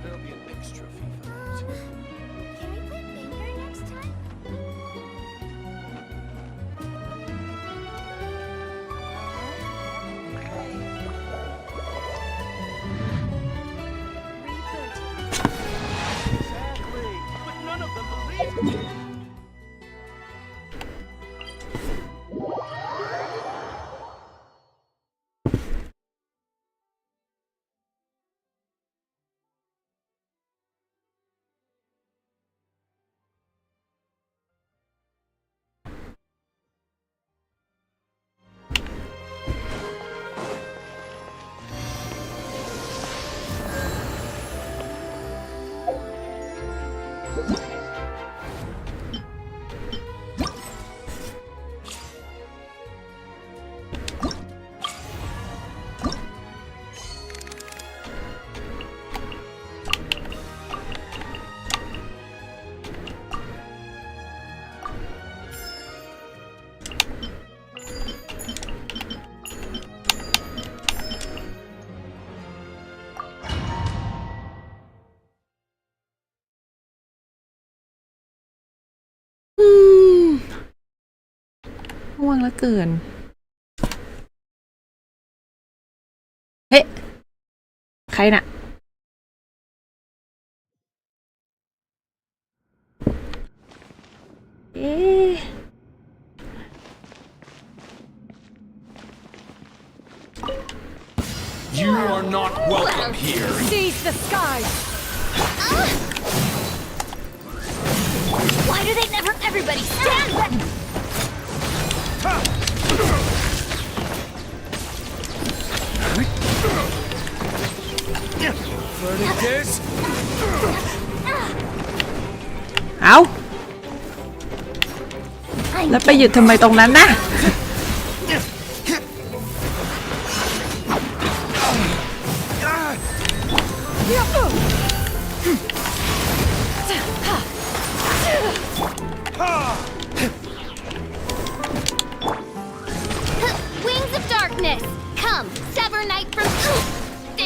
There'll be an extra fee for that. Can we play finger next time? Exactly. But none of them believed me.ง่วงแล้วเกินเฮ้ใครน่ะเอ๊ะ You are not welcome here. Seize the skies! Why do they never everybody stand back? Verdict is เอาแล้วไปหยุดทำไมตรงนั้นนะWings of darkness, come, sever night from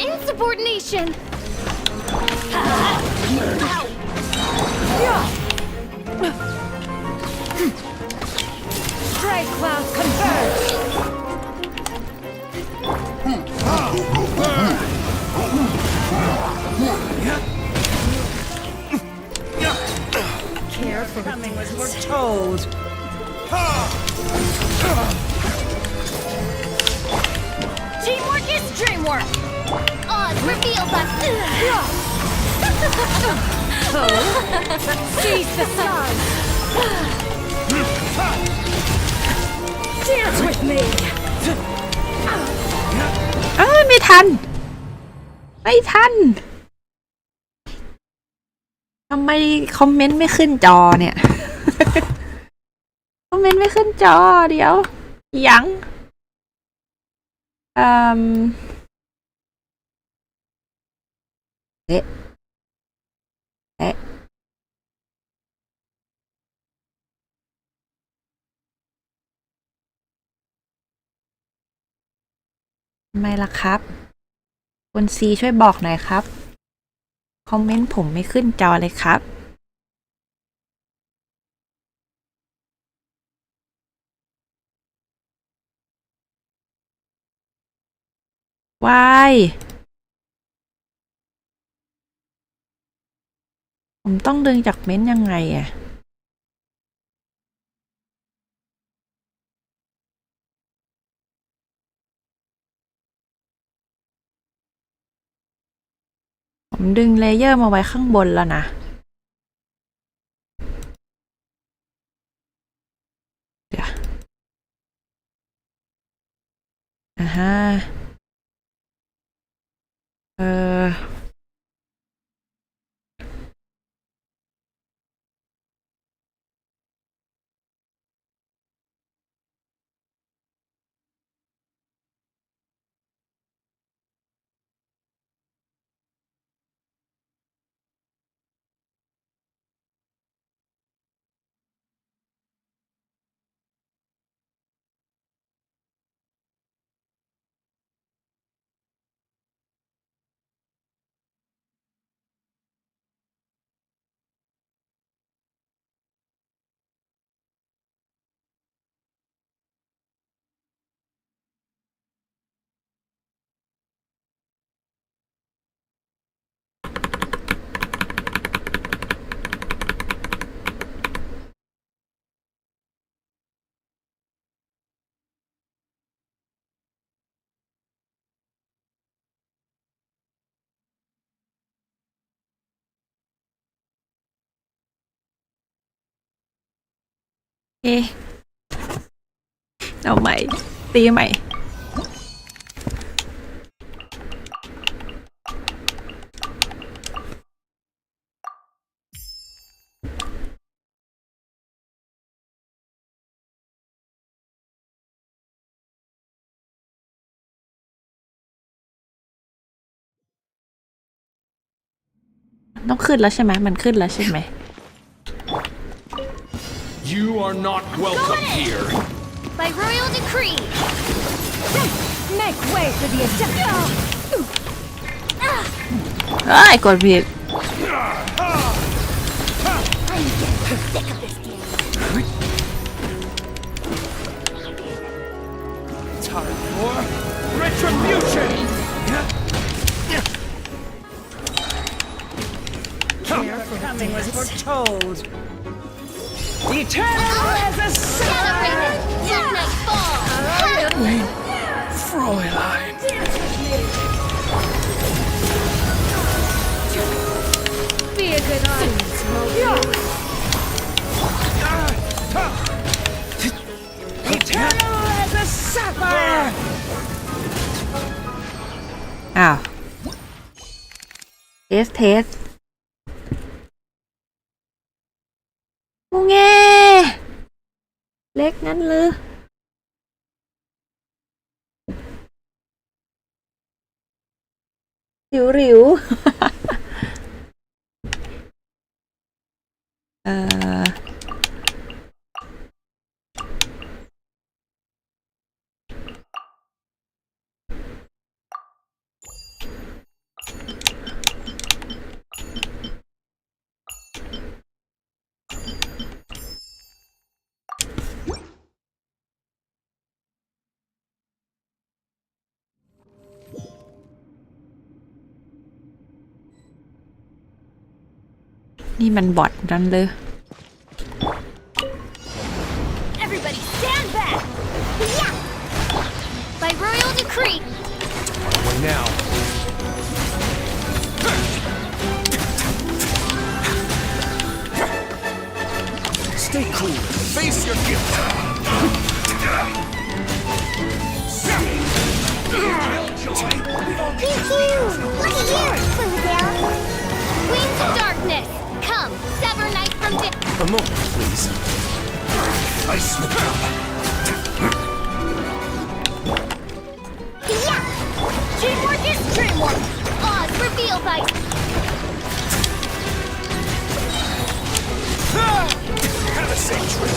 insubordination. Stray cloud converge! Careful, coming was foretold. Teamwork is dreamwork. Oz reveals us. Seize the skies! Dance with me! ไม่ทันไม่ทันทำไมคอมเมนต์ไม่ขึ้นจอเนี่ย คอมเมนต์ไม่ขึ้นจอเดี๋ยวยังเอ๊ะเอ๊ะทำไมล่ะครับคุณซีช่วยบอกหน่อยครับคอมเมนต์ผมไม่ขึ้นจอเลยครับวายผมต้องดึงจากเม้นต์ยังไงอะผมดึงเลเยอร์มาไว้ข้างบนแล้วนะเดี๋ยวฮะ เอ๊ะเอาใหม่ตีใหม่ต้องขึ้นแล้วใช่ไหมมันขึ้นแล้วใช่ไหม You are not welcome here. By royal decree. Make way for the adept. เอ้ยกดผิด I'm getting sick of this game. Time for retribution. Your coming was foretold. Eternal as a Celebrate it. Midnight fall. Fräulein. Be a good audience, Eternal as a sapphire. อ้าวเทสโอเงเล็กงั้นเลยหริวนี่มันบอทนั่นเลย Everybody stand back. Yeah. By royal decree. What now? Stay cool. Face your gift. Pew pew. Look at you, Bluebell. Wings of darkness. Come, sever night from day. A moment, please. I slip up. Yeah. Dreamwork is dreamwork. Oz revealed by. Have a safe trip.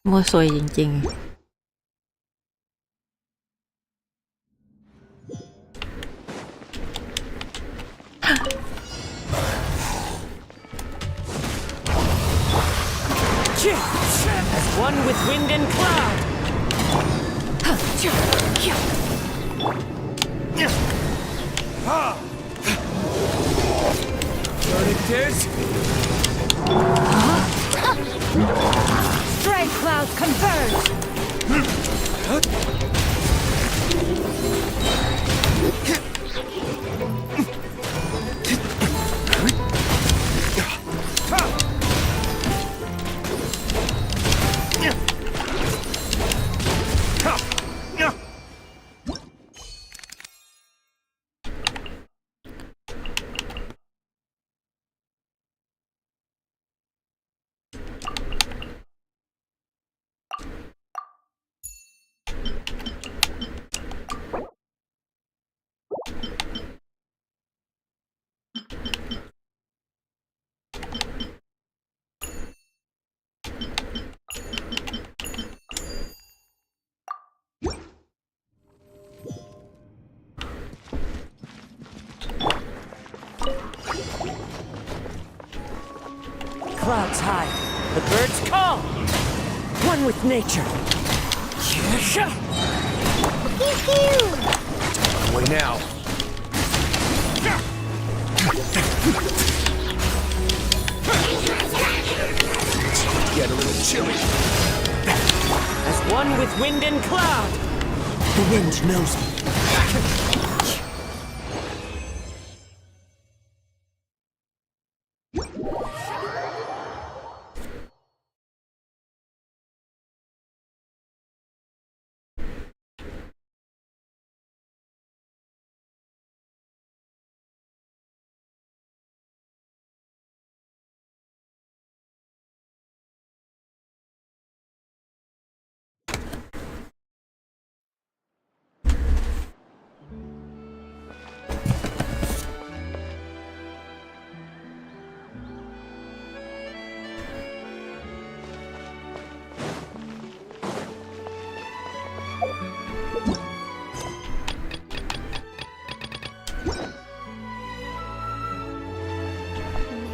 มัวสวยจริงๆ As one with wind and cloud. Verdict is Stray clouds converge. clouds hide, the birds call. One with nature. Pew pew! Away now. Get a little chilly. As one with wind and cloud. The wind knows me.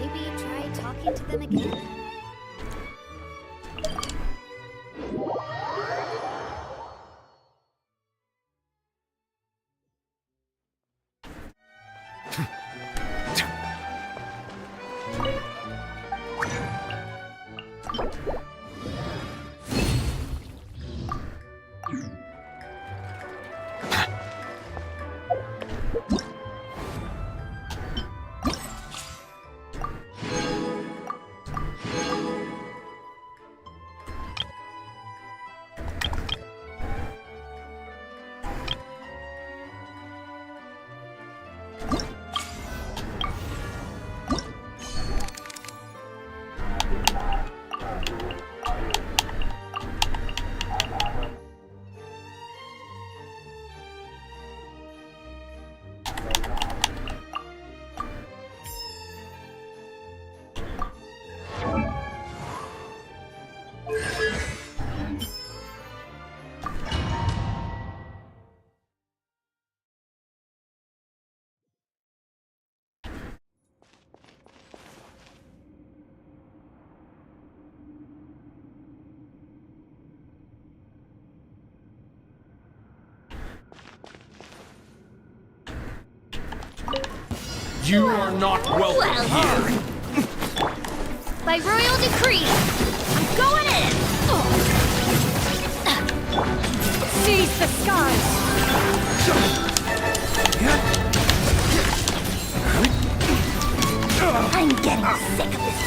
Maybe try talking to them again? You are not welcome here. By royal decree, I'm going in! Seize the skies. I'm getting sick of this.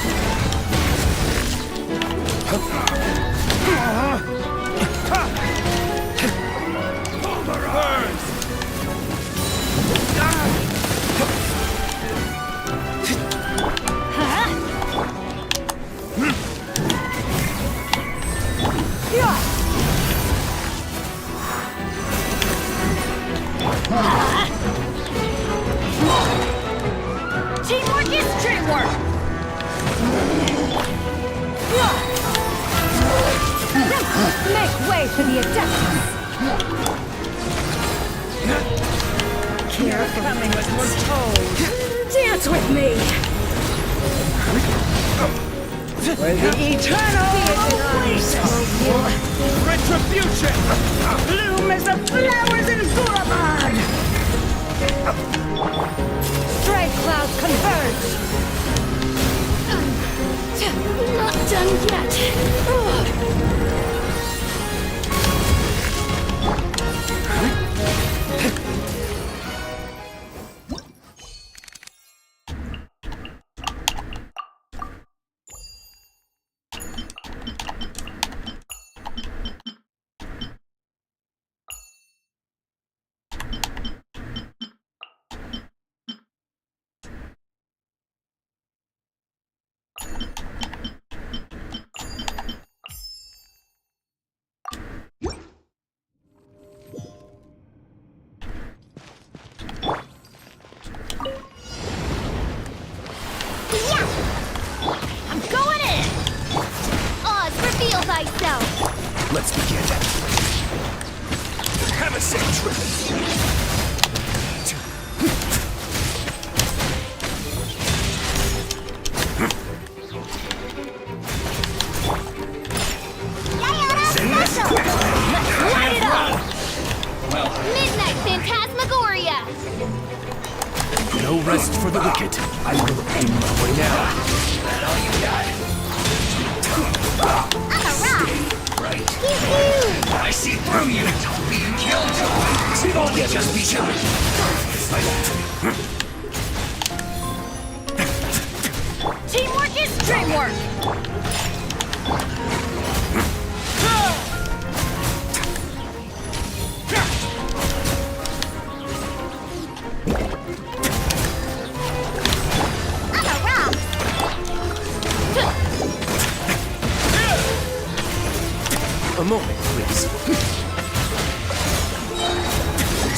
Burns! Teamwork is dreamwork! Make way for the Adeptus. Care coming as foretold. Dance with me. With the eternal Retribution! bloom as the flowers in Gurabad. Stray clouds converge. Not done yet. No rest for the wicked. I will end my way now. I'm a rock. Right. Pew I see through you. Be killjoy. Only just be shy. Teamwork is dreamwork. I'm a rock. A moment, please.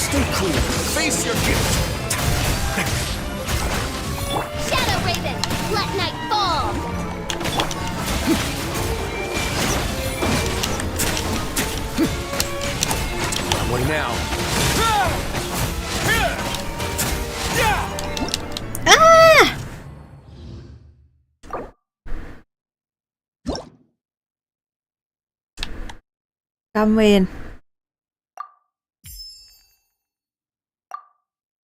Stay cool. Face your gift. Shadow Raven, let night fall. My way now. กำเวน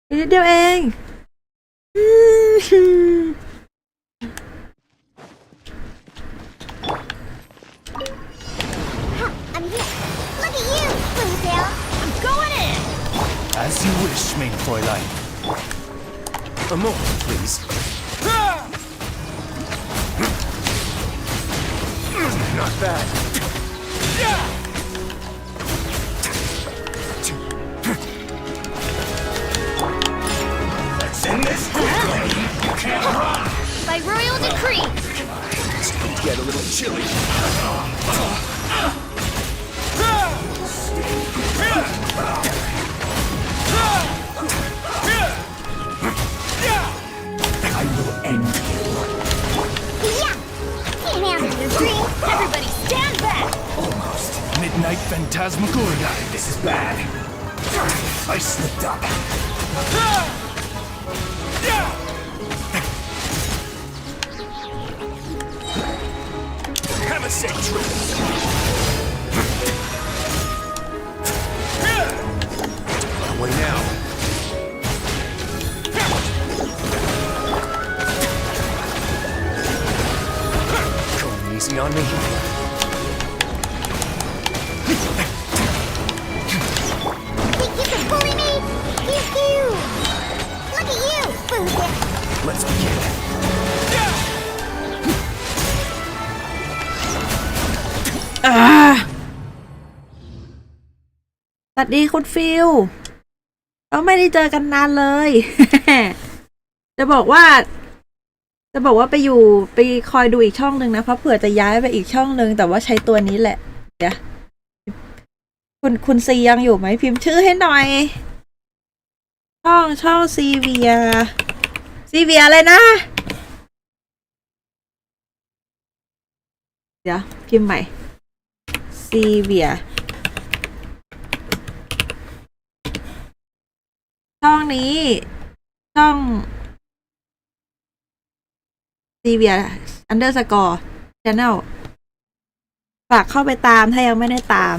นิดเดียวเอง I'm here. Look at you, Bluetail. I'm going in. As you wish, main Fräulein. A moment, please. Not bad. Let's end this quickly. You can't run. By royal decree. It's going to get a little chilly. I will end you. Yeah. Can't handle your dream. Everybody stand back. Almost. Midnight Phantasmagoria. This is bad. I slipped up. Have a safe trip. Away now. Going easy on me. Think you can bully me? Pew. Look at you, Bluetail. Let's begin. สวัสดีคุณฟิลเราไม่ได้เจอกันนานเลย จะบอกว่าไปคอยดูอีกช่องหนึ่งนะเพราะเผื่อจะย้ายไปอีกช่องหนึ่งแต่ว่าใช้ตัวนี้แหละเดี๋ยวคุณซียังอยู่ไหมพิมพ์ชื่อให้หน่อยช่องซีเวียอะไรนะเดี๋ยวพิมพ์ใหม่ซีเวียช่องนี้ช่องซีเวีย_channel ฝากเข้าไปตามถ้ายังไม่ได้ตาม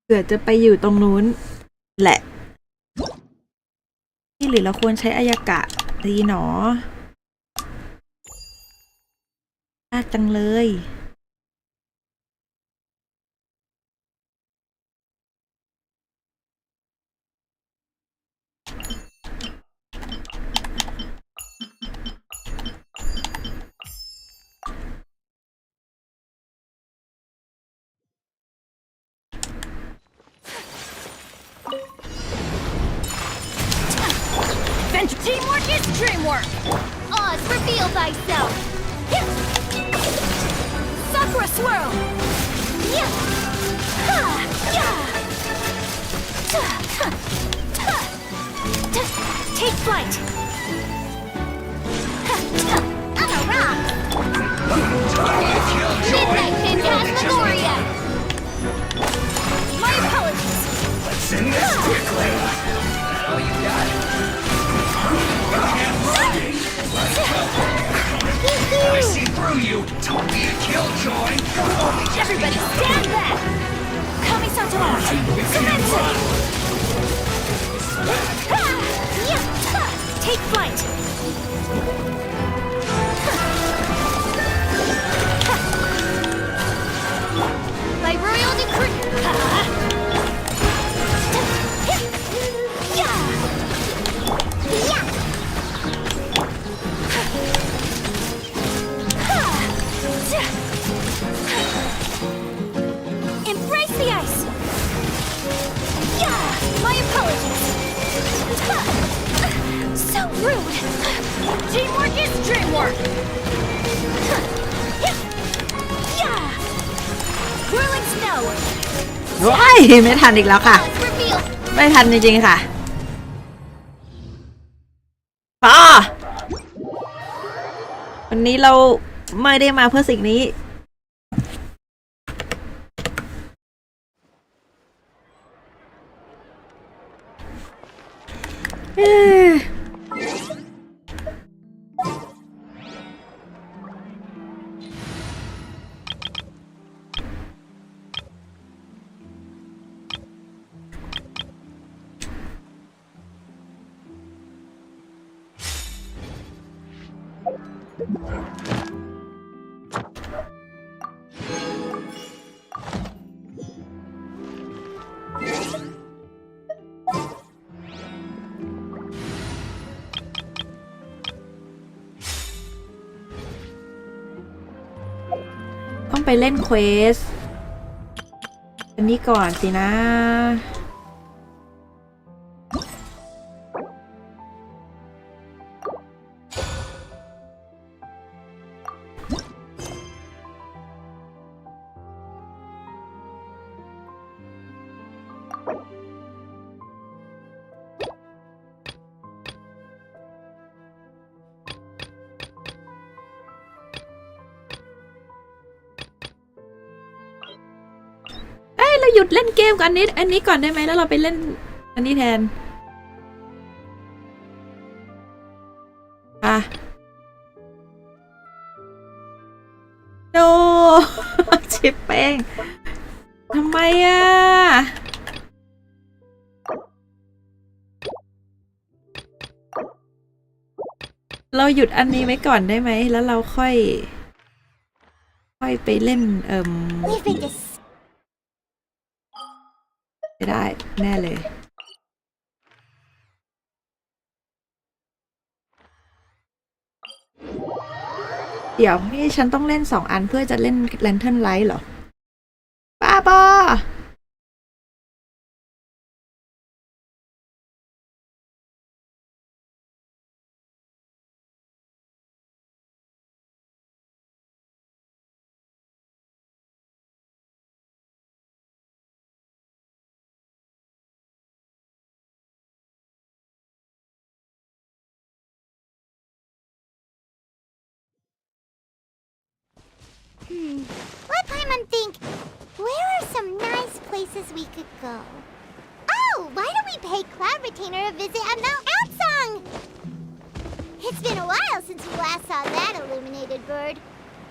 เผื่อจะไปอยู่ตรงนู้นแหละที่หรือเราควรใช้อายากะดีหนอยากจังเลย Teamwork is dreamwork. Oz, reveal thyself. Sakura swirl. Yeah. Take flight. I'm a rock. Midnight Phantasmagoria. My apologies. Let's end this quickly. All you got. I see through you. Don't be a killjoy. Everybody stand flight. By royal decree. Embrace the ice. My apologies. So rude. Teamwork is dreamwork. Whirling snow. ว้ายไม่ทันอีกแล้วค่ะ Let's reveal. ไม่ทันจริงๆค่ะพอวันนี้เราไม่ได้มาเพื่อสิ่งนี้เอ้ยต้องไปเล่นเควสอันนี้ก่อนสินะ เราหยุดเล่นเกมกันอันนี้ก่อนได้ไหมแล้วเราไปเล่นอันนี้แทนโด ชิปเป้งทำไมอ่ะเราหยุดอันนี้ไว้ก่อนได้ไหมแล้วเราค่อยไปเล่นไม่ได้แน่เลยเดี๋ยวนี่ฉันต้องเล่น2 อันเพื่อจะเล่น Lantern Light เหรอบ้าบอLet Paimon think. Where are some nice places we could go? Oh, why don't we pay Cloud Retainer a visit at Mount Outsong? It's been a while since we last saw that illuminated bird.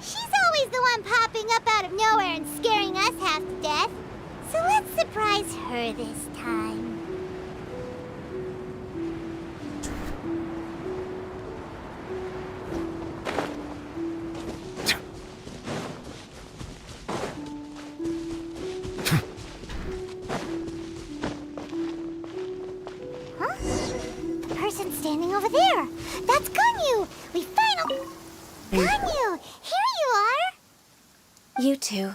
She's always the one popping up out of nowhere and scaring us half to death. So let's surprise her this time. Standing over there. That's Ganyu. We finally... Ganyu, here you are. You two.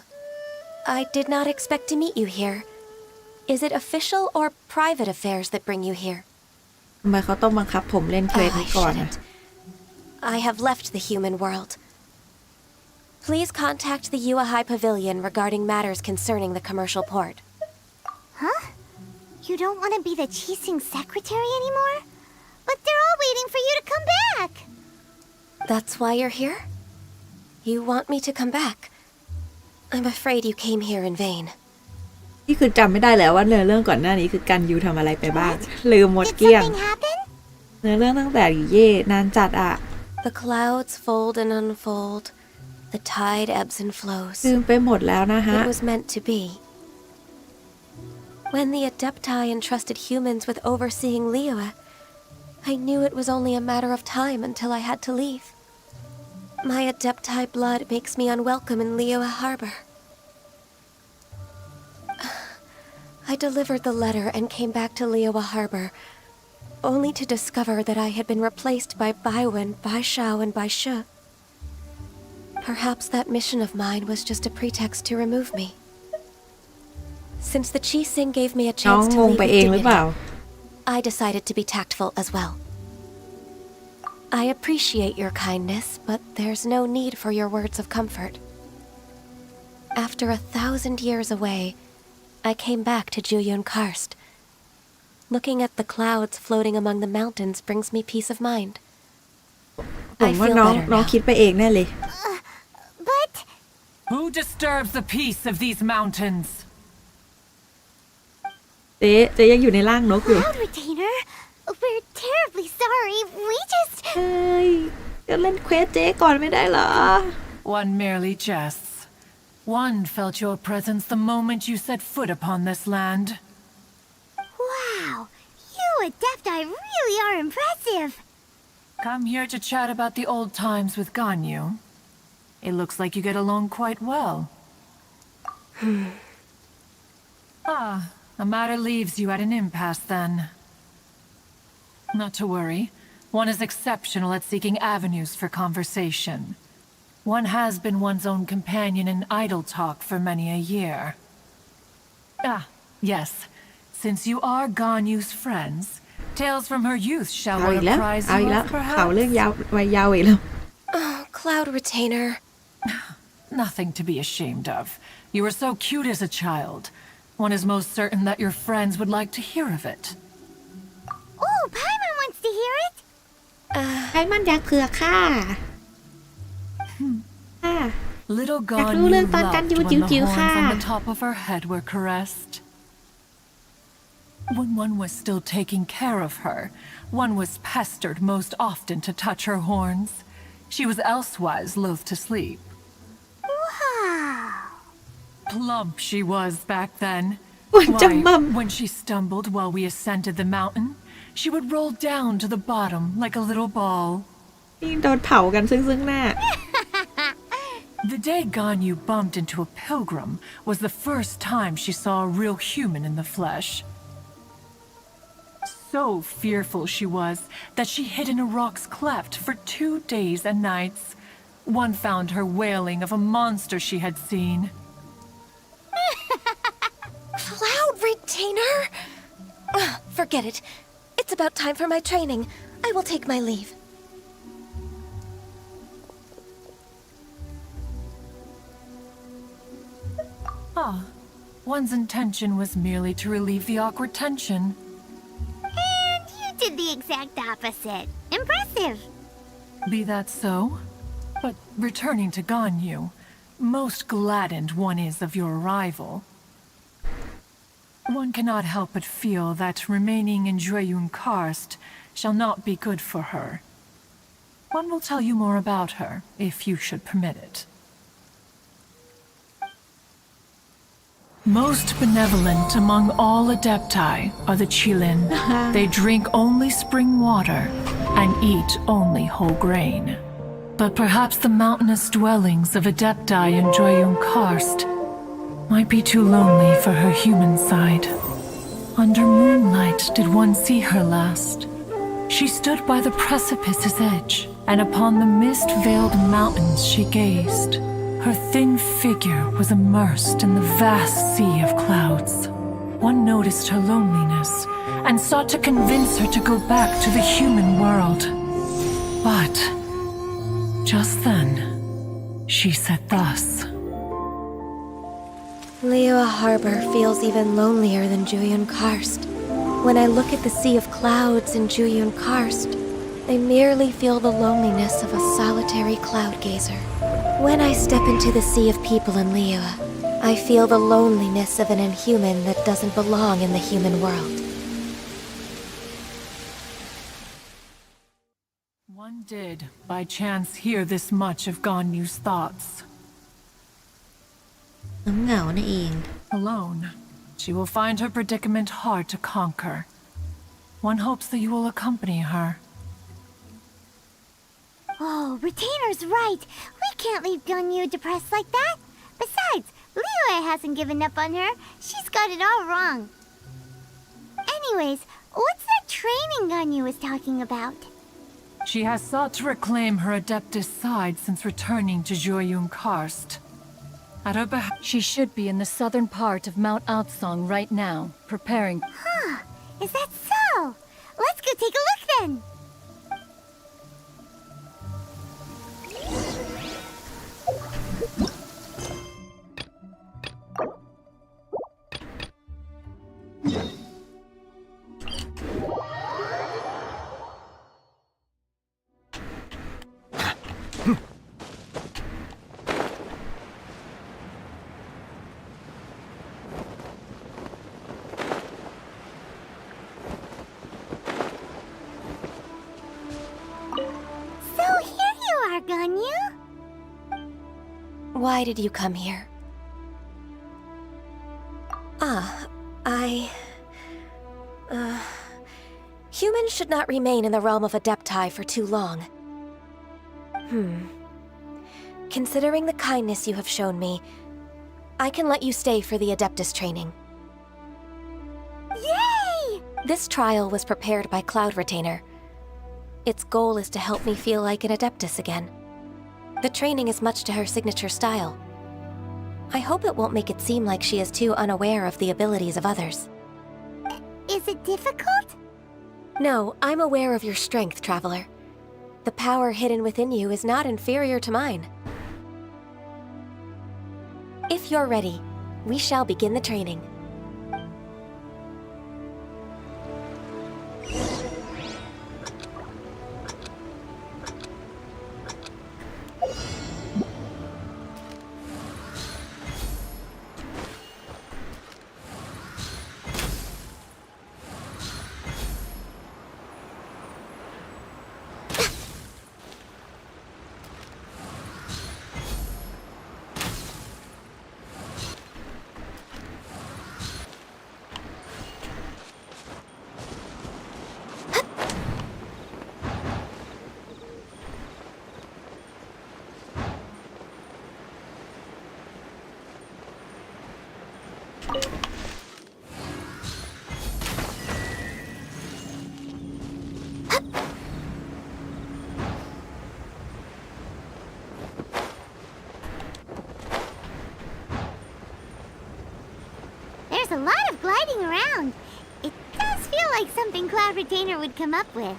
I did not expect to meet you here. Is it official or private affairs that bring you here? ทำไมเขาต้องบังคับผมเล่นเควสนี้ก่อนนะ I have left the human world. Please contact the Yuahai Pavilion regarding matters concerning the commercial port. Huh? You don't want to be the Qixing secretary anymore? But they're all waiting for you to come back. That's why you're here? You want me to come back? I'm afraid you came here in vain. นี่คือจำไม่ได้แล้วว่าเนื้อเรื่องก่อนหน้านี้คือกันยูทำอะไรไปบ้างลืมหมดเกลี้ยง เนื้อเรื่องตั้งแต่เย่นานจัดอะ The clouds fold and unfold. The tide ebbs and flows. ลืมไปหมดแล้วนะฮะ It was meant to be. When the Adepti entrusted humans with overseeing Liyue, I knew it was only a matter of time until I had to leave. My Adepti blood makes me unwelcome in Liyue Harbor. I delivered the letter and came back to Liyue Harbor, only to discover that I had been replaced by Baiwen, Baishao, and Baishu. Perhaps that mission of mine was just a pretext to remove me. Since the Chi Sing gave me a น้อง chance ง to ง leave ไป with เองหรือเป dignity, ล่า I decided to be tactful as well. I appreciate your kindness, but there's no need for your words of comfort. After 1,000 years away, I came back to Juyun Karst. Looking at the clouds floating among the mountains brings me peace of mind. ผม I ว่า feel น้อง better น้อง now. คิดไปเองแน่เลย But Who disturbs the peace of these mountains? เจ๊ยังอยู่ในร่างนกอยู่ Cloud Retainer, we're terribly sorry. We just เฮ้ยก็เล่นเควสเจ๊ก่อนไม่ได้เหรอ One merely jests. One felt your presence the moment you set foot upon this land. wow. You Adepti really are impressive. Come here to chat about the old times with Ganyu. It looks like you get along quite well. A matter leaves you at an impasse then. Not to worry. One is exceptional at seeking avenues for conversation. One has been one's own companion in idle talk for many a year. Yes. Since you are Ganyu's friends, tales from her youth shall เอาอี one กแล้ว apprise เอาอี you กแล้ว of, ข่าวเรื่อง perhaps? ยาววัยยาวอีกแล้ว Oh, Cloud Retainer. Nothing to be ashamed of. You were so cute as a child. One is most certain that your friends would like to hear of it. Oh, Paimon wants to hear it. ไอ้มันอยากเผื่อค่ะ Little อยาก Ganyu รู้เรื่องตอนกัน loved ยู when จิ๋ว the จิ๋ว horns ค่ะ on the top of her head were caressed. When one was still taking care of her, one was pestered most often to touch her horns. She was elsewise loath to sleep. Wow. Plump she was back then. อ้วนจังมัม When she stumbled while we ascended the mountain, she would roll down to the bottom like a little ball. นี่โดนเผากันซึ่งหน้า The day Ganyu bumped into a pilgrim was the first time she saw a real human in the flesh. So fearful she was that she hid in a rock's cleft for 2 days and nights. One found her wailing of a monster she had seen. Cloud Retainer? Forget it. It's about time for my training. I will take my leave. One's intention was merely to relieve the awkward tension. And you did the exact opposite. Impressive. Be that so? But returning to Ganyu, most gladdened one is of your arrival. One cannot help but feel that remaining in Juyun Karst shall not be good for her. One will tell you more about her, if you should permit it. Most benevolent among all Adepti are the Qilin. They drink only spring water and eat only whole grain. But perhaps the mountainous dwellings of Adepti in Juyun Karst might be too lonely for her human side. Under moonlight did one see her last. She stood by the precipice's edge, and upon the mist-veiled mountains she gazed. Her thin figure was immersed in the vast sea of clouds. One noticed her loneliness and sought to convince her to go back to the human world. But just then, she said thus. Liyue Harbor feels even lonelier than Juyun Karst. When I look at the sea of clouds in Juyun Karst, I merely feel the loneliness of a solitary cloud gazer. When I step into the sea of people in Liyue, I feel the loneliness of an inhuman that doesn't belong in the human world. One did, by chance, hear this much of Ganyu's thoughts. น้ำเหงานั่นเอง Alone, she will find her predicament hard to conquer. One hopes that you will accompany her. Oh, Retainer's right. We can't leave Ganyu depressed like that. Besides, Liyue hasn't given up on her. She's got it all wrong. Anyways, what's that training Ganyu was talking about? She has sought to reclaim her Adeptus side since returning to Jueyun Karst. At her she should be in the southern part of Mount Aotsong right now, preparing. Huh, is that so? Let's go take a look then. Ganyu? Why did you come here? Humans should not remain in the realm of Adepti for too long. Considering the kindness you have shown me, I can let you stay for the Adeptus training. Yay! This trial was prepared by Cloud Retainer. Its goal is to help me feel like an Adeptus again. The training is much to her signature style. I hope it won't make it seem like she is too unaware of the abilities of others. Is it difficult? No, I'm aware of your strength, Traveler. The power hidden within you is not inferior to mine. If you're ready, we shall begin the training. There's a lot of gliding around. It does feel like something Cloud Retainer would come up with.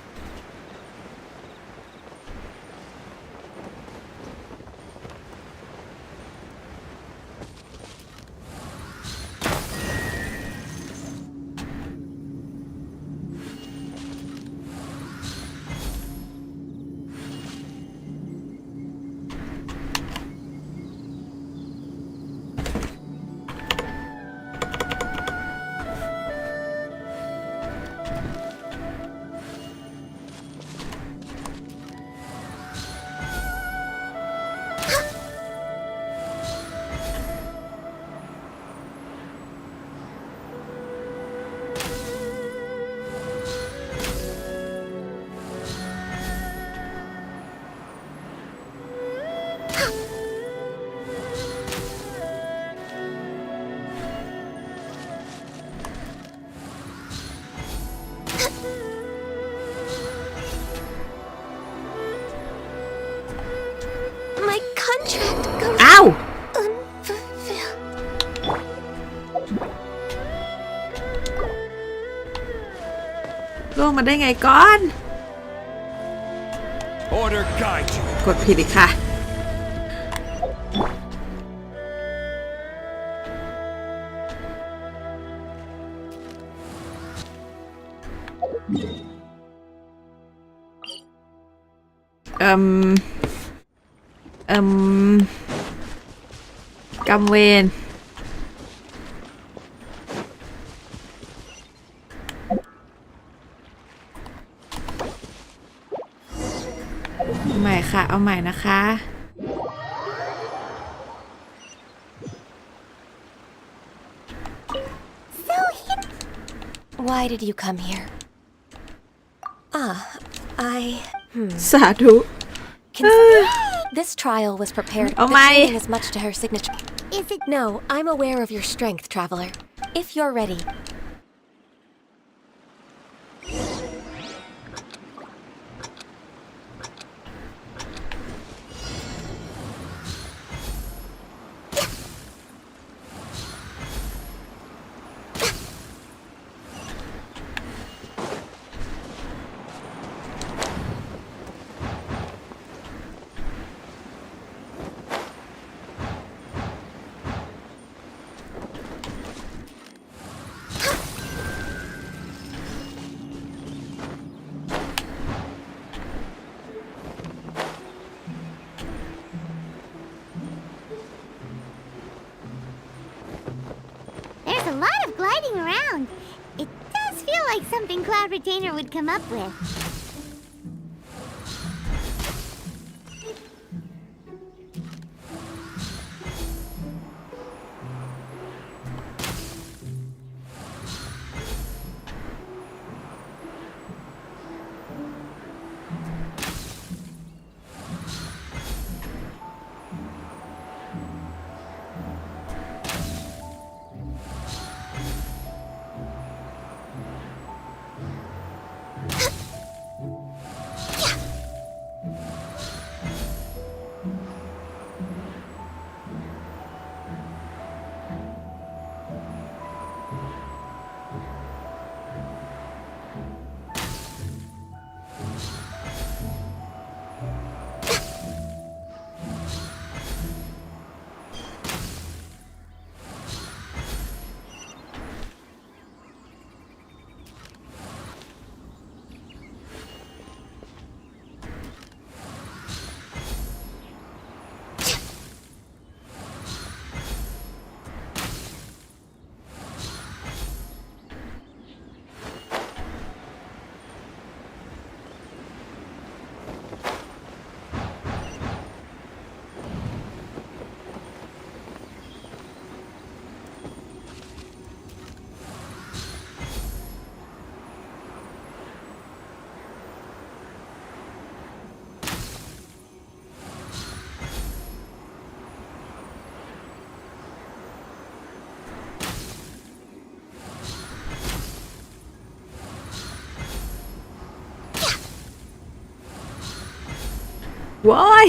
My contract goes อ้าว unfulfilled. ล่วงมาได้ไงก่อน Order guide you. กดผิดอีกค่ะ กำเวรใหม่ค่ะ เอาใหม่นะคะ Why did you come here? สาธุ This trial was prepared. Oh the my. training is much to her signature. Is it? No, I'm aware of your strength, traveler. If you're ready. There's a lot of gliding around. It does feel like something Cloud Retainer would come up with. Why?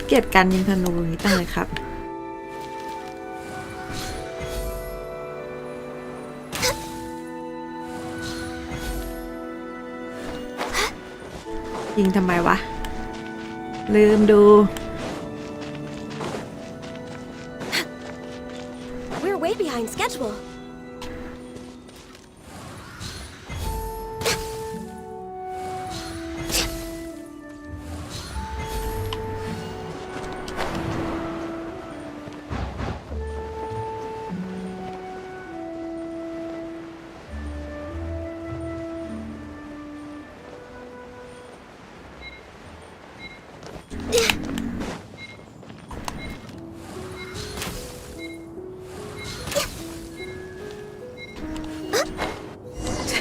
เกลียดการยิงธนูอย่างนี้ตั้งเลยครับยิงทำไมวะลืมดู We're way behind schedule.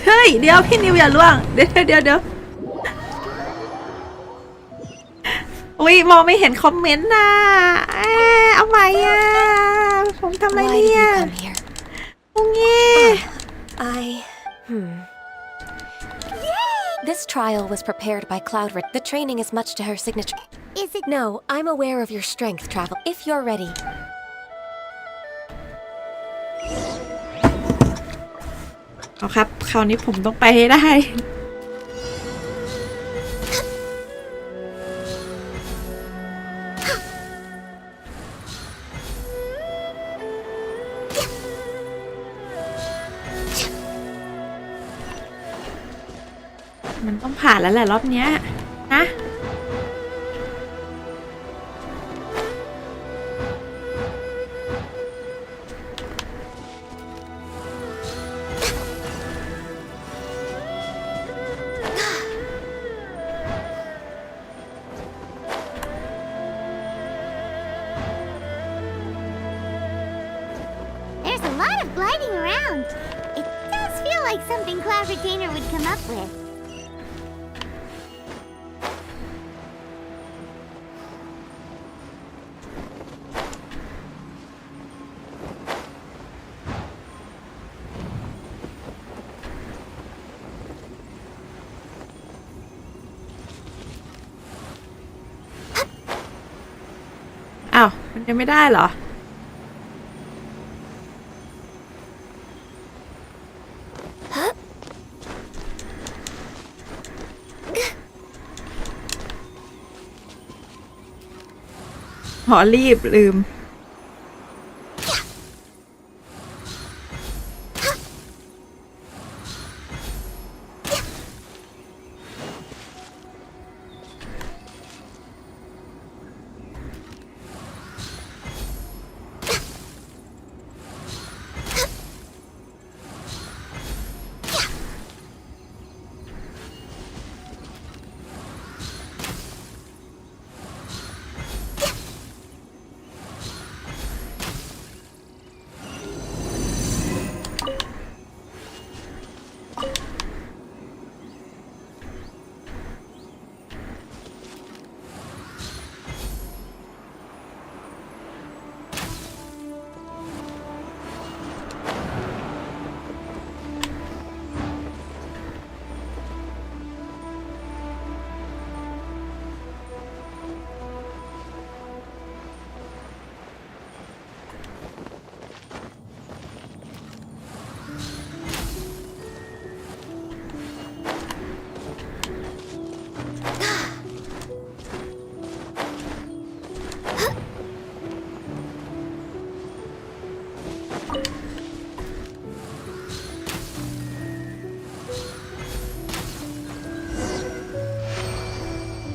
เฮ้ยเดี๋ยวพี่นิวอย่าล่วงเดี๋ยวอุ้ยมองไม่เห็นคอมเมนต์น่ะเอาใหม่อ่ะผมทำอะไร Why did เนี่ย you come here? โอ้ย This trial was prepared by Cloudred. The training is much to her signature. Is it? No, I'm aware of your strength, travel. If you're ready. เอาครับคราวนี้ผมต้องไปให้ได้ ต้องผ่านแล้วแหละรอบเนี้ยนะ There's a lot of gliding around. It does feel like something Cloud Retainer would come up with.อ้าวมันจะไม่ได้เหรอ หอรีบลืม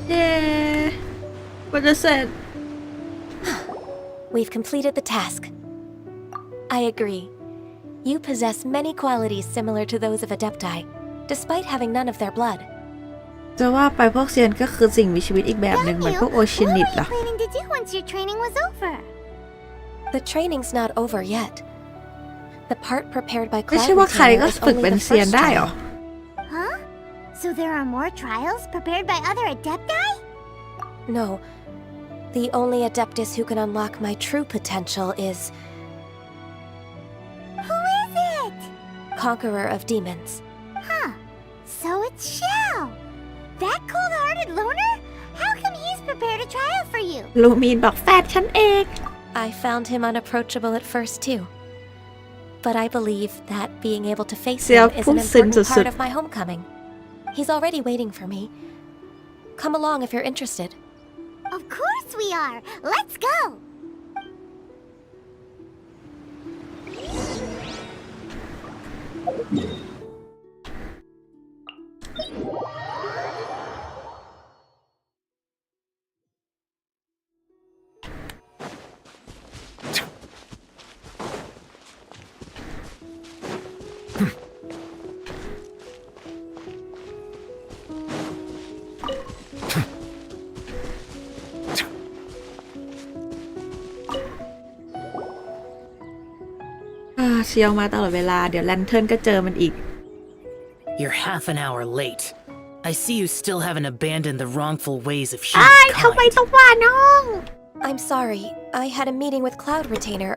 เย้มันจะเสร็จ We've completed the task. I agree. You possess many qualities similar to those of Adepti, despite having none of their blood. จะว่าไปพวกเซียนก็คือสิ่งมีชีวิตอีกแบบหนึ่งเหมือนพวกโอชิ What นิ were ต you เหรอ planning to do once your training was over? The training's not over yet. The part prepared by ไม่ Cloud ใช่ว่าใคร Retainer ก็ is ฝึก only เป็น the เซียน first ได้เหรอ trial. Huh? So there are more trials prepared by other Adepti? No. The only Adeptus who can unlock my true potential is Who is it? Conqueror of Demons. Huh. So it's Shao. That cold-hearted loner? How come he's prepared a trial for you? ลูมีนบอกแฟนฉันเอง I found him unapproachable at first, too. But I believe that being able to face him is an important part of my homecoming. He's already waiting for me. Come along if you're interested. Of course we are. Let's go.เชียวมาตลอดเวลาเดี๋ยวแลนเทิร์นก็เจอมันอีก You're half an hour late. I see you still haven't abandoned the wrongful ways of อ้ายทำไม humankind. ต้องว่าน้อง I'm sorry. I had a meeting with Cloud Retainer.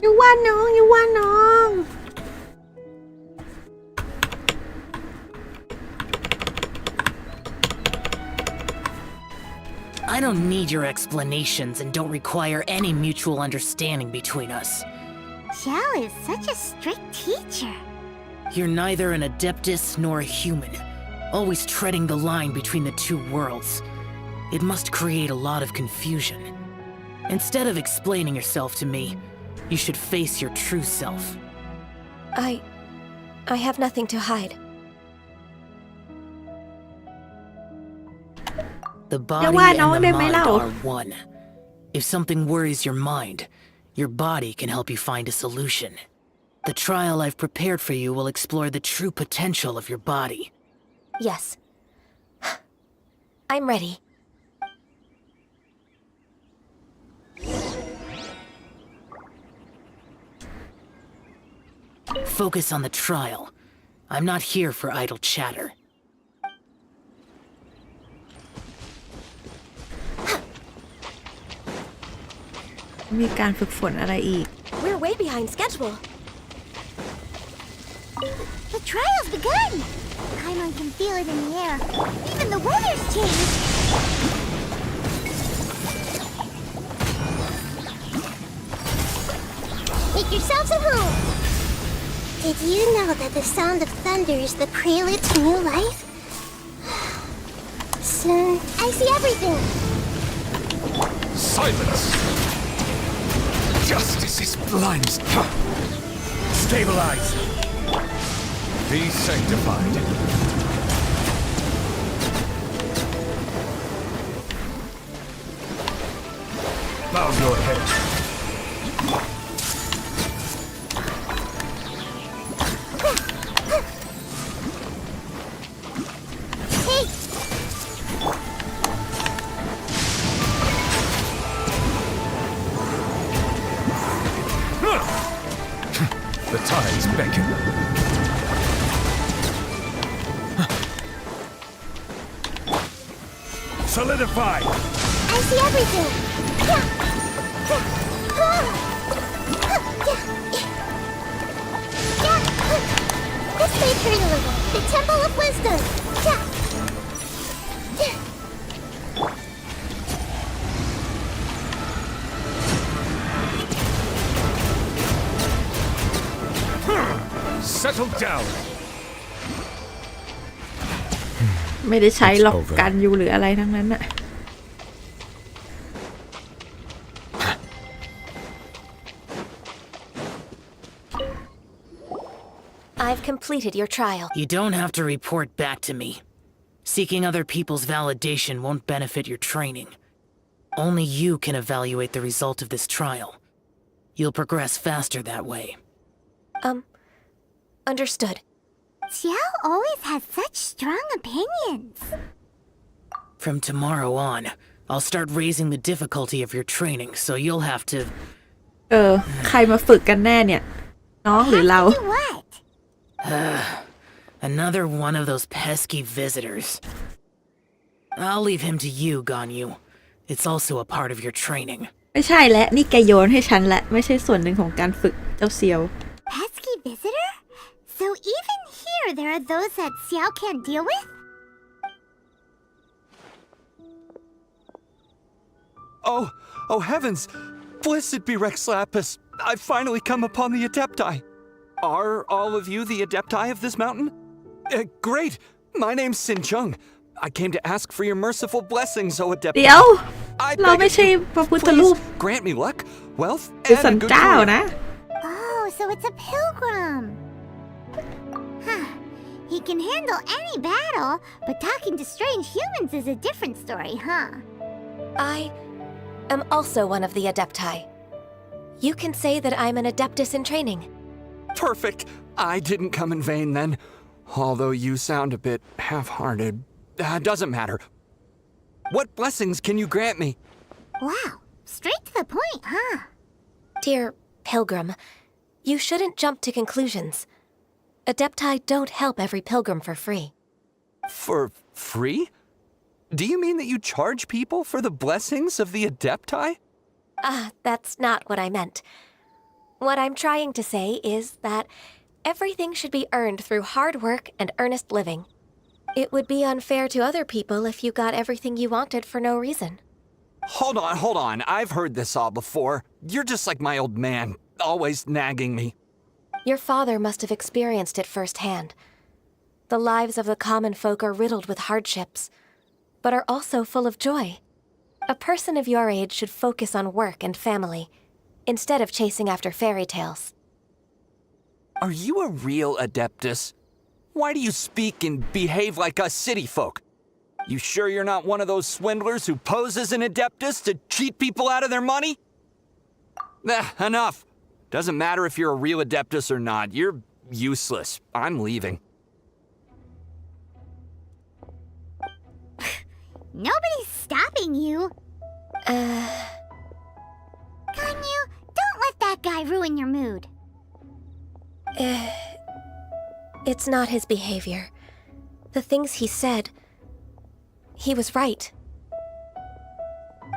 อย่าว่าน้องอย่าว่าน้อง I don't need your explanations and don't require any mutual understanding between us. Xiao is such a strict teacher. You're neither an adeptus nor a human, always treading the line between the two worlds. It must create a lot of confusion. Instead of explaining yourself to me, you should face your true self. I have nothing to hide. The อย่า body ว่า and น้อง the ได้ไหม mind เล่า are one. If something worries your mind, your body can help you find a solution. The trial I've prepared for you will explore the true potential of your body. Yes. I'm ready. Focus on the trial. I'm not here for idle chatter. มีการฝึกฝนอะไรอีก We're way behind schedule. The trial's begun! Paimon can feel it in the air. Even the weather's changed! Make yourselves at home! Did you know that the sound of thunder is the prelude to new life? Soon, I see everything! Silence! Justice is blind. Stabilize. Be sanctified. Bow your head. Hey! The tides beckon. Solidify! I see everything! This may hurt a little. The Temple of Wisdom! Settle down. ไม่ได้ใช้หรอก It's over. กันอยู่หรืออะไรทั้งนั้นอะ I've completed your trial. You don't have to report back to me. Seeking other people's validation won't benefit your training. Only you can evaluate the result of this trial. You'll progress faster that way. Understood. Xiao always has such strong opinions. From tomorrow on, I'll start raising the difficulty of your training, so you'll have to... ใครมาฝึกกันแน่เนี่ย น้องหรือเรา Do what? Another one of those pesky visitors. I'll leave him to you, Ganyu. It's also a part of your training. ไม่ใช่และนี่แกโยนให้ฉันและไม่ใช่ส่วนหนึ่งของการฝึกเจ้าเซียว Pesky visitor? So even here there are those that Xiao can't deal with? Oh heavens! Blessed be Rex Lapis! I've finally come upon the Adepti. Are all of you the Adepti of this mountain? Great! My name's Sin Chung. I came to ask for your merciful blessings, O Adepti. เดี๋ยว I เรา beg ไม่ of ใช่ you, พระพุทธรูป please grant me luck, wealth, คือ and สัน a good เจ้า career. นะ Oh, so it's a pilgrim. Huh. He can handle any battle, but talking to strange humans is a different story, huh? I am also one of the Adepti. You can say that I'm an Adeptus in training. Perfect. I didn't come in vain then. Although you sound a bit half-hearted. Doesn't matter. What blessings can you grant me? Wow. Straight to the point, huh? Dear Pilgrim, you shouldn't jump to conclusions. Adepti don't help every pilgrim for free. For free? Do you mean that you charge people for the blessings of the Adepti? That's not what I meant. What I'm trying to say is that everything should be earned through hard work and earnest living. It would be unfair to other people if you got everything you wanted for no reason. Hold on. I've heard this all before. You're just like my old man, always nagging me. Your father must have experienced it firsthand. The lives of the common folk are riddled with hardships, but are also full of joy. A person of your age should focus on work and family, instead of chasing after fairy tales. Are you a real Adeptus? Why do you speak and behave like us city folk? You sure you're not one of those swindlers who pose as an Adeptus to cheat people out of their money? Enough. Doesn't matter if you're a real Adeptus or not. You're useless. I'm leaving. Nobody's stopping you. Ganyu, don't let that guy ruin your mood. It's not his behavior. The things he said, he was right.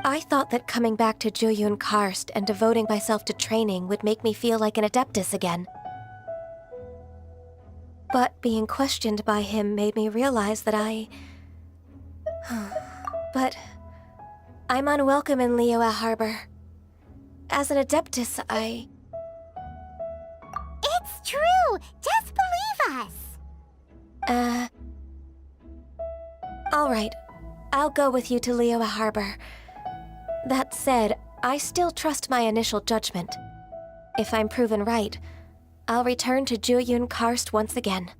I thought that coming back to Jueyun Karst and devoting myself to training would make me feel like an Adeptus again. But being questioned by him made me realize that But I'm unwelcome in Liyue Harbor. As an Adeptus, It's true. Just believe us. All right. I'll go with you to Liyue Harbor. That said, I still trust my initial judgment. If I'm proven right, I'll return to Jueyun Karst once again.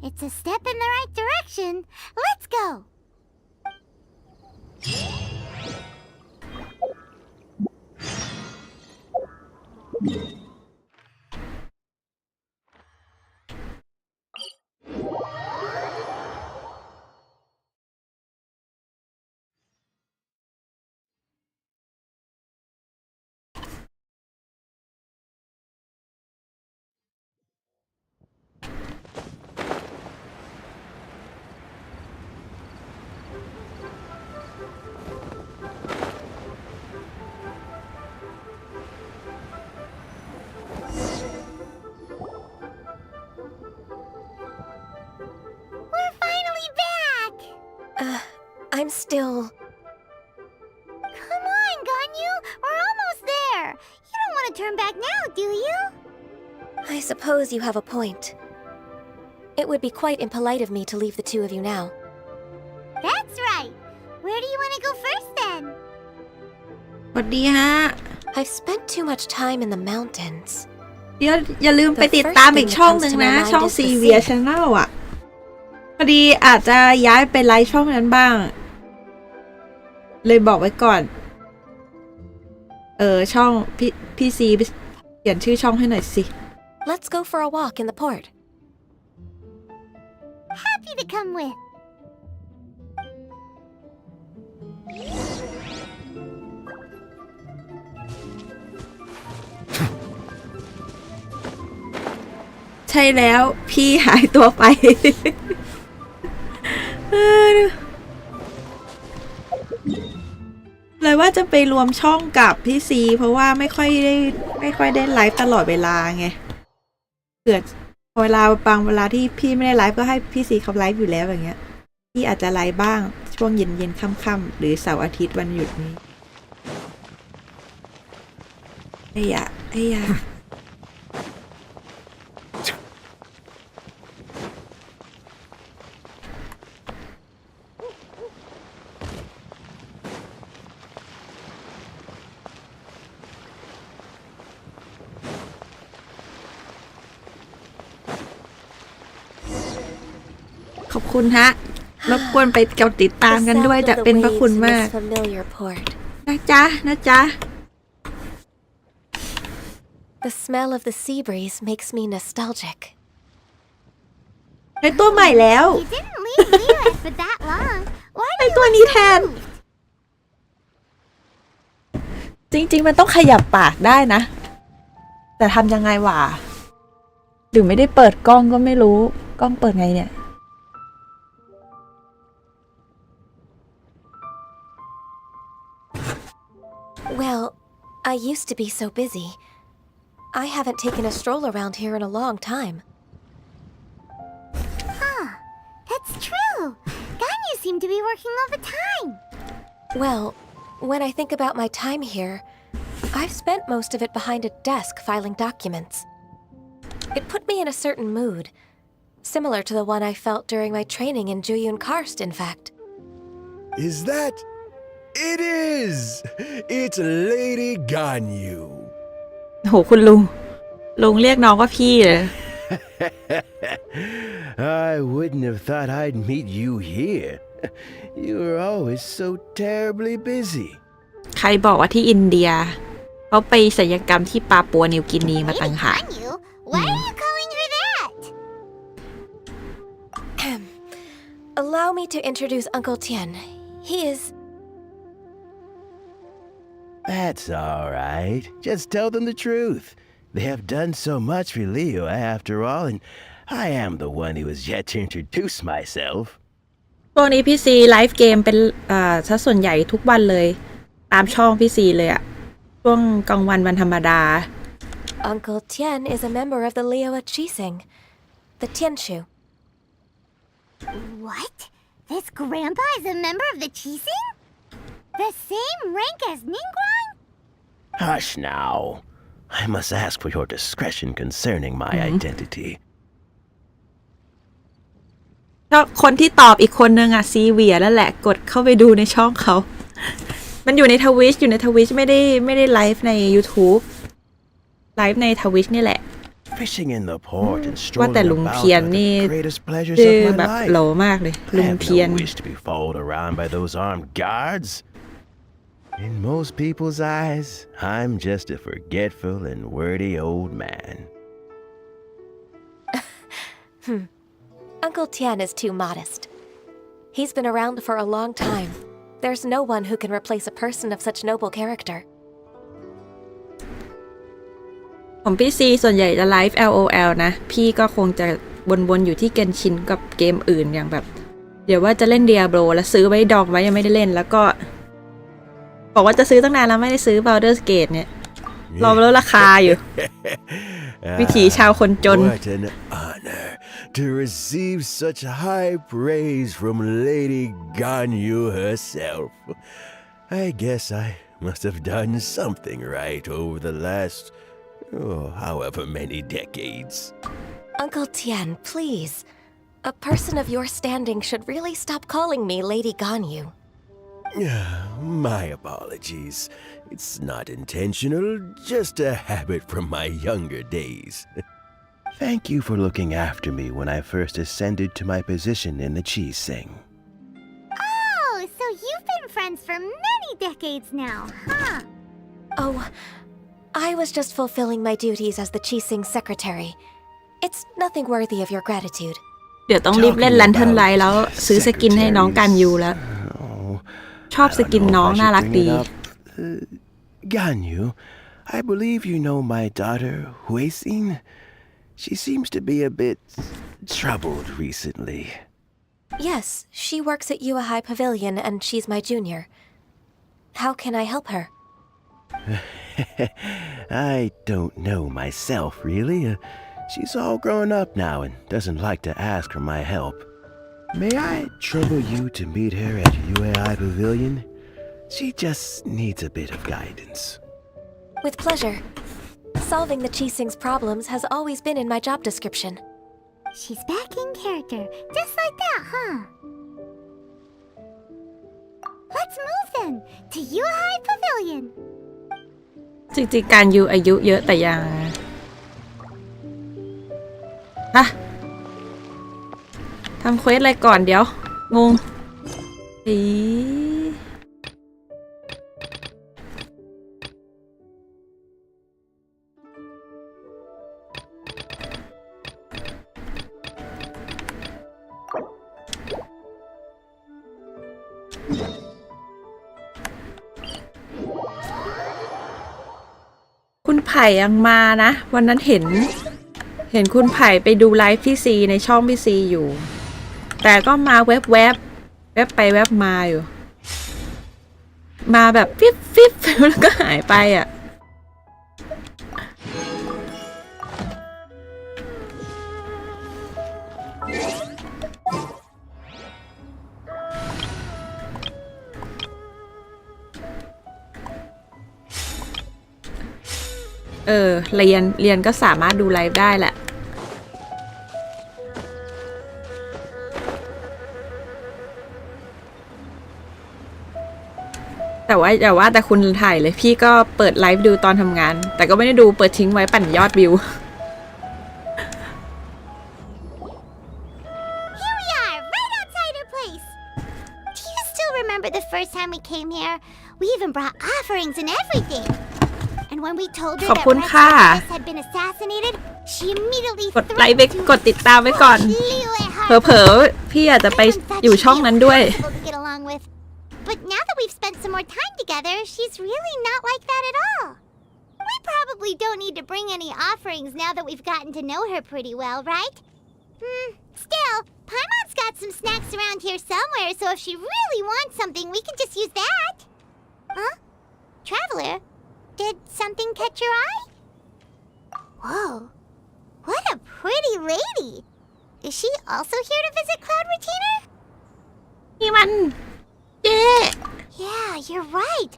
It's a step in the right direction. Let's go. We're finally back. I'm still... Come on, Ganyu. We're almost there. You don't want to turn back now, do you? I suppose you have a point. It would be quite impolite of me to leave the two of you now. That's right. Where do you want to go first then? สวัสดีฮะ I've spent too much time in the mountains. เดี๋ยวอย่าลืมไปติดตามอีกช่องหนึ่งนะ ช่องซีเวียชาแนลอ่ะ พอดีอาจจะย้ายไปไลฟ์ช่องนั้นบ้าง เลยบอกไว้ก่อน ช่องพี่ซีเปลี่ยนชื่อช่องให้หน่อยสิ Let's go for a walk in the port. Happy to come with. ใช่แล้วพี่หายตัวไป เลยว่าจะไปรวมช่องกับพี่ซีเพราะว่าไม่ค่อยได้ไลฟ์ตลอดเวลาไงเกิดเวลาบางเวลาที่พี่ไม่ได้ไลฟ์ก็ให้พี่ซีเขาไลฟ์อยู่แล้วอย่างเงี้ยพี่อาจจะไลฟ์บ้างช่วงเย็นค่ำๆหรือเสาร์อาทิตย์วันหยุดนี้ไอ้ยะขอบคุณฮะรบกวนไปกดติดตามกันด้วยจะเป็นพระคุณมากนะจ๊ะ The smell of the sea breeze makes me nostalgic. ได้ตัวใหม่แล้ว You didn't leave Liyue for that long. Why ได้ do you ตัว look นี้ so แทน moved? จริงๆมันต้องขยับปากได้นะ แต่ทำยังไงวะหรือไม่ได้เปิดกล้องก็ไม่รู้กล้องเปิดไงเนี่ย Well, I used to be so busy. I haven't taken a stroll around here in a long time. Huh. That's true. Ganyu seemed to be working all the time. Well, when I think about my time here, I've spent most of it behind a desk filing documents. It put me in a certain mood, similar to the one I felt during my training in Jueyun Karst, in fact. Is that? It is! It's Lady Ganyu. โหคุณลุงเรียกน้องว่าพี่เลย I wouldn't have thought I'd meet you here. You were always so terribly busy. ใครบอกว่าที่อินเดียเขาไปศัลยกรรมที่ปาปัวนิวกินีมาต่างหาก Ganyu? Why are you calling her that? Allow me to introduce Uncle Tian. He is... That's all right. Just tell them the truth. They have done so much for Leo after all, and I am the one who has yet to introduce myself. พวกนี้พี่ซีไลฟ์เกมเป็นซะส่วนใหญ่ทุกวันเลยตามช่องพี่ซีเลยอะช่วงกลางวันวันธรรมดา Uncle Tian is a member of the Liyue Qixing, the Tianshu. What? This grandpa is a member of the Qixing? The same rank as Ningguang? Hush now. I must ask for your discretion concerning my identity. ก็คนที่ตอบอีกคนนึงอะซีเวียแล้วแหละกดเข้าไปดูในช่องเขา มันอยู่ในทวิชไม่ได้ไลฟ์ใน YouTube ไลฟ์ในทวิชนี่แหละ Fishing in the port and ว่าแต่ strolling ลุง about เทียน are นี่ the greatest pleasures ชื่อ of แบ my บ life. โหลมากเลย I ลุง have เทียน no wish to be followed around by those armed guards. In most people's eyes, I'm just a forgetful and wordy old man. Uncle Tian is too modest. He's been around for a long time. There's no one who can replace a person of such noble character. ผมพี่ซีส่วนใหญ่จะไลฟ์ LOL นะ พี่ก็คงจะวนๆอยู่ที่เกนชินกับเกมอื่นอย่างแบบ เดี๋ยวว่าจะเล่น Diablo แล้วซื้อไว้ดองไว้ยังไม่ได้เล่นแล้วก็บอกว่าจะซื้อตั้งนานแล้วไม่ได้ซื้อ Baldur's Gate เนี่ยรอมาลดราคาอยู่ วิถีชาวคนจน What an honor to receive such high praise from Lady Ganyu herself. I guess I must have done something right over the last, however many decades. Uncle Tian, please. A person of your standing should really stop calling me Lady Ganyu. My apologies. It's not intentional, just a habit from my younger days. Thank you for looking after me when I first ascended to my position in the Qixing. Oh, so you've been friends for many decades now, huh? Oh, I was just fulfilling my duties as the Qixing secretary. It's nothing worthy of your gratitude. เดี๋ยวต้องรีบเล่น Lantern Light แล้วซื้อสกินให้น้องกันยูแล้ว ชอบสกินน้องน่ารักดี Ganyu, I believe you know my daughter, Huixin. She seems to be a bit troubled recently. Yes, she works at Yue High Pavilion and she's my junior. How can I help her? I don't know myself, really. She's all grown up now and doesn't like to ask for my help. May I trouble you to meet her at Yue High Pavilion? She just needs a bit of guidance. With pleasure. Solving the Qixing's problems has always been in my job description. She's back in character, just like that, huh? Let's move then to Yue High Pavilion. จริงๆการยูอายุเยอะแต่ยังฮะทำเควสอะไรก่อนเดี๋ยวงงคุณไผ่ยังมานะวันนั้นเห็นคุณไผ่ไปดูไลฟ์พี่ซีในช่องพี่ซีอยู่แต่ก็มาแวบไปแวบมาอยู่มาแบบฟิบแล้วก็หายไปอ่ะเรียนก็สามารถดูไลฟ์ได้แหละแต่คุณถ่ายเลยพี่ก็เปิดไลฟ์ดูตอนทำงานแต่ก็ไม่ได้ดูเปิดทิ้งไว้ปั่นยอดวิว remember the first time we came here. We even brought offerings and everything. And when we told her ขอบ that คุณ Rex ค่ะ Lapis had been assassinated, she immediately กดไลค์ไป threatened to กดติดตามไว้ก่อน Liyue เผลอๆพี่อาจจะไป Paimon thought อยู่ she'd ช่อง be นั้นด้วย impossible to get along with. But now that we've spent some more time together, she's really not like that at all. We probably don't need to bring any offerings now that we've gotten to know her pretty well, right? Still, Paimon's got some snacks around here somewhere, so if she really wants something, we can just use that. Huh? Traveler, did something catch your eye? Whoa, what a pretty lady. Is she also here to visit Cloud Retainer? นี่มันเจ๊ Yeah, you're right.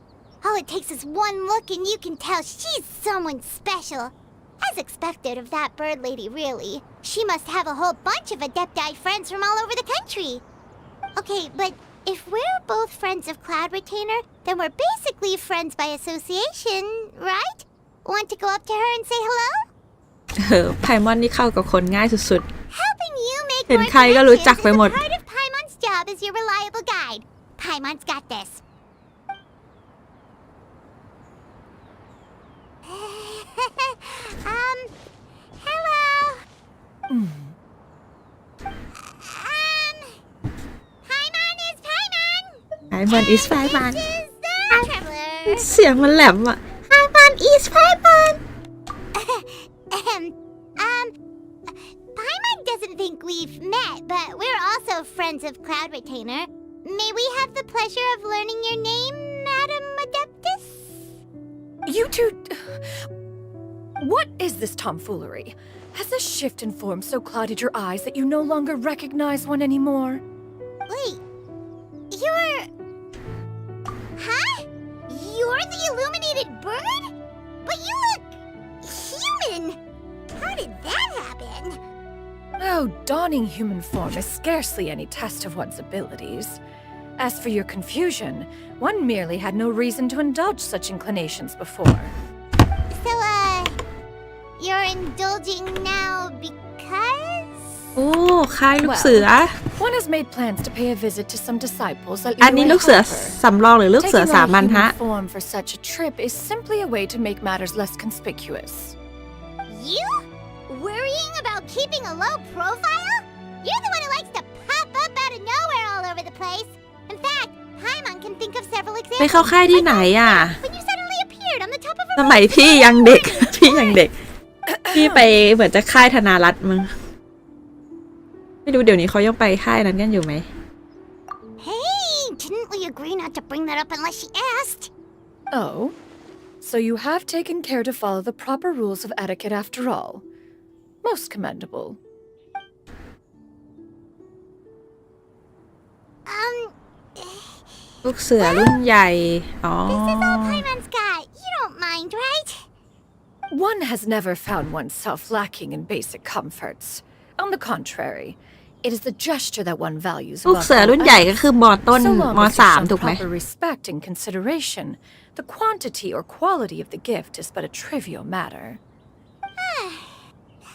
All it takes is one look and you can tell she's someone special. As expected of that bird lady, really. She must have a whole bunch of Adepti friends from all over the country. Okay, but if we're both friends of Cloud Retainer, then we're basically friends by association, right? Want to go up to her and say hello? ไพมอนนี่เข้ากับคนง่ายสุด Helping you make เห็น more ใครก็รู้จัก connections ไปหมด is a part of Paimon's job as your reliable guide. Paimon's got this. Hello. Paimon is Paimon. ไพมอน is ไพมอน This is the traveler. เสียงมันแหลมอ่ะ ไพมอน is ไพมอน Paimon doesn't think we've met, but we're also friends of Cloud Retainer. May we have the pleasure of learning your name, Madam Adeptus? You two... What is this tomfoolery? Has this shift in form so clouded your eyes that you no longer recognize one anymore? Wait, you're... Huh? You're the illuminated bird? But you look... human! How did that happen? Oh, donning human form is scarcely any test of one's abilities. As for your confusion, one merely had no reason to indulge such inclinations before. So, you're indulging now because... โอ้ค่ายลูกเสือ One has made plans to pay a visit to some disciples at อันนี้ Liyue ลูกเสือ Harbor. สำรองหรือลูกเสือ Taking สา on มัญ human ฮะ form for such a trip is simply a way to make matters less conspicuous. You? Worrying about keeping a low profile? You're the one who likes to pop up out of nowhere all over the place. In fact, Paimon can think of several ไป examples. เข้าค่ายที่ไหนอ่ะ When you suddenly appeared on the top of a สมัยพี่ยังเด็ก พี่ยังเด็ก พี่ไปเหมือนจะค่ายธนารัตน์มึง ไม่รู้เดี๋ยวนี้เขายังไปค่ายนั้นกันอยู่ไหม Hey, didn't we agree not to bring that up unless she asked? Oh, so you have taken care to follow the proper rules of etiquette after all. Most commendable. ลูกเสือรุ่นใหญ่ อ๋อ This is all Paimon's got. You don't mind, right? One has never found oneself lacking in basic comforts. On the contrary, it is the gesture that one values ลูก above เสือ all รุ่นใหญ่ก็ else. คือมต้น So ม long as สาม there's ถู some กไหม proper respect and consideration, the quantity or quality of the gift is but a trivial matter.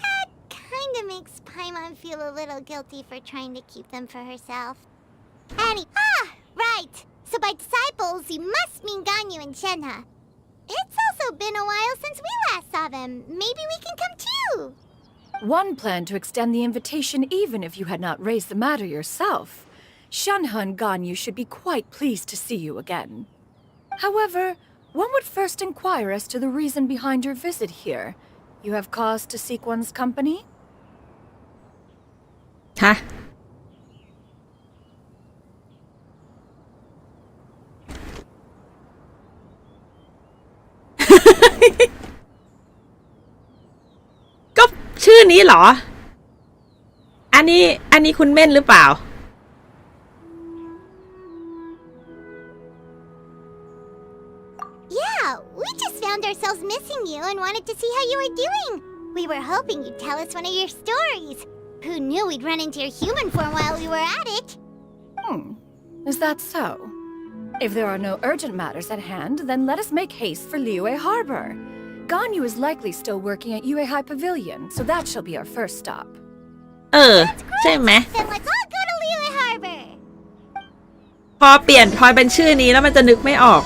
That kinda makes Paimon feel a little guilty for trying to keep them for herself. Right. So by disciples, you must mean Ganyu and Shenhe. It's also been a while since we last saw them. Maybe we can come too. One planned to extend the invitation even if you had not raised the matter yourself. Shenhe and Ganyu should be quite pleased to see you again. However, one would first inquire as to the reason behind your visit here. You have cause to seek one's company? ฮะ ก็ชื่อนี้เหรอ อันนี้คุณเม่นหรือเปล่า Yeah, we just found ourselves missing you and wanted to see how you were doing. We were hoping you'd tell us one of your stories. Who knew we'd run into your human form while we were at it? Is that so? If there are no urgent matters at hand, then let us make haste for Liyue Harbor. Ganyu is likely still working at Yuehai Pavilion, so that shall be our first stop. ใช่ไหม Then let's all go to Liyue Harbor. พ พอเป็นชื่อนี้แล้วมันจะนึกไม่ออก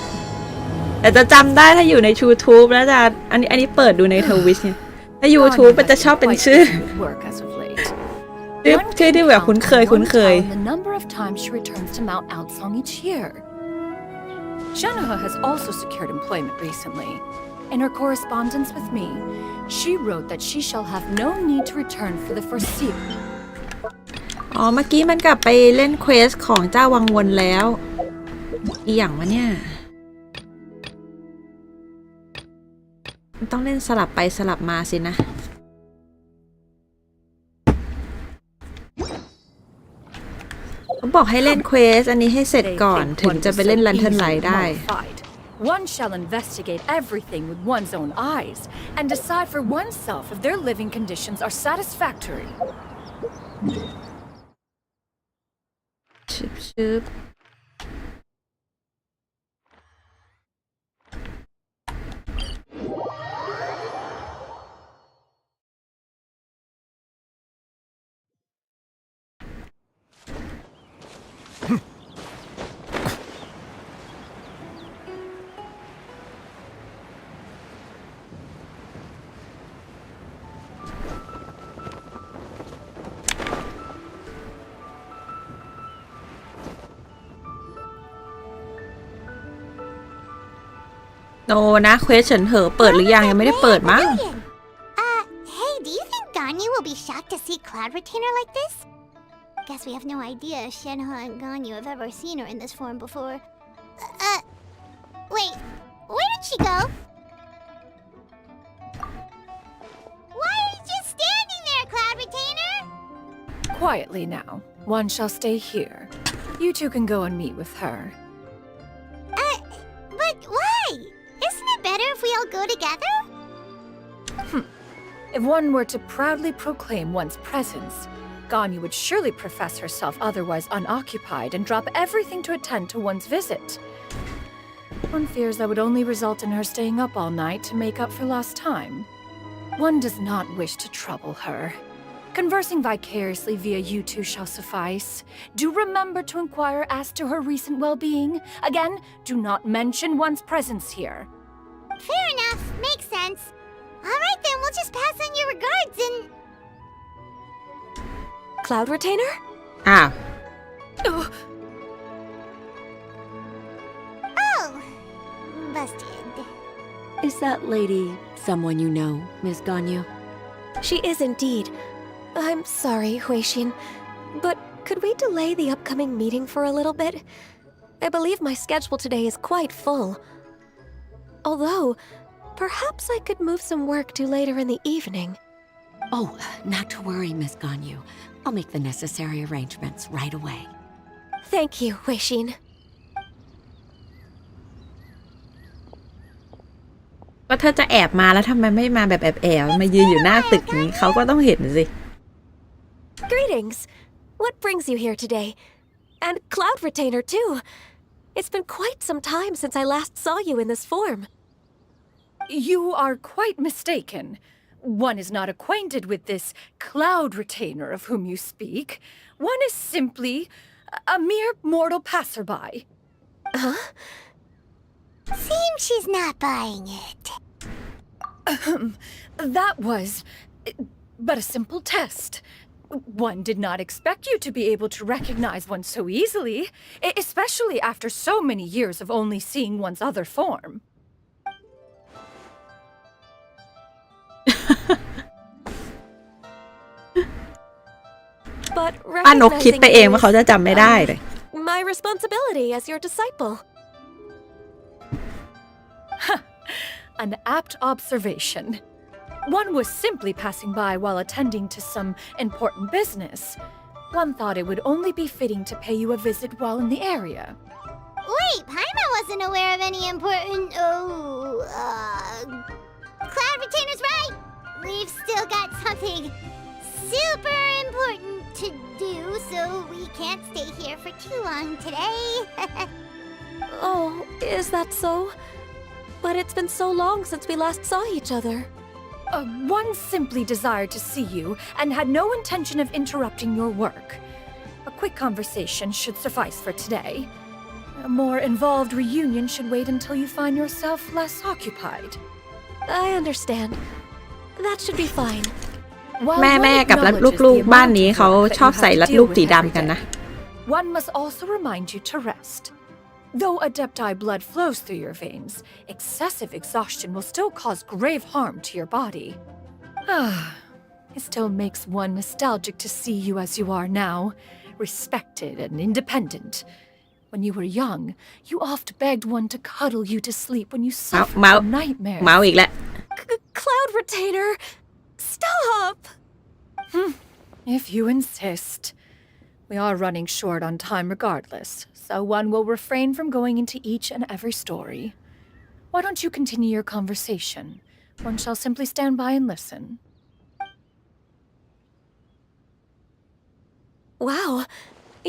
แต่จะจำได้ถ้าอยู่ใน YouTube แล้วจะอันนี้เปิดดูในทวิชเนี่ยถ้า YouTube มันจะชอบเป็นชื่อที่แบบคุ้นเคยThe number of times she returns to Mount Aotsong each year. Shenhe has also secured employment recently. In her correspondence with me, she wrote that she shall have no need to return for the foreseeable. อ๋อเมื่อกี้มันกลับไปเล่นเควสของเจ้าวังวนแล้วอีหยังวะเนี่ยมันต้องเล่นสลับไปสลับมาสินะผมบอกให้เล่นเควสอันนี้ให้เสร็จก่อนถึงจะไปเล่นลันเทิร์นไลท์ได้ One shall investigate everything with one's own eyes and decide for oneself if their living conditions are satisfactory. ชึบโนนะเควสเฉินเหอเปิดหรือยังไม่ได้เปิดมั้ง Hey, do you think Ganyu will be shocked to see Cloud Retainer like this? Guess we have no idea if Shenhe and Ganyu have ever seen her in this form before. Wait, where did she go? Why are you just standing there, Cloud Retainer? Quietly now. One shall stay here. You two can go and meet with her. But why? Isn't it better if we all go together? If one were to proudly proclaim one's presence, Ganyu would surely profess herself otherwise unoccupied and drop everything to attend to one's visit. One fears that would only result in her staying up all night to make up for lost time. One does not wish to trouble her. Conversing vicariously via you two shall suffice. Do remember to inquire as to her recent well-being. Again, do not mention one's presence here. Fair enough. Makes sense. Alright then, we'll just pass on your regards and... Cloud Retainer? อ้าว Oh. Busted. Is that lady someone you know, Miss Ganyu? She is indeed. I'm sorry, Huixin, but could we delay the upcoming meeting for a little bit? I believe my schedule today is quite full. Although, perhaps I could move some work to later in the evening. Oh, not to worry, Miss Ganyu. I'll make the necessary arrangements right away. Thank you, Huixin. ก็เธอจะแอบมาแล้วทำไมไม่มาแบบแอบมายืนอยู่หน้าตึกนี้เขาก็ต้องเห็นสิ Greetings. What brings you here today? And Cloud Retainer, too. It's been quite some time since I last saw you in this form. You are quite mistaken. One is not acquainted with this Cloud Retainer of whom you speak. One is simply a mere mortal passerby. Huh? Seems she's not buying it. That was but a simple test. One did not expect you to be able to recognize one so easily, especially after so many years of only seeing one's other form. ป้านกคิดไปเองว่าเขาจะจำไม่ได้เลย My responsibility as your disciple. An apt observation. One was simply passing by while attending to some important business. One thought it would only be fitting to pay you a visit while in the area. Wait, Paimon wasn't aware of any important... Cloud Retainer's right! We've still got something super important to do, so we can't stay here for too long today. Oh, is that so? But it's been so long since we last saw each other. One simply desired to see you and had no intention of interrupting your work. A quick conversation should suffice for today. A more involved reunion should wait until you find yourself less occupied. I understand. That should be fine. แม่กับลูกๆบ้านนี้เขาชอบใส่รัดรูปสีดำกันนะ One must also remind you to rest. Though Adepti blood flows through your veins, excessive exhaustion will still cause grave harm to your body. It still makes one nostalgic to see you as you are now, respected and independent. When you were young, you oft begged one to cuddle you to sleep when you suffered from nightmares. เมาอีกแล้ว Cloud Retainer! Stop! If you insist. We are running short on time regardless, so one will refrain from going into each and every story. Why don't you continue your conversation? One shall simply stand by and listen. Wow,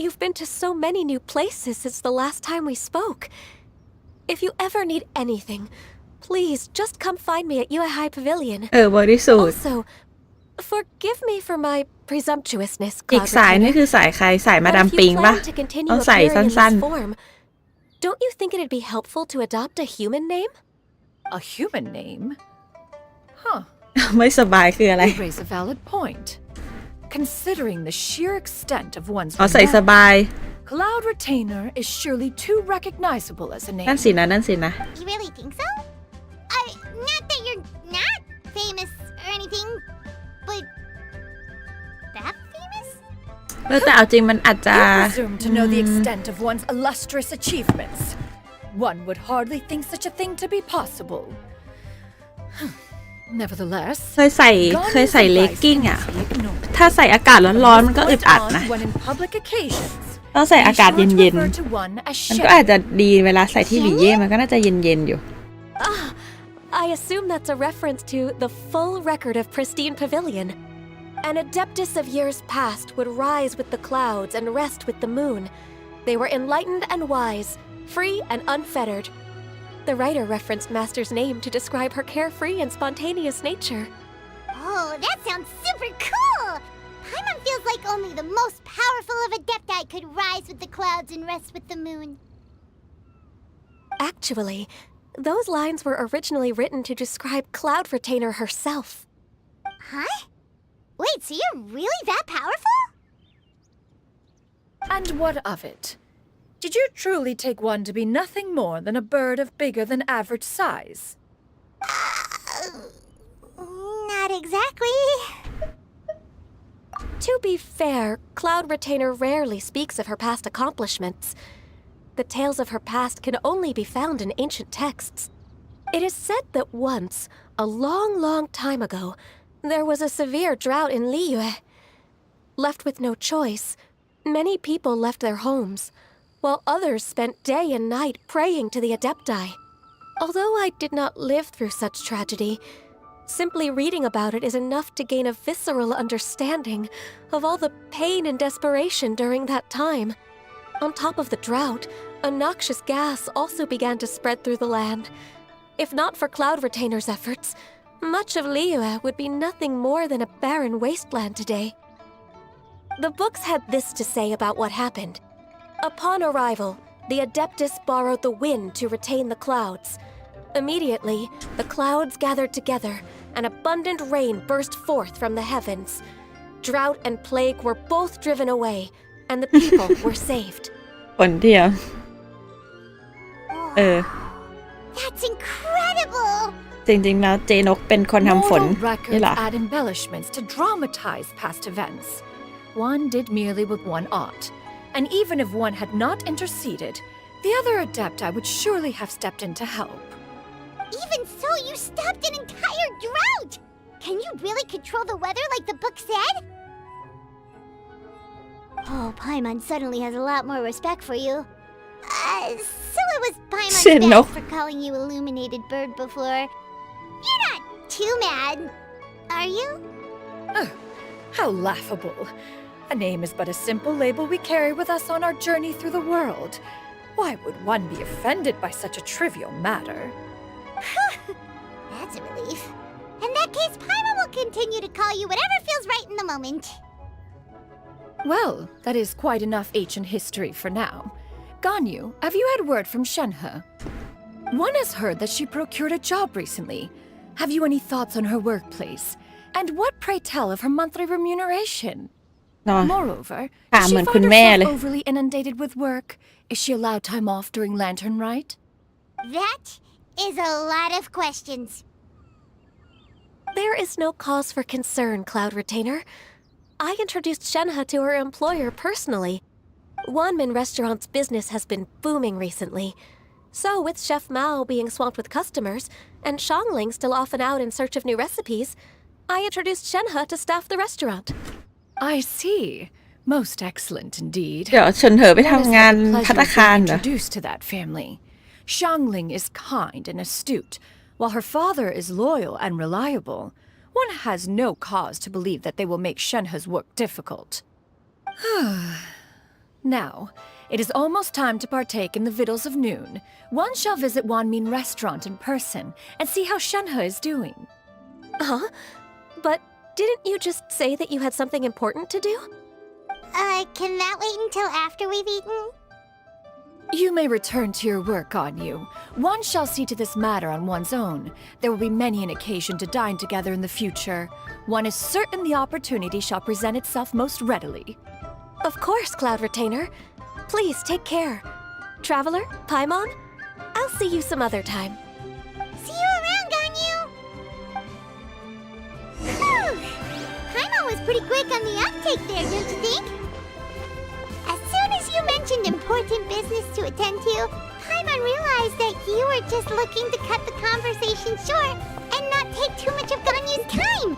you've been to so many new places since the last time we spoke. If you ever need anything, please just come find me at Yuehai Pavilion. บริสุทธิ์ Also, forgive me for my presumptuousness, อีก Cloud สายนี่ Retainer. คือสายใครสายมา But ดาม if ปิง you ปะ plan to continue ต้องใส่ appearing in สั้น this form, don't you think it'd be helpful to adopt a human name? A human name? Huh. ๆ ไม่สบายคืออะไร You raise a valid point. Considering the sheer extent of one's อ๋อใส่สบาย Cloud Retainer is surely too recognizable as a นั่น name. สินะนั่นสินะ You really think so? Not that you're not famous or anything, but that famous? แต่เอาจริงมันอาจจะ You presume to know the extent of one's illustrious achievements. One would hardly think such a thing to be possible. Nevertheless, เคยใส่เลกกิ้งอ่ะ ถ้าใส่อากาศร้อนๆมันก็อึดอัดนะ when in public occasions, ต้องใส่อากาศ be เ sure to ย็น refer to one as ๆ มัน Shen. ก็อาจจะดีเวลาใส่ที่หลีเย่มันก็น่าจะเย็นๆอยู่ I assume that's a reference to the full record of Pristine Pavilion. An Adeptus of years past would rise with the clouds and rest with the moon. They were enlightened and wise, free and unfettered. The writer referenced Master's name to describe her carefree and spontaneous nature. Oh, that sounds super cool! Paimon feels like only the most powerful of Adepti could rise with the clouds and rest with the moon. Actually, those lines were originally written to describe Cloud Retainer herself. Huh? Wait, so you're really that powerful? And what of it? Did you truly take one to be nothing more than a bird of bigger than average size? Not exactly. To be fair, Cloud Retainer rarely speaks of her past accomplishments. The tales of her past can only be found in ancient texts. It is said that once, a long, long time ago, there was a severe drought in Liyue. Left with no choice, many people left their homes, while others spent day and night praying to the Adepti. Although I did not live through such tragedy, simply reading about it is enough to gain a visceral understanding of all the pain and desperation during that time. On top of the drought, a noxious gas also began to spread through the land. If not for Cloud Retainer's efforts, much of Liyue would be nothing more than a barren wasteland today. The books had this to say about what happened. Upon arrival, the Adeptus borrowed the wind to retain the clouds. Immediately, the clouds gathered together, and abundant rain burst forth from the heavens. Drought and plague were both driven away, and the people were saved. ผลเดียว That's incredible! จริงๆแล้วเจนกเป็นคนทำฝน Mortal นี่ records เหรอ add embellishments to dramatize past events. One did merely what one ought, and even if one had not interceded, the other Adepti would surely have stepped in to help. Even so, you stopped an entire drought! Can you really control the weather like the book said? Oh, Paimon suddenly has a lot more respect for you. So it was Paimon's Shinno. bad for calling you Illuminated Bird before. You're not too mad, are you? How laughable. A name is but a simple label we carry with us on our journey through the world. Why would one be offended by such a trivial matter? That's a relief. In that case, Paimon will continue to call you whatever feels right in the moment. Well, that is quite enough ancient history for now. Ganyu, have you had word from Shenhe? One has heard that she procured a job recently. Have you any thoughts on her workplace? And what, pray tell, of her monthly remuneration? เนาะ Moreover, ถาม does เห she มือน find คุณแม่เลย herself overly inundated with work? Is she allowed time off during Lantern Rite? That is a lot of questions. There is no cause for concern, Cloud Retainer. I introduced Shenhe to her employer personally. Wanmin Restaurant's business has been booming recently. So, with Chef Mao being swamped with customers, and Shangling still off and out in search of new recipes, I introduced Shenhe to staff the restaurant. I see. Most excellent indeed. เดี๋ยวเฉินเหอไป One has ทำงาน had the ภัต pleasure ตา of คาร being เหรอ introduced to that family. Shangling is kind and astute, while her father is loyal and reliable. One has no cause to believe that they will make Shenhe's work difficult. Now, it is almost time to partake in the victuals of noon. One shall visit Wanmin Restaurant in person and see how Shenhe is doing. Huh? But didn't you just say that you had something important to do? Can that wait until after we've eaten? You may return to your work, Ganyu. One shall see to this matter on one's own. There will be many an occasion to dine together in the future. One is certain the opportunity shall present itself most readily. Of course, Cloud Retainer. Please take care. Traveler, Paimon, I'll see you some other time. See you around, Ganyu! Whew! Paimon was pretty quick on the uptake there, don't you think? As soon as you mentioned important business to attend to, Paimon realized that you were just looking to cut the conversation short and not take too much of Ganyu's time.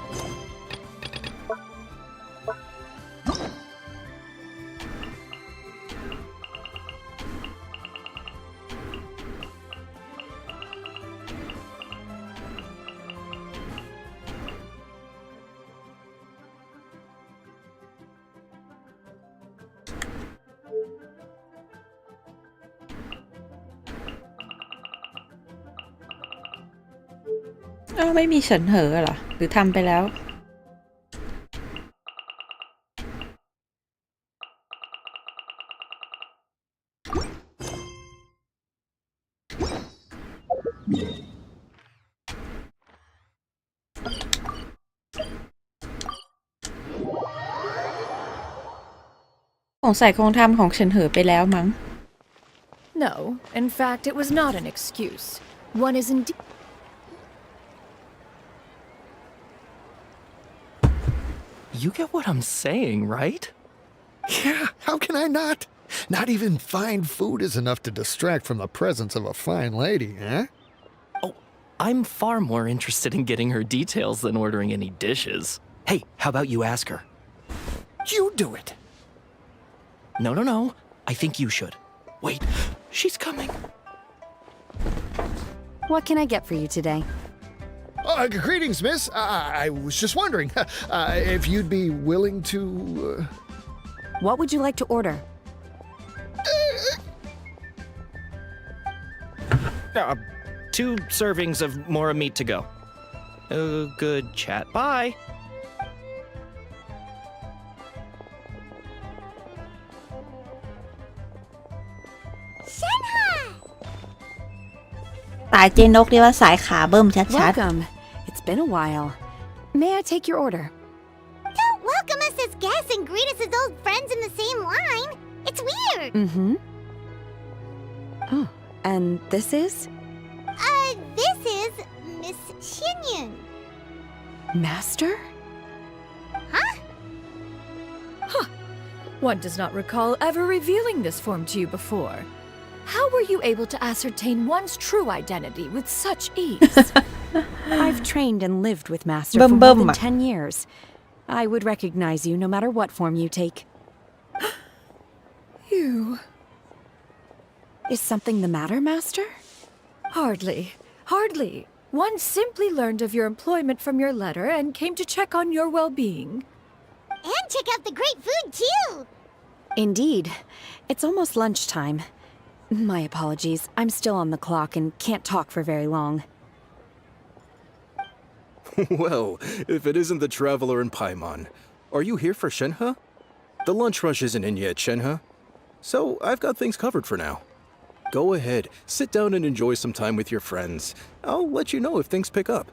อ้าวไม่มีเฉินเหอเหรอ หรือทำไปแล้ว สงสัยคงทำของเฉินเหอไปแล้วมั้ง No, in fact, it was not an excuse. One is indeed. You get what I'm saying, right? Yeah, how can I not? Not even fine food is enough to distract from the presence of a fine lady, eh? Oh, I'm far more interested in getting her details than ordering any dishes. Hey, how about you ask her? You do it. No. I think you should. Wait, she's coming. What can I get for you today? Greetings, miss. I was just wondering if you'd be willing to... What would you like to order? 2 servings of Mora meat to go. Good chat. Bye. Shenhe! ตายเจนกเรียกว่าสายขาเบิ่มชัด Welcome. It's been a while. May I take your order? Don't welcome us as guests and greet us as old friends in the same line. It's weird. Mm-hmm. Oh, and this is? This is Miss Xinyun. Master? Huh? One does not recall ever revealing this form to you before. How were you able to ascertain one's true identity with such ease? I've trained and lived with Master Bum for more bum. than 10 years. I would recognize you no matter what form you take. You. Is something the matter, Master? Hardly. One simply learned of your employment from your letter and came to check on your well-being. And check out the great food, too. Indeed. It's almost lunchtime. My apologies. I'm still on the clock and can't talk for very long. Well, if it isn't the traveler in Paimon, are you here for Shenhe? The lunch rush isn't in yet, Shenhe. so I've got things covered for now. Go ahead, sit down and enjoy some time with your friends. I'll let you know if things pick up.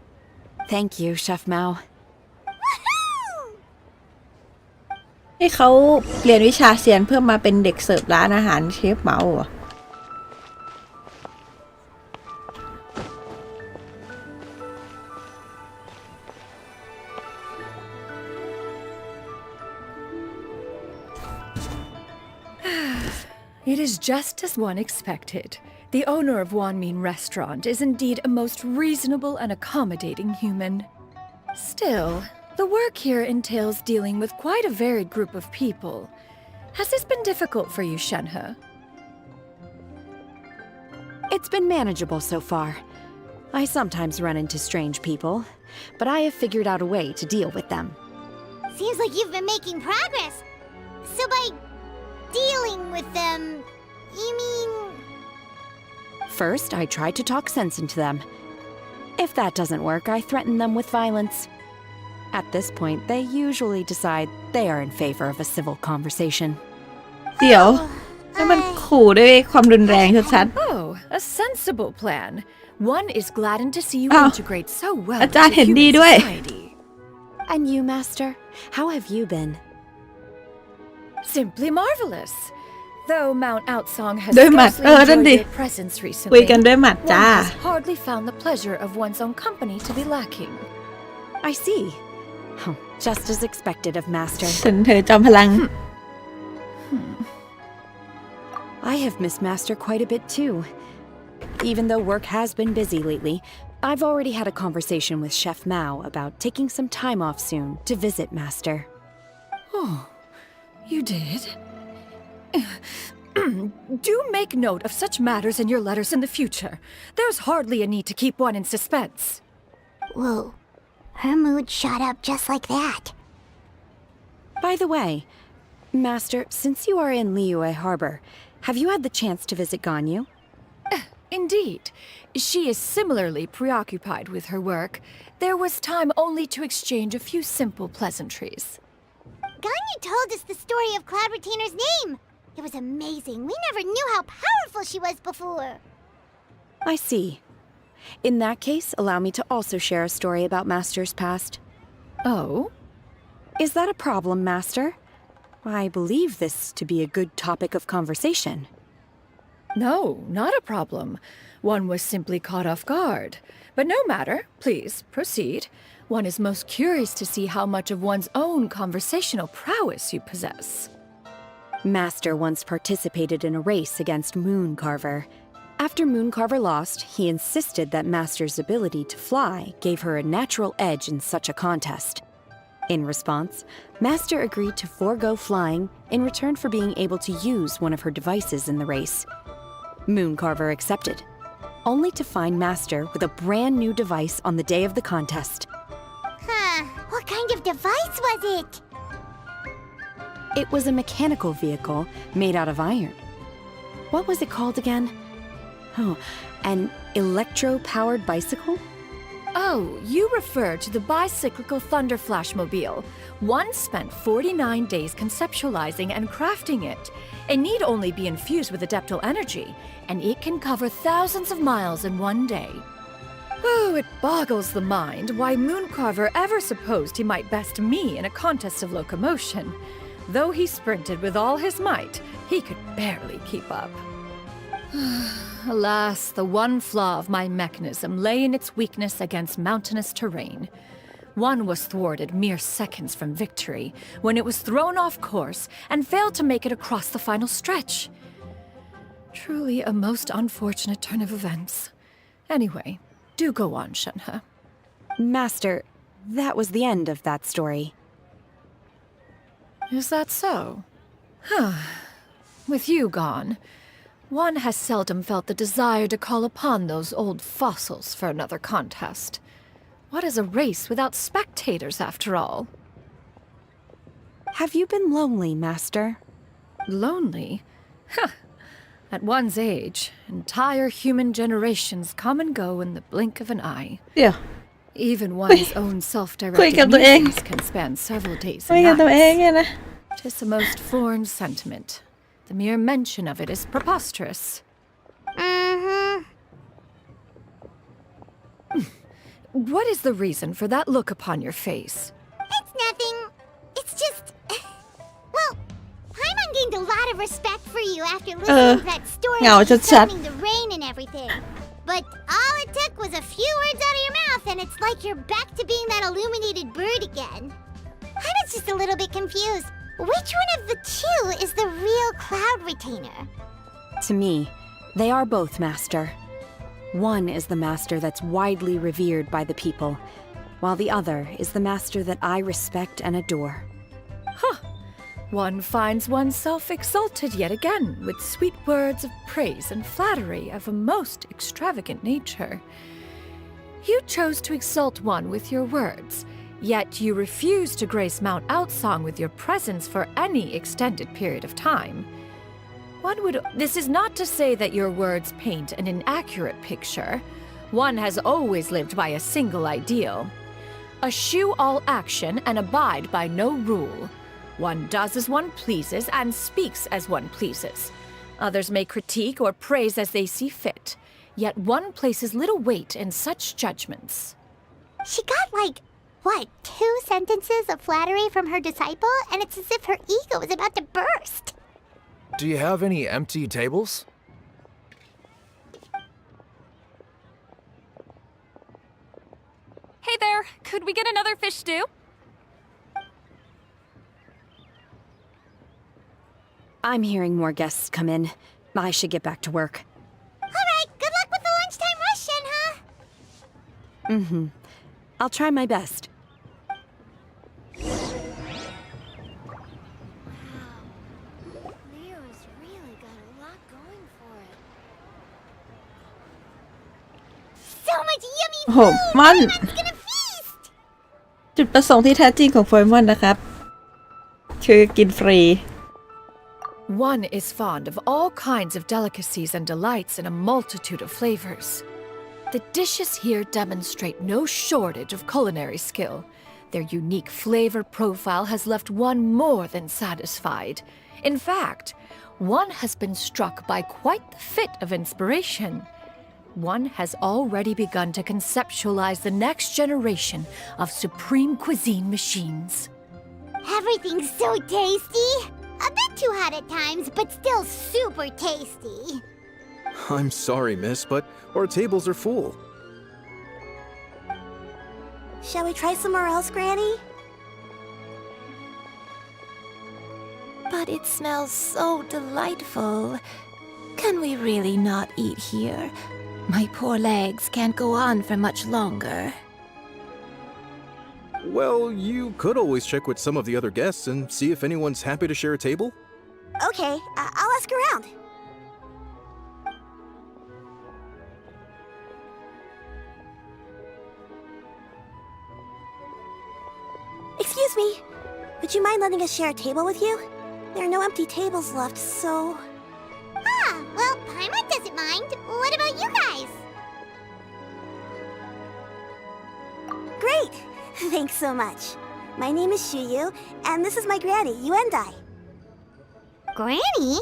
Thank you, Chef Mao. นี่เขาเรียนวิชาเซียนเพื่อมาเป็นเด็กเสิร์ฟร้านอาหารเชฟเหมาเหรอ It is just as one expected. The owner of Wanmin Restaurant is indeed a most reasonable and accommodating human. Still, the work here entails dealing with quite a varied group of people. Has this been difficult for you, Shenhe? It's been manageable so far. I sometimes run into strange people, but I have figured out a way to deal with them. Seems like you've been making progress. So by dealing with them, you mean... First, I try to talk sense into them. If that doesn't work, I threaten them with violence. At this point, they usually decide they are in favor of a civil conversation. เดี๋ยวนั่นมันขู่ด้วยความรุนแรงชัด Oh, a sensible plan. One is gladdened to see you Oh. integrate so well อาจารย์ into เห็นดี human ด้วย society. And you, Master? How have you been? Simply marvelous. Though Mount Outsong has ด้วยหมัด scarcely นั่น enjoyed ดิ your presence คุย recently, กันด้วยหมัด one จ้า has hardly found the pleasure of one's own company to be lacking. I see. Oh, just as expected of Master. ฉันเธอจอมพลัง I have missed Master quite a bit too. Even though work has been busy lately, I've already had a conversation with Chef Mao about taking some time off soon to visit Master. Oh, you did? Do make note of such matters in your letters in the future. There's hardly a need to keep one in suspense. Whoa. Her mood shot up just like that. By the way, Master, since you are in Liyue Harbor, have you had the chance to visit Ganyu? Indeed. She is similarly preoccupied with her work. There was time only to exchange a few simple pleasantries. Ganyu told us the story of Cloud Retainer's name. It was amazing. We never knew how powerful she was before. I see. In that case, allow me to also share a story about Master's past. Oh? Is that a problem, Master? I believe this to be a good topic of conversation. No, not a problem. One was simply caught off guard. But no matter. Please, proceed. One is most curious to see how much of one's own conversational prowess you possess. Master once participated in a race against Mooncarver. After Mooncarver lost, he insisted that Master's ability to fly gave her a natural edge in such a contest. In response, Master agreed to forego flying in return for being able to use one of her devices in the race. Mooncarver accepted, only to find Master with a brand new device on the day of the contest. Huh. What kind of device was it? It was a mechanical vehicle made out of iron. What was it called again? Oh, an electro-powered bicycle? Oh, you refer to the bicyclical Thunder Flashmobile. One spent 49 days conceptualizing and crafting it. It need only be infused with adeptal energy, and it can cover thousands of miles in one day. Oh, it boggles the mind why Mooncarver ever supposed he might best me in a contest of locomotion. Though he sprinted with all his might, he could barely keep up. Alas, the one flaw of my mechanism lay in its weakness against mountainous terrain. One was thwarted mere seconds from victory when it was thrown off course and failed to make it across the final stretch. Truly a most unfortunate turn of events. Anyway, do go on, Shenhe. Master, that was the end of that story. Is that so? With you gone, one has seldom felt the desire to call upon those old fossils for another contest. What is a race without spectators, after all? Have you been lonely, Master? Lonely? At one's age, entire human generations come and go in the blink of an eye. Yeah. Even one's own self-directed musings can span several days and nights. 'Tis a most foreign sentiment. The mere mention of it is preposterous. Mm-hmm. What is the reason for that look upon your face? It's nothing. It's just... Well, Paimon gained a lot of respect for you after listening to that story เหงา about ชัด summoning the rain and everything. But all it took was a few words out of your mouth and it's like you're back to being that illuminated bird again. Paimon's just a little bit confused. Which one of the two is the real cloud retainer? To me, they are both master. One is the master that's widely revered by the people, while the other is the master that I respect and adore. Huh. One finds oneself exalted yet again with sweet words of praise and flattery of a most extravagant nature. You chose to exalt one with your words, yet you refuse to grace Mount Outsong with your presence for any extended period of time. This is not to say that your words paint an inaccurate picture. One has always lived by a single ideal. Eschew all action and abide by no rule. One does as one pleases and speaks as one pleases. Others may critique or praise as they see fit, yet one places little weight in such judgments. She got like, what, 2 sentences of flattery from her disciple, and it's as if her ego is about to burst. Do you have any empty tables? Hey there, could we get another fish stew? I'm hearing more guests come in. I should get back to work. Alright, good luck with the lunchtime rush, Shenhe. Mm-hmm. I'll try my best. Leo's really got a lot going for it. So much yummy โอ้โห food! มัน Paimon's gonna feast! จุดประสงค์ที่แท้จริงของโปเกมอนนะครับ คือกินฟรี One is fond of all kinds of delicacies and delights in a multitude of flavors. The dishes here demonstrate no shortage of culinary skill. Their unique flavor profile has left one more than satisfied. In fact, one has been struck by quite the fit of inspiration. One has already begun to conceptualize the next generation of supreme cuisine machines. Everything's so tasty! A bit too hot at times, but still super tasty. I'm sorry, miss, but our tables are full. Shall we try somewhere else, Granny? But it smells so delightful. Can we really not eat here? My poor legs can't go on for much longer. Well, you could always check with some of the other guests and see if anyone's happy to share a table. Okay, I'll ask around. Excuse me, would you mind letting us share a table with you? There are no empty tables left, so... Ah, well, Paimon doesn't mind. What about you guys? Great! Thanks so much. My name is Shuyu, and this is my granny, Yuendai. Granny?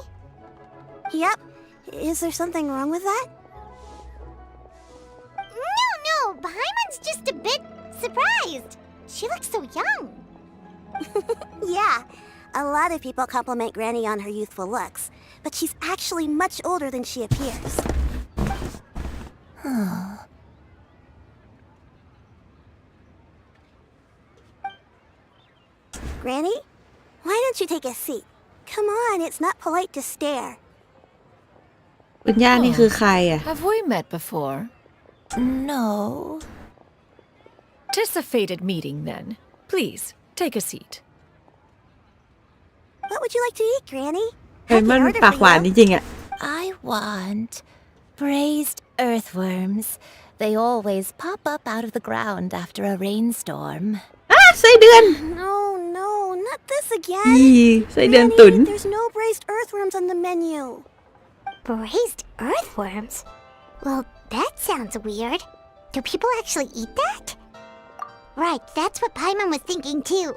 Yep. Is there something wrong with that? No, Paimon's just a bit surprised. She looks so young. Yeah, a lot of people compliment Granny on her youthful looks, but she's actually much older than she appears. Granny, why don't you take a seat? Come on, it's not polite to stare. คุณย่านี่คือใครอ่ะ Have we met before? No. Tis a fated meeting, then. Please, take a seat. What would you like to eat, Granny? โปเกมอนปากหวานจริงๆอ่ะ I want braised earthworms. They always pop up out of the ground after a rainstorm. ไส้เดือน No, not this อี again. ไส้เดือนตุ๋น There's no braised earthworms on the menu. Braised earthworms? Well, that sounds weird. Do people actually eat that? Right, that's what Paimon was thinking too.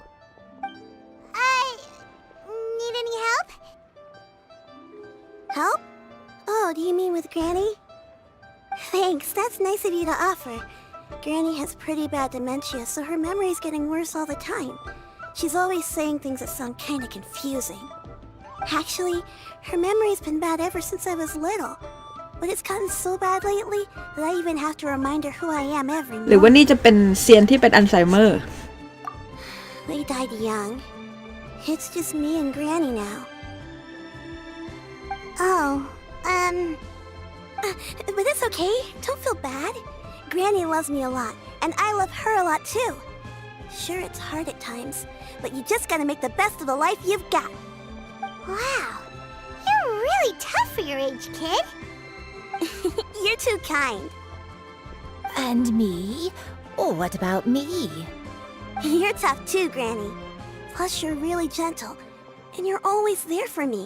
Need any help? Help? Oh, do you mean with Granny? Thanks, that's nice of you to offer. Granny has pretty bad dementia, so her memory's getting worse all the time. She's always saying things that sound kinda confusing. Actually, her memory's been bad ever since I was little. But it's gotten so bad lately that I even have to remind her who I am every morning. หรือว่านี่จะเป็นเซียนที่เป็นอัลไซเมอร์ They died young. It's just me and Granny now. Oh, but it's okay. Don't feel bad. Granny loves me a lot, and I love her a lot too. Sure, it's hard at times, but you just gotta make the best of the life you've got. Wow, you're really tough for your age, kid. You're too kind. And me? Oh, what about me? You're tough too, Granny. Plus, you're really gentle, and you're always there for me.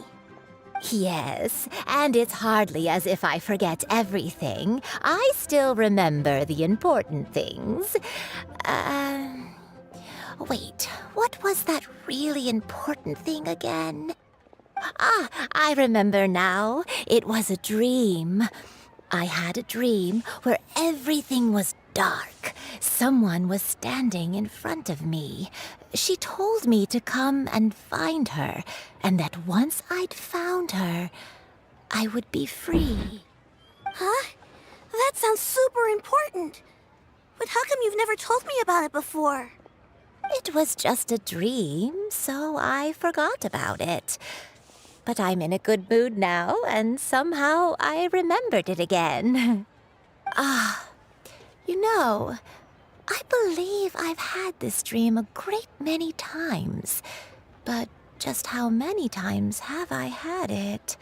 Yes, and it's hardly as if I forget everything. I still remember the important things. Wait, what was that really important thing again? Ah, I remember now. It was a dream. I had a dream where everything was dark. Someone was standing in front of me. She told me to come and find her, and that once I'd found her, I would be free. Huh? That sounds super important. But how come you've never told me about it before? It was just a dream, so I forgot about it. But I'm in a good mood now, and somehow I remembered it again. You know, I believe I've had this dream a great many times. But just how many times have I had it?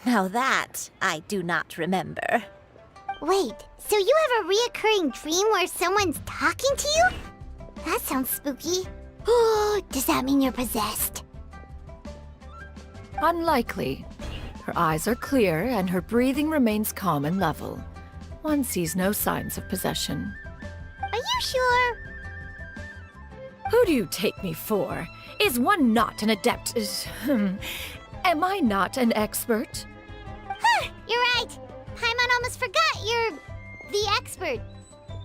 Now that I do not remember. Wait, so you have a reoccurring dream where someone's talking to you? That sounds spooky. Oh, does that mean you're possessed? Unlikely. Her eyes are clear and her breathing remains calm and level. One sees no signs of possession. Are you sure? Who do you take me for? Is one not an adept? Am I not an expert? You're right. Paimon almost forgot you're the expert.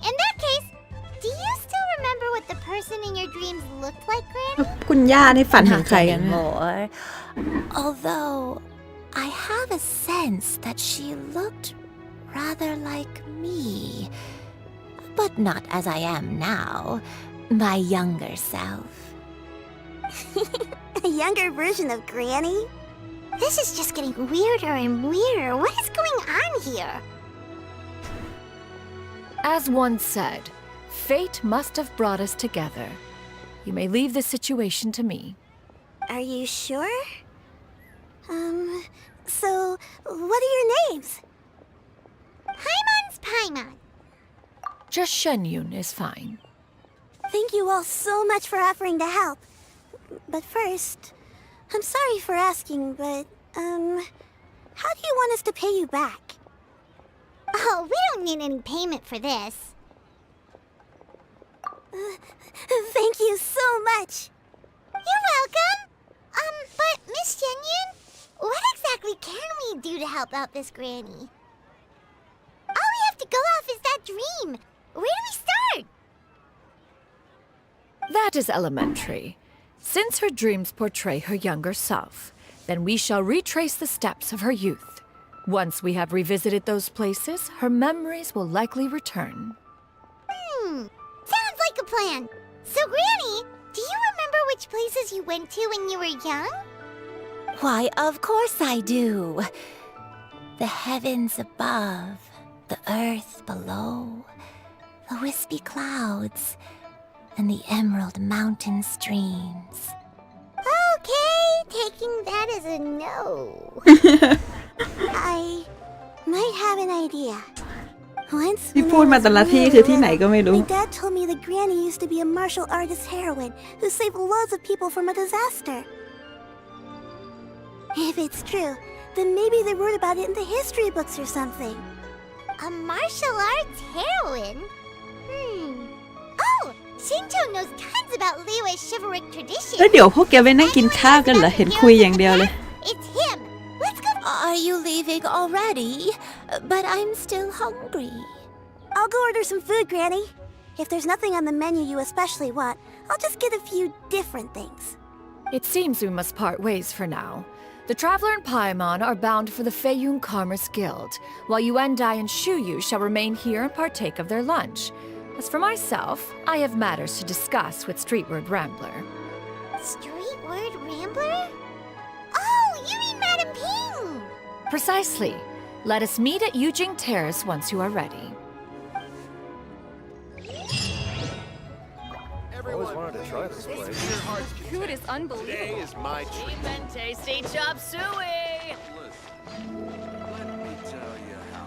In that case, do you still remember what the person in your dreams looked like, Granny? คุณย่าในฝันเห็น Not ใครกันเนี่ย anymore. Although I have a sense that she looked rather like me. But not as I am now. My younger self. A younger version of Granny? This is just getting weirder and weirder. What is going on here? As once said, fate must have brought us together. You may leave the situation to me. Are you sure? So, what are your names? Paimon's Paimon. Just Shenyun is fine. Thank you all so much for offering to help. But first, I'm sorry for asking, but, how do you want us to pay you back? Oh, we don't need any payment for this. Thank you so much. You're welcome. But Miss Shenyun, what exactly can we do to help out this Granny? All we have to go off is that dream. Where do we start? That is elementary. Since her dreams portray her younger self, then we shall retrace the steps of her youth. Once we have revisited those places, her memories will likely return. Sounds like a plan. So, Granny, do you remember which places you went to when you were young? Why, of course I do. The heavens above, the earth below, the wispy clouds, and the emerald mountain streams. Okay, taking that as a no. I might have an idea. Once ที่ when พูด I มา was แต่ละที่ really คือที่ไหน little, ก็ไม่รู้ my dad told me that Granny used to be a martial artist heroine who saved loads of people from a disaster. If it's true, then maybe they wrote about it in the history books or something. A martial arts heroine? Oh, Shinjo knows tons about Liyue's chivalric tradition. แล้วเดี๋ยวพวกแกไปนั่งกินข้าวกันเหรอ เห็นคุยอย่างเดียวเลย It's him. Let's go. Are you leaving already? But I'm still hungry. I'll go order some food, Granny. If there's nothing on the menu you especially want, I'll just get a few different things. It seems we must part ways for now. The Traveler and Paimon are bound for the Feiyun Commerce Guild, while Yuendai and Shuyu shall remain here and partake of their lunch. As for myself, I have matters to discuss with Streetward Rambler. Streetward Rambler? Oh, you mean Madam Ping! Precisely. Let us meet at Yujing Terrace once you are ready. Always wanted to try this place. Food is unbelievable. Today is my treat. Even tasty chop suey! Let me tell you how.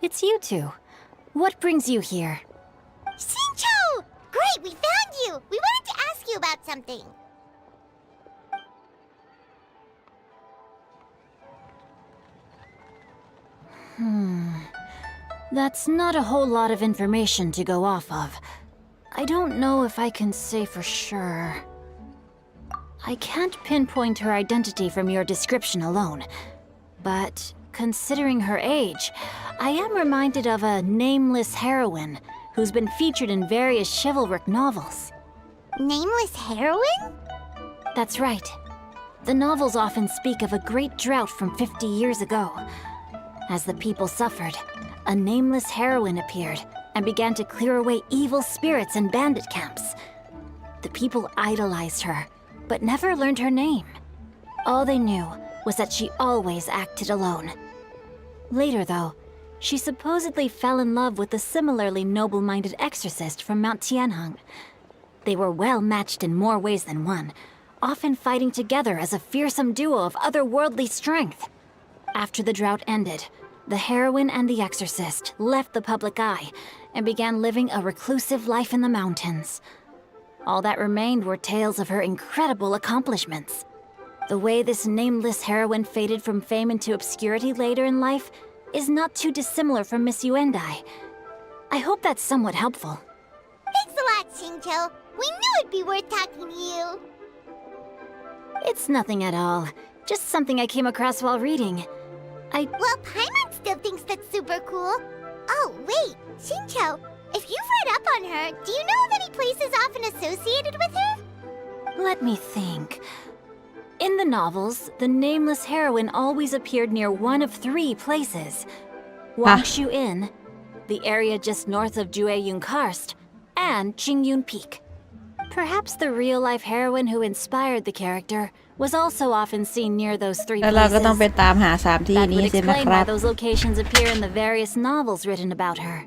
It's you two. What brings you here? Xingqiu! Great, we found you! We wanted to ask you about something. That's not a whole lot of information to go off of. I don't know if I can say for sure. I can't pinpoint her identity from your description alone, but considering her age, I am reminded of a nameless heroine who's been featured in various chivalric novels. Nameless heroine? That's right. The novels often speak of a great drought from 50 years ago. As the people suffered, a nameless heroine appeared and began to clear away evil spirits in bandit camps. The people idolized her, but never learned her name. All they knew was that she always acted alone. Later, though, she supposedly fell in love with a similarly noble-minded exorcist from Mount Tianheng. They were well matched in more ways than one, often fighting together as a fearsome duo of otherworldly strength. After the drought ended, the heroine and the exorcist left the public eye and began living a reclusive life in the mountains. All that remained were tales of her incredible accomplishments. The way this nameless heroine faded from fame into obscurity later in life is not too dissimilar from Miss Yuendai. I hope that's somewhat helpful. Thanks a lot, Xingqiu. We knew it'd be worth talking to you. It's nothing at all. Just something I came across while reading. Well, Paimon still thinks that's super cool. Oh, wait, Xingqiu, if you've read up on her, do you know of any places often associated with her? Let me think. In the novels, the nameless heroine always appeared near one of 3 places. Wangshu Inn, the area just north of Jueyun Karst, and Qingyun Peak. Perhaps the real-life heroine who inspired the character was also often seen near those 3 places. แล้วเราก็ต้องไปตามหา3ที่ That นี้ would สินะ explain ครั why บ those locations appear in the various novels written about her.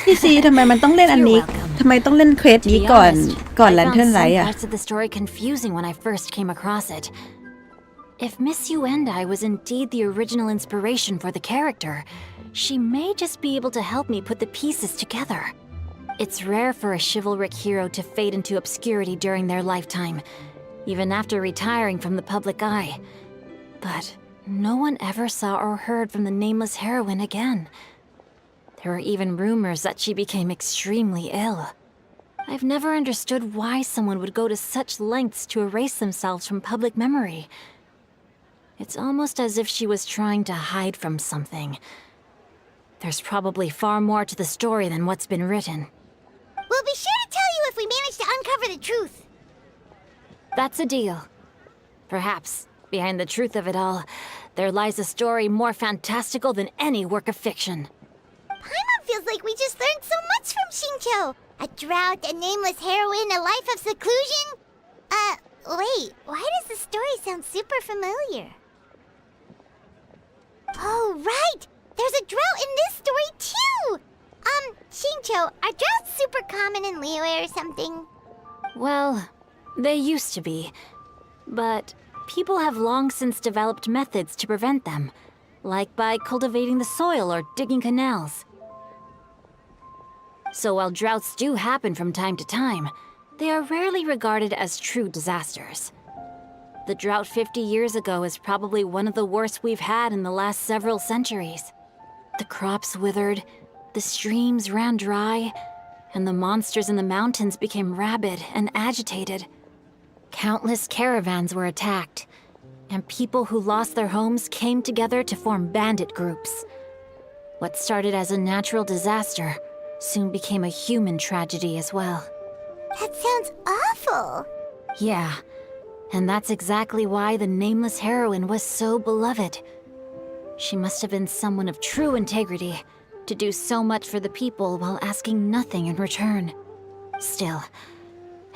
พี่ซีทำไมมันต้องเล่นอันนี้ ทำไมต้องเล่นเควส To นี้ be ก่อน honest, ก่อน I แลน found เทิร์นไล some ท์อ่ะ parts of the story confusing when I first came across it. If Miss Yuendai was indeed the original inspiration for the character, she may just be able to help me put the pieces together. It's rare for a chivalric hero to fade into obscurity during their lifetime, even after retiring from the public eye. But no one ever saw or heard from the nameless heroine again. There were even rumors that she became extremely ill. I've never understood why someone would go to such lengths to erase themselves from public memory. It's almost as if she was trying to hide from something. There's probably far more to the story than what's been written. We'll be sure to tell you if we manage to uncover the truth. That's a deal. Perhaps, behind the truth of it all, there lies a story more fantastical than any work of fiction. Paimon feels like we just learned so much from Xingqiu. A drought, a nameless heroine, a life of seclusion. Wait, why does the story sound super familiar? Oh, right! There's a drought in this story, too! Xingqiu, are droughts super common in Liyue or something? Well, They used to be. But people have long since developed methods to prevent them, like by cultivating the soil or digging canals. So while droughts do happen from time to time, they are rarely regarded as true disasters. The drought 50 years ago is probably one of the worst we've had in the last several centuries. The crops withered, the streams ran dry, and the monsters in the mountains became rabid and agitated. Countless caravans were attacked, and people who lost their homes came together to form bandit groups. What started as a natural disaster soon became a human tragedy as well. That sounds awful. Yeah, and that's exactly why the nameless heroine was so beloved. She must have been someone of true integrity, to do so much for the people while asking nothing in return. Still,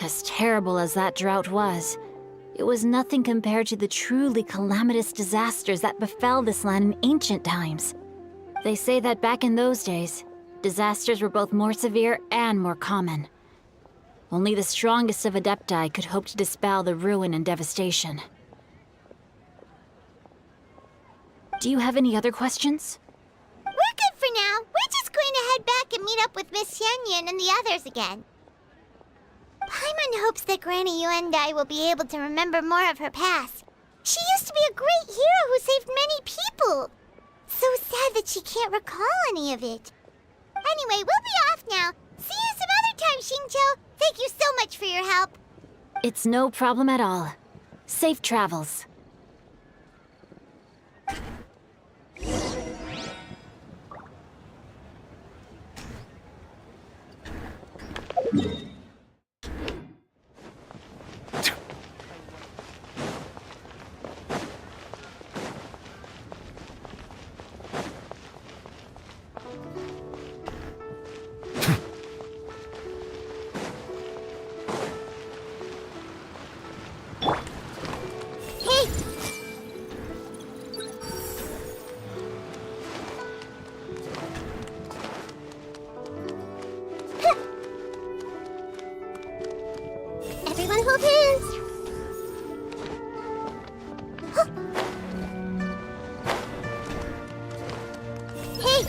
as terrible as that drought was, it was nothing compared to the truly calamitous disasters that befell this land in ancient times. They say that back in those days, disasters were both more severe and more common. Only the strongest of Adepti could hope to dispel the ruin and devastation. Do you have any other questions? We're good for now. We're just going to head back and meet up with Miss Xianyan and the others again. Paimon hopes that Granny Yuendai will be able to remember more of her past. She used to be a great hero who saved many people. So sad that she can't recall any of it. Anyway, we'll be off now. See you some other time, Xingqiu. Thank you so much for your help. It's no problem at all. Safe travels. Everyone hold hands. Hey!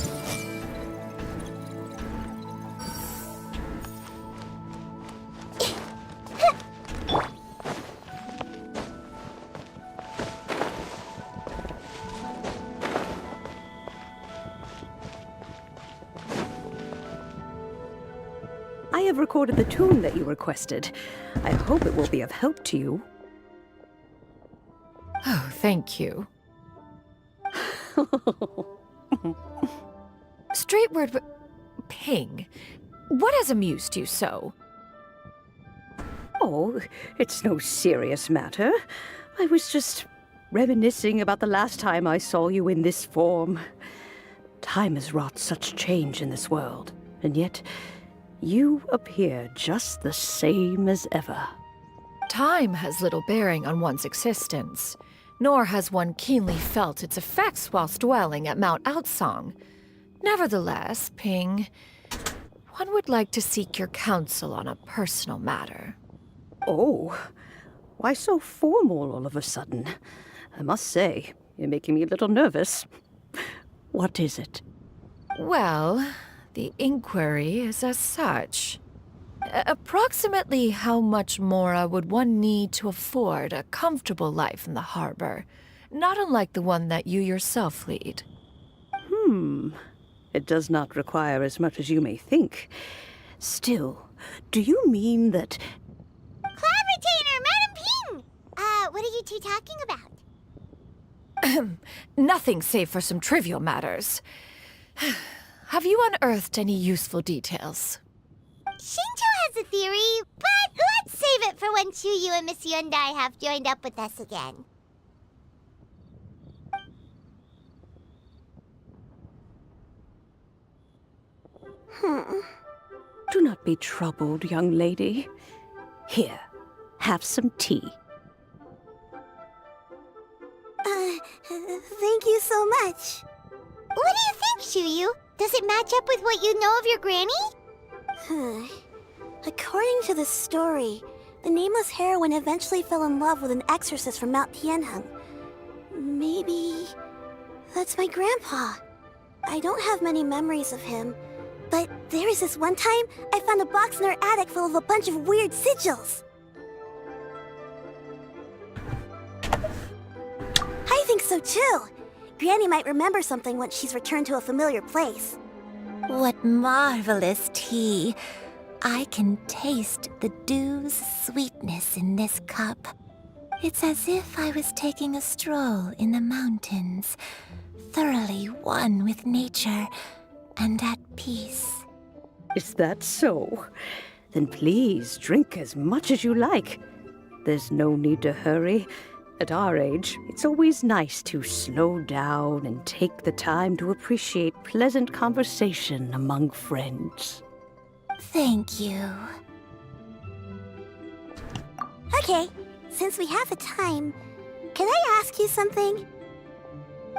I have recorded the tune that you requested. I hope it will be of help to you. Oh, thank you. Straight word, but Ping, what has amused you so? Oh, it's no serious matter. I was just reminiscing about the last time I saw you in this form. Time has wrought such change in this world, and yet you appear just the same as ever. Time has little bearing on one's existence, nor has one keenly felt its effects whilst dwelling at Mount Outsong. Nevertheless, Ping, one would like to seek your counsel on a personal matter. Oh, why so formal all of a sudden? I must say, you're making me a little nervous. What is it? Well, the inquiry is as such. Approximately how much more would one need to afford a comfortable life in the harbor, not unlike the one that you yourself lead? It does not require as much as you may think. Still, do you mean that... Cloud Retainer, Madam Ping! What are you two talking about? Nothing save for some trivial matters. Have you unearthed any useful details? Xingqiu has a theory, but let's save it for when Chuyu and Miss Yuendai have joined up with us again. Do not be troubled, young lady. Here, have some tea. Thank you so much. What do you think, Chuyu? Does it match up with what you know of your granny? According to the story, the nameless heroine eventually fell in love with an exorcist from Mount Tianheng. Maybe that's my grandpa. I don't have many memories of him, but there was this one time I found a box in our attic full of a bunch of weird sigils. I think so too. Granny might remember something once she's returned to a familiar place. What marvelous tea. I can taste the dew's sweetness in this cup. It's as if I was taking a stroll in the mountains, thoroughly one with nature and at peace. Is that so? Then please drink as much as you like. There's no need to hurry. At our age, it's always nice to slow down and take the time to appreciate pleasant conversation among friends. Thank you. Okay, since we have the time, can I ask you something?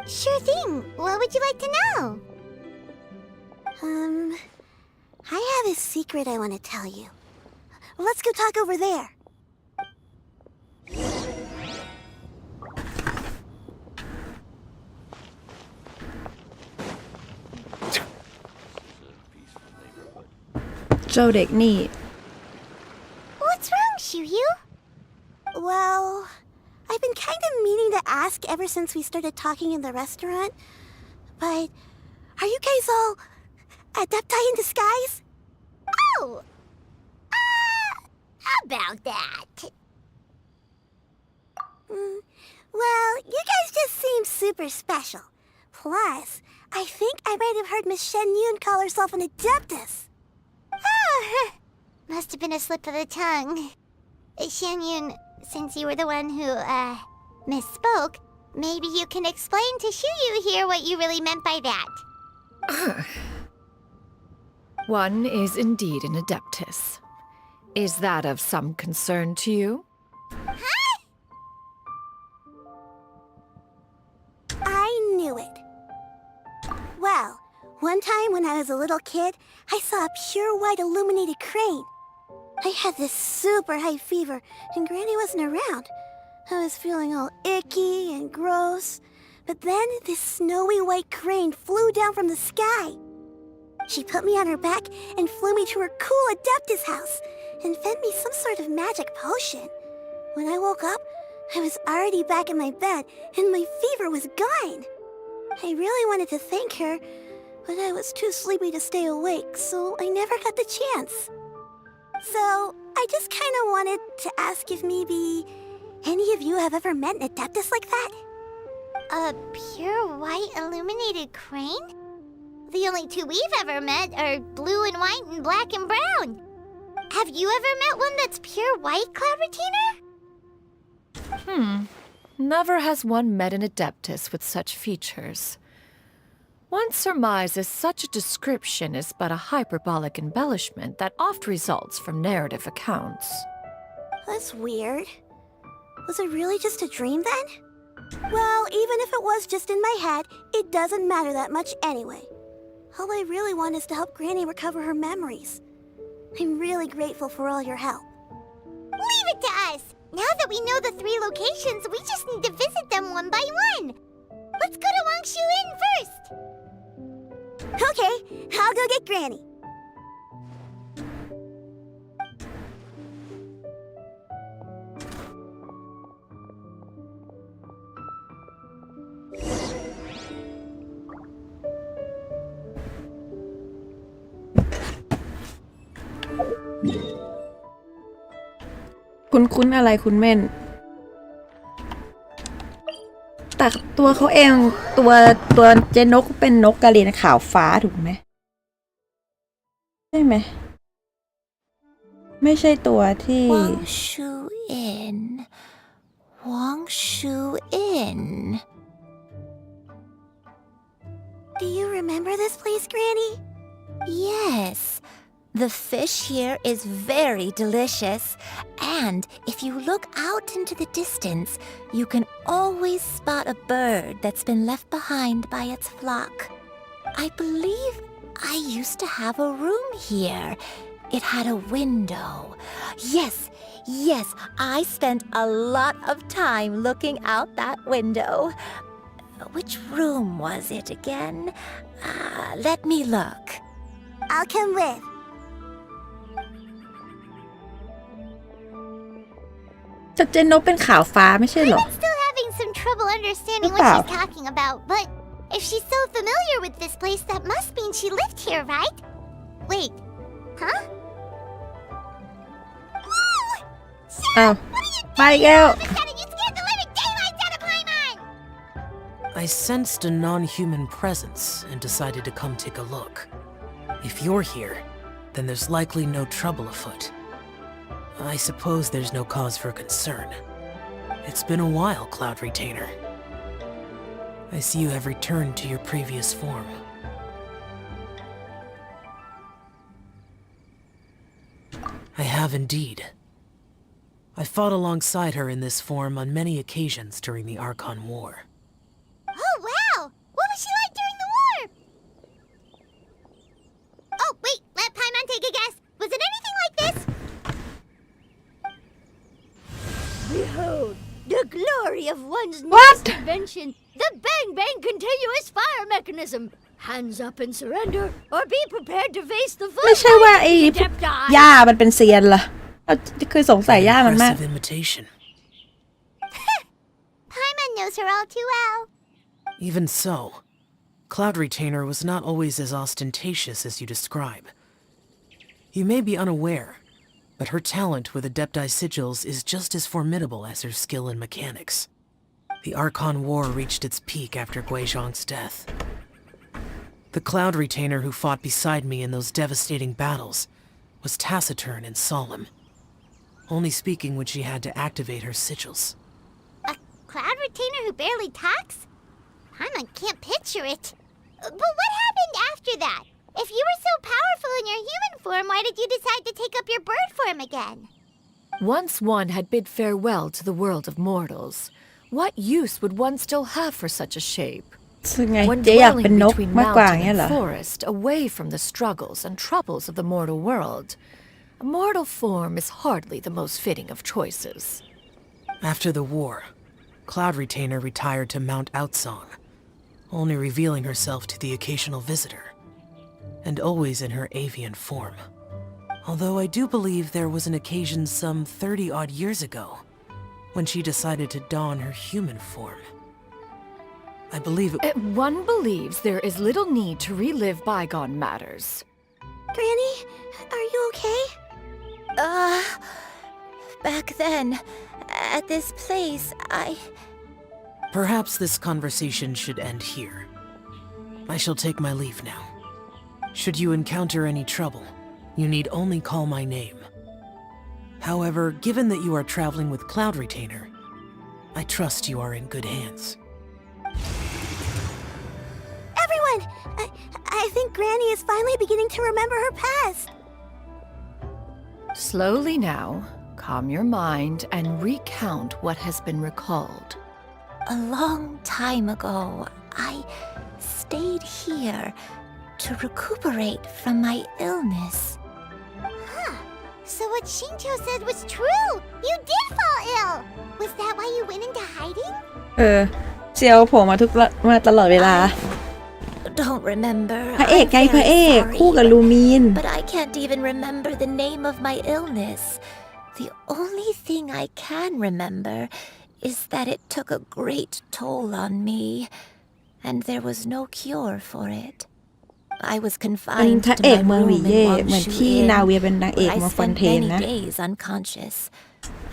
Sure thing. What would you like to know? I have a secret I want to tell you. Let's go talk over there. What's wrong, Shiryu? Well, I've been kind of meaning to ask ever since we started talking in the restaurant, but are you guys all adepti in disguise? Oh! About that. Well, you guys just seem super special. Plus, I think I might have heard Miss Shen Yun call herself an adeptus. Oh, must have been a slip of the tongue. Shen Yun, since you were the one who, misspoke, maybe you can explain to Shiryu here what you really meant by that. One is indeed an adeptus. Is that of some concern to you? Huh? I knew it. Well, one time when I was a little kid, I saw a pure white illuminated crane. I had this super high fever, and Granny wasn't around. I was feeling all icky and gross. But then this snowy white crane flew down from the sky. She put me on her back and flew me to her cool Adeptus house and fed me some sort of magic potion. When I woke up, I was already back in my bed and my fever was gone. I really wanted to thank her, but I was too sleepy to stay awake, so I never got the chance. So, I just kind of wanted to ask if maybe any of you have ever met an Adeptus like that? A pure white illuminated crane? The only two we've ever met are blue and white and black and brown. Have you ever met one that's pure white, Cloud Retainer? Never has one met an adeptus with such features. One surmises such a description is but a hyperbolic embellishment that oft results from narrative accounts. That's weird. Was it really just a dream then? Well, even if it was just in my head, it doesn't matter that much anyway. All I really want is to help Granny recover her memories. I'm really grateful for all your help. Leave it to us! Now that we know the 3 locations, we just need to visit them one by one. Let's go to Wangshu Inn first. Okay, I'll go get Granny.คุ้นๆอะไรคุณเม่นแต่ตัวเขาเองตัวเจนกเป็นนกกระเรียนขาวฟ้าถูกไหมใช่ไหมไม่ใช่ตัวที่ Wangshu Inn. Wangshu Inn. Do you remember this place, Granny? Yes. The fish here is very delicious, and if you look out into the distance, you can always spot a bird that's been left behind by its flock. I believe I used to have a room here, It had a window. Yes, I spent a lot of time looking out that window. Which room was it again? Let me look. I'll come with.จะเจนนกเป็นขาวฟ้าไม่ใช่เหรอ I'm still having some trouble understanding what she's talking about, but if she's so familiar with this place, that must mean she lived here, right? Wait, huh? อ้าวมาอีกแล้ว I sensed a non-human presence and decided to come take a look. If you're here, then there's likely no trouble afoot. I suppose there's no cause for concern. It's been a while, Cloud Retainer. I see you have returned to your previous form. I have indeed. I fought alongside her in this form on many occasions during the Archon War. Oh, wow! What was she like during the war? Oh, wait, let Paimon take a guess. Was it anything like this? Behold, the glory of one's What? newest invention, the Bang Bang Continuous Fire Mechanism. Hands up and surrender, or be prepared to face the full ไม่ใช่ว่าไอ้ Adepti. ย่ามันเป็นเซียนเหรอเราเคยสงสัยย่ามันมาก Impressive imitation. Paimon knows her all too well. Even so, Cloud Retainer was not always as ostentatious as you describe. You may be unaware, but her talent with Adepti sigils is just as formidable as her skill in mechanics. The Archon War reached its peak after Guizhong's death. The Cloud Retainer who fought beside me in those devastating battles was taciturn and solemn, only speaking when she had to activate her sigils. A cloud retainer who barely talks? Paimon can't picture it. But what happened after that? If you were so powerful in your human form, why did you decide to take up your bird form again? Once one had bid farewell to the world of mortals, what use would one still have for such a shape? ไง When เจ๊อยากเป็น dwelling นก between มากกว่า mountain เงี้ยเหร and อ forest, away from the struggles and troubles of the mortal world, a mortal form is hardly the most fitting of choices. After the war, Cloud Retainer retired to Mount Outsong, only revealing herself to the occasional visitor, and always in her avian form. Although I do believe there was an occasion some 30-odd years ago, when she decided to don her human form. I believe it... One believes there is little need to relive bygone matters. Granny, are you okay? Back then, at this place, Perhaps this conversation should end here. I shall take my leave now. Should you encounter any trouble, you need only call my name. However, given that you are traveling with Cloud Retainer, I trust you are in good hands. Everyone! I think Granny is finally beginning to remember her past. Slowly now, calm your mind and recount what has been recalled. a long time ago, I stayed here to recuperate from my illness. Huh. So what Shinjo said was true! You did fall ill! Was that why you went into hiding? เซียวโผล่มาตลอดเวลา Don't remember. พระเอกไงพระเอกคู่กับลูมีน But I can't even remember the name of my illness. The only thing I can remember is that it took a great toll on me, and there was no cure for it. I was เป็น confined พระ to เอก my เมืองหลี room เย่ in เหมือน Wangshu ที่ Inn, นาเวียเป็นนางเอก where I เมืองฟอน spent เทน many นะ days unconscious.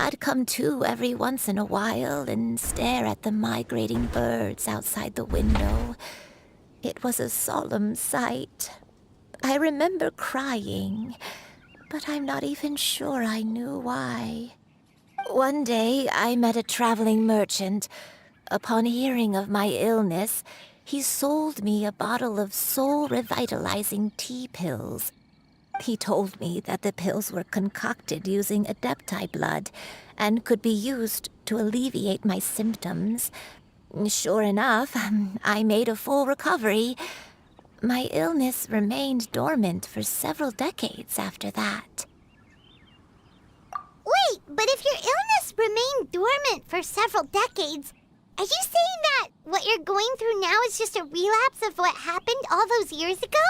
I'd come to every once in a while and stare at the migrating birds outside the window. It was a solemn sight. I remember crying, but I'm not even sure I knew why. One day, I met a traveling merchant. Upon hearing of my illness, he sold me a bottle of soul-revitalizing tea pills. He told me that the pills were concocted using Adepti blood and could be used to alleviate my symptoms. Sure enough, I made a full recovery. My illness remained dormant for several decades after that. Wait, but if your illness remained dormant for several decades, are you saying that what you're going through now is just a relapse of what happened all those years ago?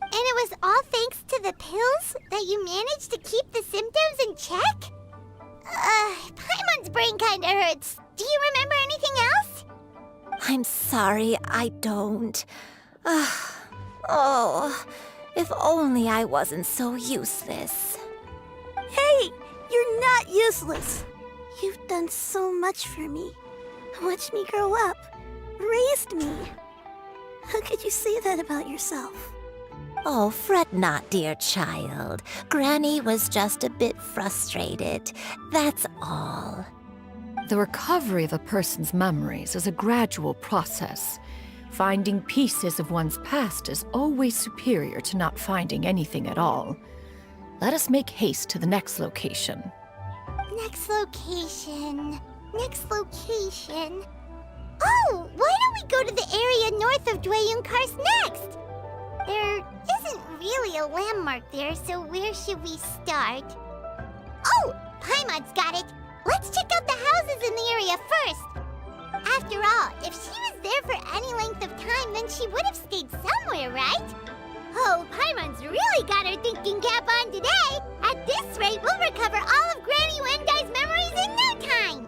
And it was all thanks to the pills that you managed to keep the symptoms in check? Paimon's brain kinda hurts. Do you remember anything else? I'm sorry, I don't. Oh, if only I wasn't so useless. Hey, you're not useless. You've done so much for me. Watched me grow up. Raised me. How could you say that about yourself? Oh, fret not, dear child. Granny was just a bit frustrated. That's all. The recovery of a person's memories is a gradual process. Finding pieces of one's past is always superior to not finding anything at all. Let us make haste to the next location. Next location. Oh, why don't we go to the area north of Dwayunkarst next? There isn't really a landmark there, so where should we start? Oh, Paimon's got it. Let's check out the houses in the area first. After all, if she was there for any length of time, then she would have stayed somewhere, right? Oh, Paimon's really got her thinking cap on today. At this rate, we'll recover all of Granny Wendai's memories in no time.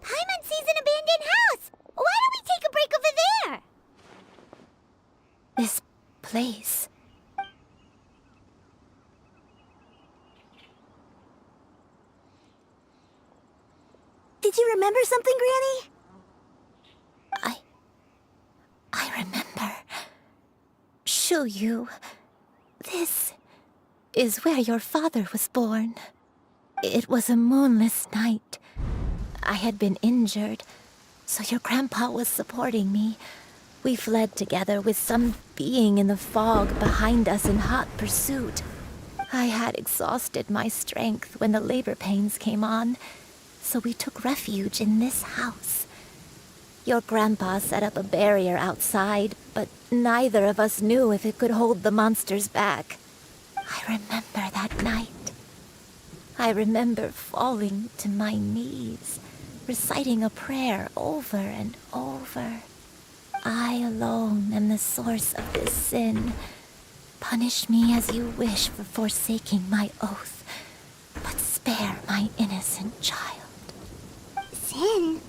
Paimon sees an abandoned house. Why don't we take a break over there? This place. Did you remember something, Granny? I remember. Shuyu, this is where your father was born. It was a moonless night. I had been injured, so your grandpa was supporting me. We fled together with some being in the fog behind us in hot pursuit. I had exhausted my strength when the labor pains came on, so we took refuge in this house. Your grandpa set up a barrier outside, but neither of us knew if it could hold the monsters back. I remember that night. I remember falling to my knees, reciting a prayer over and over. I alone am the source of this sin. Punish me as you wish for forsaking my oath, but spare my innocent child. Sin?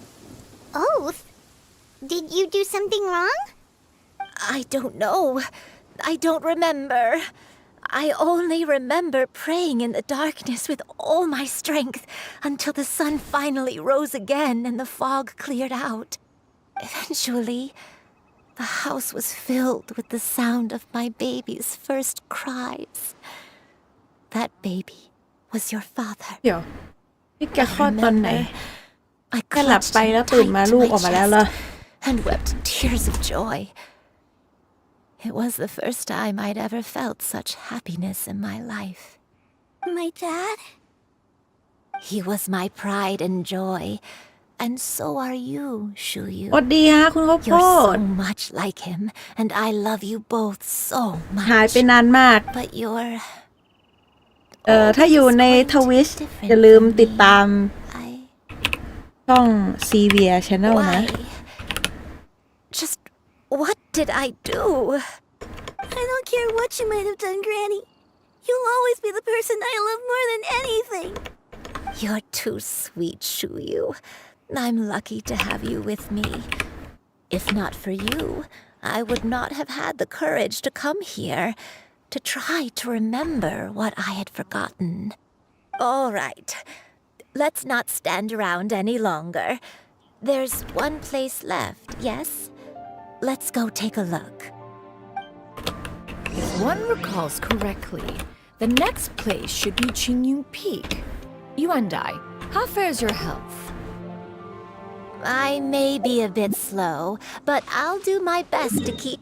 Oath? Did you do something wrong? I don't know. I don't remember. I only remember praying in the darkness with all my strength until the sun finally rose again and the fog cleared out. Eventually, the house was filled with the sound of my baby's first cries. That baby was your father. เดี๋ยวนี่แกคลอดตอนไหน I แกหลับไปแล้วตื่นมาลูกออกมาแล้วเหรอ and wept tears of joy. It was the first time I'd ever felt such happiness in my life. My dad? He was my pride and joy, and so are you, Shuyu. สวัสดีฮะคุณข้าวโพ You're ด so much like him, and I love you both so much. หายไปนานมาก But you're ถ้าอยู่ในทวิชอย่าลืมติดตามช่อง Severe Channel นะ Just what did I do? I don't care what you might have done, Granny. You'll always be the person I love more than anything. You're too sweet, Shuyu. I'm lucky to have you with me. If not for you, I would not have had the courage to come here, to try to remember what I had forgotten. All right, let's not stand around any longer. There's one place left, yes? Let's go take a look. If one recalls correctly, the next place should be Qingyun Peak. You and I, how fares your health? I may be a bit slow, but I'll do my best to keep...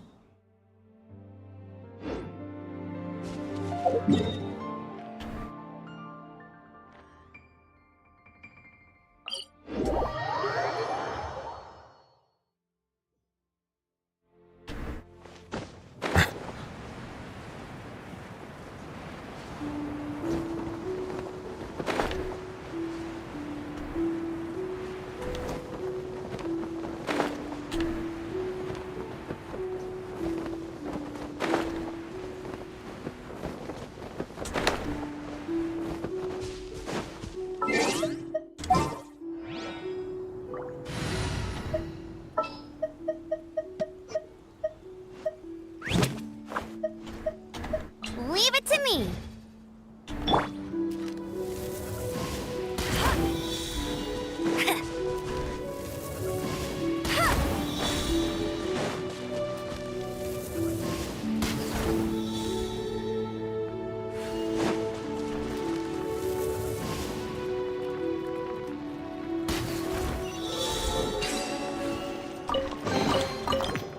Leave it to me.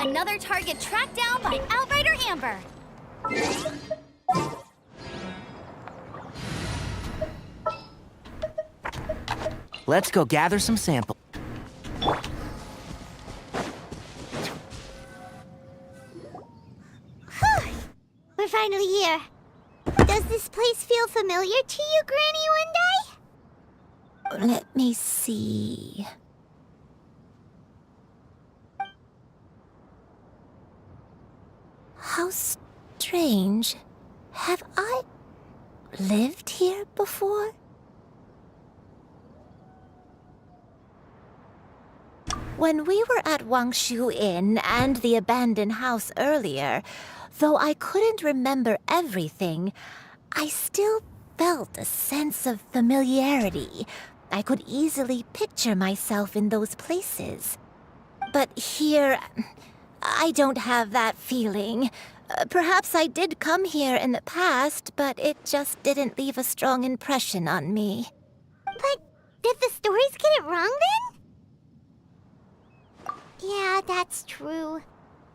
Another target tracked down by Outrider Amber. Let's go gather some samples. We're finally here. Does this place feel familiar to you, Granny Wendai? Let me see... How strange. Have I lived here before? When we were at Wangshu Inn and the abandoned house earlier, though I couldn't remember everything, I still felt a sense of familiarity. I could easily picture myself in those places. But here... I don't have that feeling. Perhaps I did come here in the past, but it just didn't leave a strong impression on me. But did the stories get it wrong then? Yeah, that's true.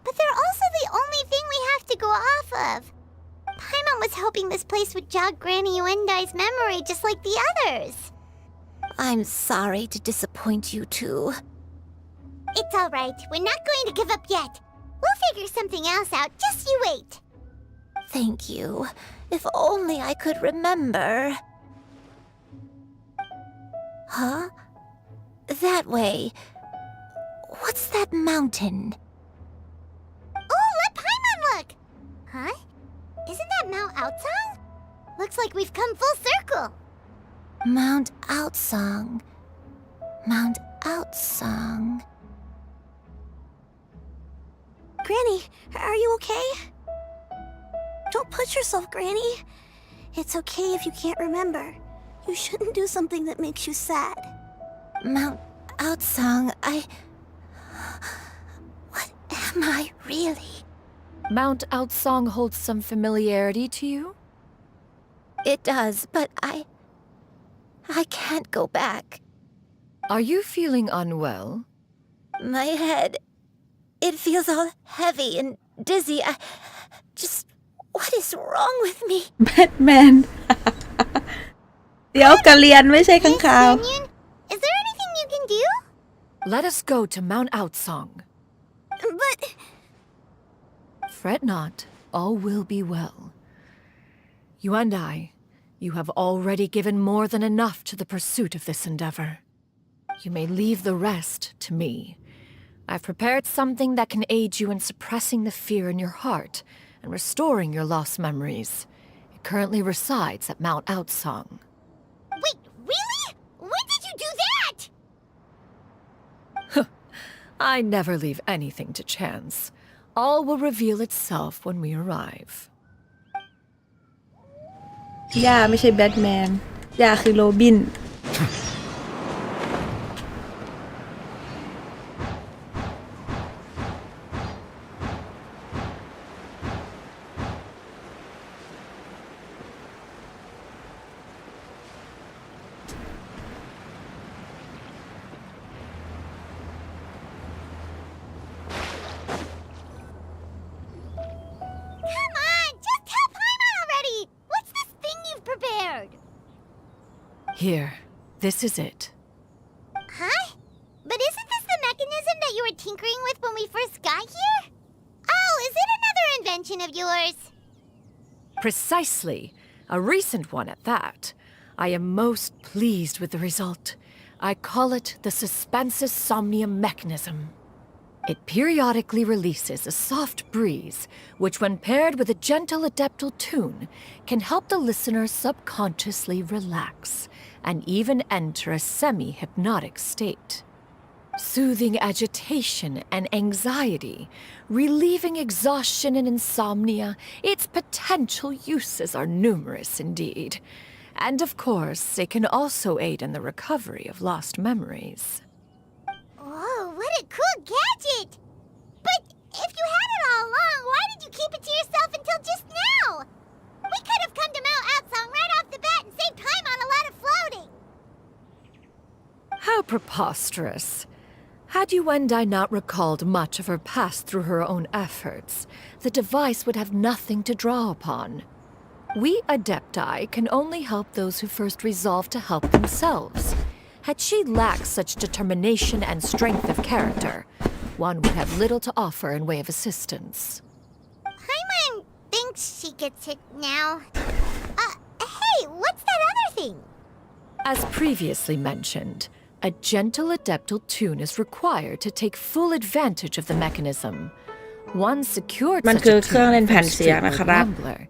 But they're also the only thing we have to go off of. Paimon was hoping this place would jog Granny Wendai's memory just like the others. I'm sorry to disappoint you too. It's all right. We're not going to give up yet. We'll figure something else out. Just you wait. Thank you. If only I could remember. Huh? That way. What's that mountain? Oh, let Paimon look! Huh? Isn't that Mount Outsong? Looks like we've come full circle. Mount Outsong. Mount Outsong. Granny, are you okay? Don't push yourself, Granny. It's okay if you can't remember. You shouldn't do something that makes you sad. Mount Outsong, What am I really? Mount Outsong holds some familiarity to you? It does, but I can't go back. Are you feeling unwell? My head... It feels all heavy and dizzy. What is wrong with me? Batman เดี๋ยวกะเรียนไม่ใช่ข้างคาว Is there anything you can do? Let us go to Mount Outsong. But... Fret not, all will be well. You and I, You have already given more than enough to the pursuit of this endeavor. You may leave the rest to me. I've prepared something that can aid you in suppressing the fear in your heart and restoring your lost memories. It currently resides at Mount Outsong. Wait, really? When did you do that? I never leave anything to chance. All will reveal itself when we arrive. ย่าไม่ใช่แบทแมนย่าคือโรบิน Come on, just tell Paimon already! What's this thing you've prepared? Here, this is it. Huh? But isn't this the mechanism that you were tinkering with when we first got here? Oh, is it another invention of yours? Precisely. A recent one at that. I am most pleased with the result. I call it the Suspensus Somnium mechanism. It periodically releases a soft breeze, which when paired with a gentle adeptal tune, can help the listener subconsciously relax and even enter a semi-hypnotic state. Soothing agitation and anxiety, relieving exhaustion and insomnia, its potential uses are numerous indeed. And of course, it can also aid in the recovery of lost memories. Whoa, what a cool gadget! But if you had it all along, why did you keep it to yourself until just now? We could have come to Mount Outsong right off the bat and saved time on a lot of floating. How preposterous. Had you and I not recalled much of her past through her own efforts, the device would have nothing to draw upon. We Adepti can only help those who first resolve to help themselves. Had she lacked such determination and strength of character, one would have little to offer in way of assistance. Paimon thinks she gets it now. Hey, what's that other thing? As previously mentioned, a gentle adeptal tune is required to take full advantage of the mechanism. Once secured มัน such คือ a เครื่อง tune เล่น from แผ่น a เสียง street นะครับ rambler.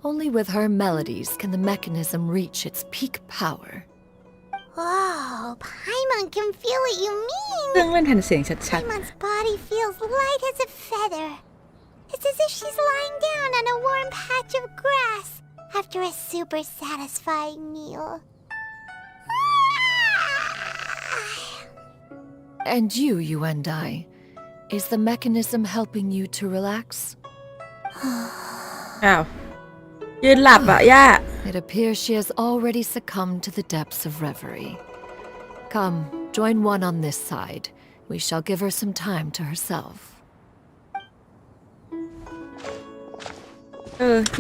Only with her melodies can the mechanism reach its peak power. Whoa, Paimon can feel what you เครื่อง mean. เล่นแผ่นเสียงชัด Paimon's body feels light as a feather. It's as if she's lying down on a warm patch of grass after a super satisfying meal. And you and I, is the mechanism helping you to relax? ๆ อ้าว ยืนหลับอ่ะ ย่า It appears she has already succumbed to the depths of reverie. Come, join one on this side. We shall give her some time to herself.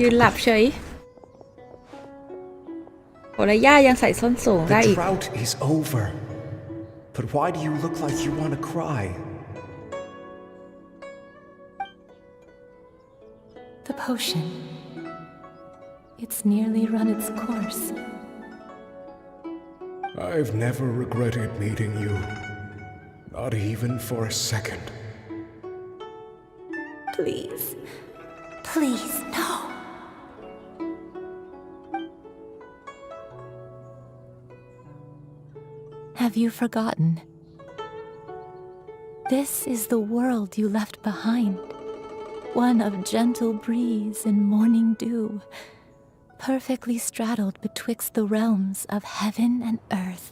ยืนหลับเฉยโหแล้วย่ายังใส่ส้นสูงได้ The อีก drought is over. But why do you look like you want to cry? The potion. It's nearly run its course. I've never regretted meeting you. Not even for a second. Please. Please, no. Have you forgotten? This is the world you left behind. One of gentle breeze and morning dew, perfectly straddled betwixt the realms of heaven and earth.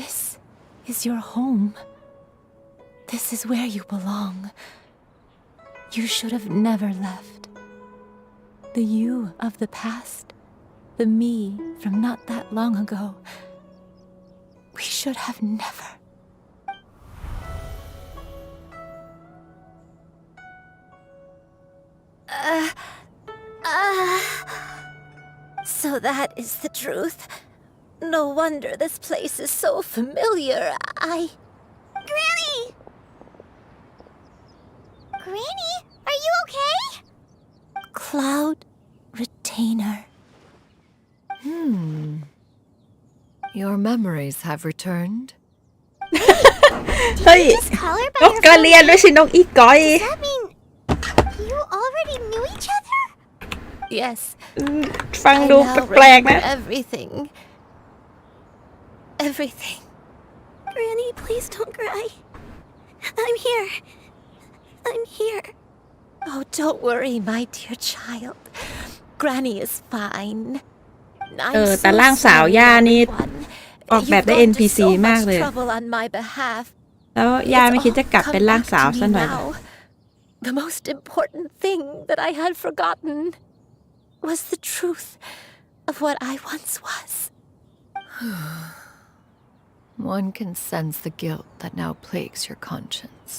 This is your home. This is where you belong. You should have never left. The you of the past, the me from not that long ago, we should have never. So that is the truth. No wonder this place is so familiar. Granny! Granny, are you okay? Cloud Retainer. Your memories have returned. เฮ้ย Call her น by ก her กระเรียน full ไม่ใช่นกอีก้อย name? Does that mean you already knew each other? Yes. ฟัง I ดู now แปลกๆ remember นะ everything. Everything. Granny, please don't cry. I'm here. I'm here. Oh, don't worry, my dear child. Granny is fine. แต่ร่างสาวย่านี่ ออกแบบได้ You've gone to NPC so มาก much เลย trouble on my behalf. แล้วย่าไม่ It's คิด all จะกลับ come เป็นร่าง back สาว to me ซะหน่อยเหรอ now. The most important thing that I had forgotten was the truth of what I once was. One can sense the guilt that now plagues your conscience.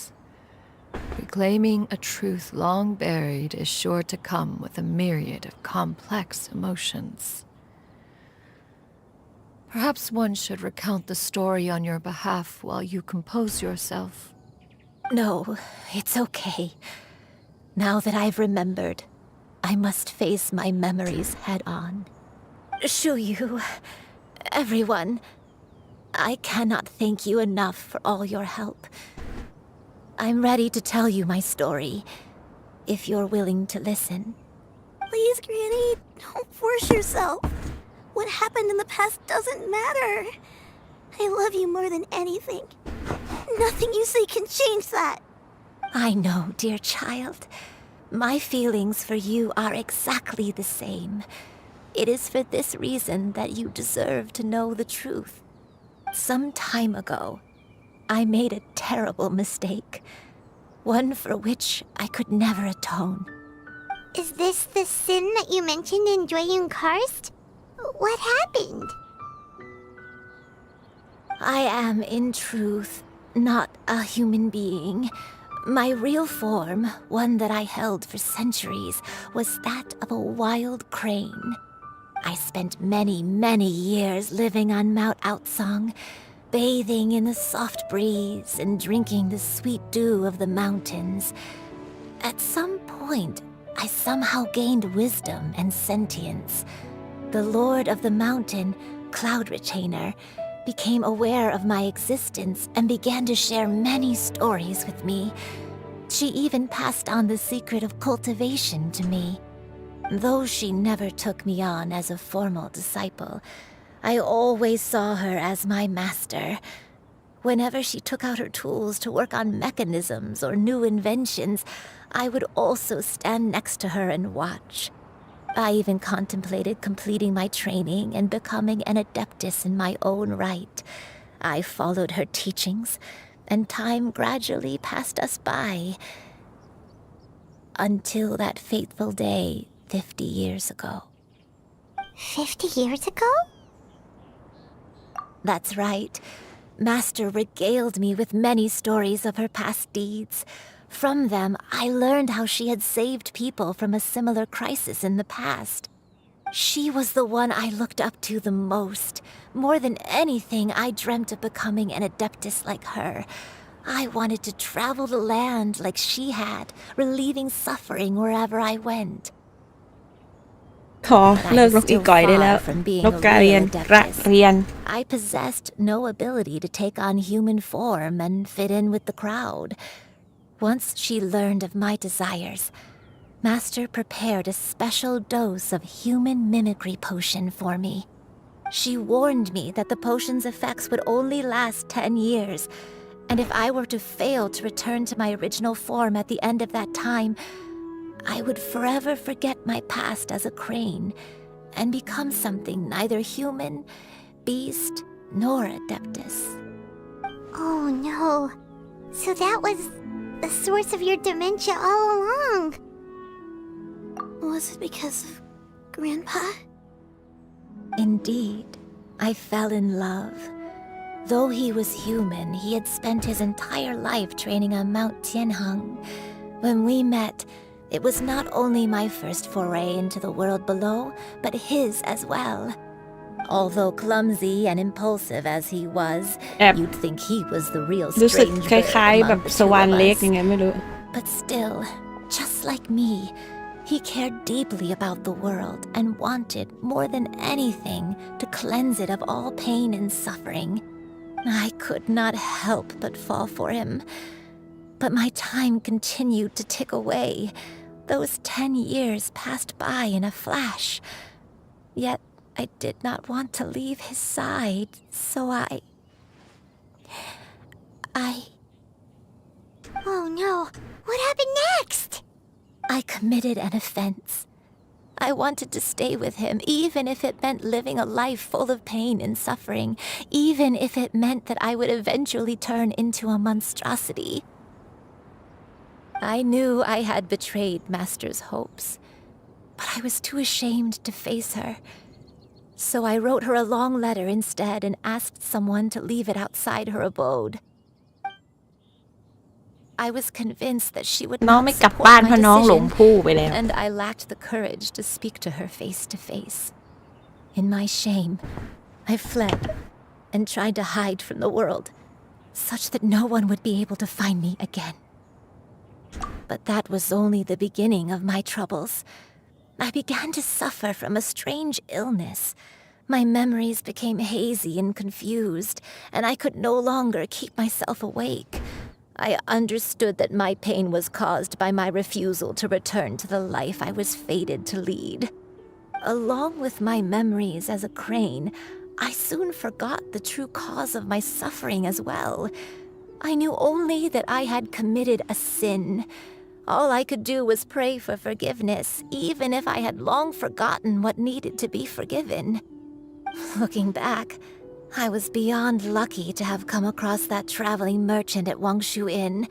Reclaiming a truth long buried is sure to come with a myriad of complex emotions. Perhaps one should recount the story on your behalf while you compose yourself. No, it's okay. Now that I've remembered, I must face my memories head on. Shuyu, everyone, I cannot thank you enough for all your help. I'm ready to tell you my story, if you're willing to listen. Please, Granny, don't force yourself. What happened in the past doesn't matter. I love you more than anything. Nothing you say can change that. I know, dear child. My feelings for you are exactly the same. It is for this reason that you deserve to know the truth. Some time ago, I made a terrible mistake, one for which I could never atone. Is this the sin that you mentioned in Joyun Karst? What happened? I am, in truth, not a human being. My real form, one that I held for centuries, was that of a wild crane. I spent many, many years living on Mount Outsong, bathing in the soft breeze and drinking the sweet dew of the mountains. At some point, I somehow gained wisdom and sentience. The Lord of the Mountain, Cloud Retainer, became aware of my existence and began to share many stories with me. She even passed on the secret of cultivation to me. Though she never took me on as a formal disciple, I always saw her as my master. Whenever she took out her tools to work on mechanisms or new inventions, I would also stand next to her and watch. I even contemplated completing my training and becoming an adeptus in my own right. I followed her teachings, and time gradually passed us by. Until that fateful day 50 years ago. 50 years ago? That's right. Master regaled me with many stories of her past deeds. From them, I learned how she had saved people from a similar crisis in the past. She was the one I looked up to the most. More than anything, I dreamt of becoming an adeptus like her. I wanted to travel the land like she had, relieving suffering wherever I went. ขอเลิกนกอีก้อยได้แล้ว นกกระเรียนกระเรียน I possessed no ability to take on human form and fit in with the crowd. Once she learned of my desires, Master prepared a special dose of human mimicry potion for me. She warned me that the potion's effects would only last 10 years, and if I were to fail to return to my original form at the end of that time, I would forever forget my past as a crane and become something neither human, beast, nor adeptus. Oh no. So that was the source of your dementia all along. Was it because of Grandpa? Indeed, I fell in love. Though he was human, he had spent his entire life training on Mount Tianheng. When we met, it was not only my first foray into the world below, but his as well. Although clumsy and impulsive as he was, you'd think he was the real รู้สึก strange ค bird ล้ายๆ among แบบ the ส two วรร of ค์เล็ก us. ยังไงไม่รู้ But still, just like me, He cared deeply about the world and wanted, more than anything, to cleanse it of all pain and suffering. I could not help but fall for him. But my time continued to tick away. Those 10 years passed by in a flash. Yet I did not want to leave his side, so I... Oh no, what happened next? I committed an offense. I wanted to stay with him, even if it meant living a life full of pain and suffering, even if it meant that I would eventually turn into a monstrosity. I knew I had betrayed Master's hopes, but I was too ashamed to face her. So I wrote her a long letter instead and asked someone to leave it outside her abode. I was convinced that she would น้อง not ไม่กลับ support บ้านเพ my ราะน้องหลง decision, ผู้ไปแล้ว and I lacked the courage to speak to her face to face. In my shame, I fled and tried to hide from the world, such that no one would be able to find me again. But that was only the beginning of my troubles. I began to suffer from a strange illness. My memories became hazy and confused, and I could no longer keep myself awake. I understood that my pain was caused by my refusal to return to the life I was fated to lead. Along with my memories as a crane, I soon forgot the true cause of my suffering as well. I knew only that I had committed a sin. All I could do was pray for forgiveness, even if I had long forgotten what needed to be forgiven. Looking back, I was beyond lucky to have come across that traveling merchant at Wangshu Inn.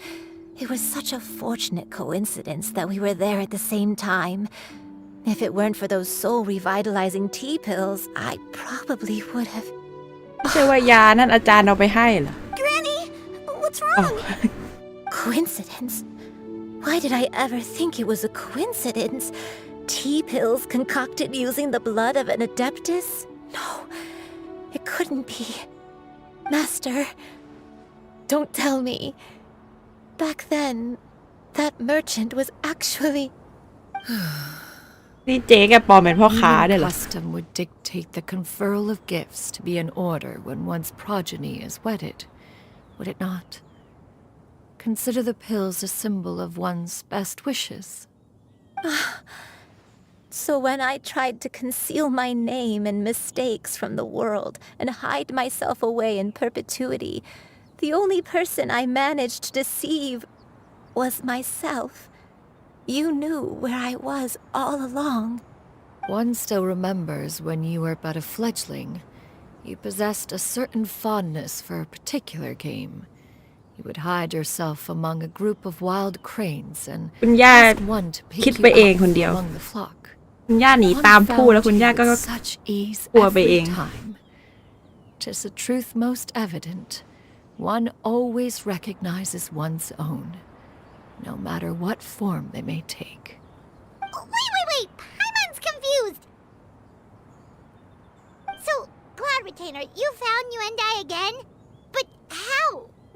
It was such a fortunate coincidence that we were there at the same time. If it weren't for those soul-revitalizing tea pills, I probably would have... ไม่ใช่ว่ายานั่นอาจารย์เอาไปให้เหรอ Granny, what's wrong? Coincidence? Why did I ever think it was a coincidence? Tea pills concocted using the blood of an adeptus? No, it couldn't be. Master, don't tell me. Back then, that merchant was actually... นี่เจ๊แกปลอมเป็นพ่อค้าด้วยเหรอ Custom would dictate the conferral of gifts to be in order when one's progeny is wedded, would it not? Consider the pills a symbol of one's best wishes. So when I tried to conceal my name and mistakes from the world and hide myself away in perpetuity, the only person I managed to deceive was myself. You knew where I was all along. One still remembers when you were but a fledgling. You possessed a certain fondness for a particular game. You would hide yourself among a group of wild cranes and คุณย่า ask one to คิด pick ไป you เองคน up เดียว among the flock. คุณย่าหนีตามผู้แล้วคุณย่าก็ With such ease กลัวไปเอง every time. 'Tis a truth most evident. One always recognizes one's own, no matter what form they may take. Wait! Paimon's confused! So, Cloud Retainer, you found Yuendai again? But how?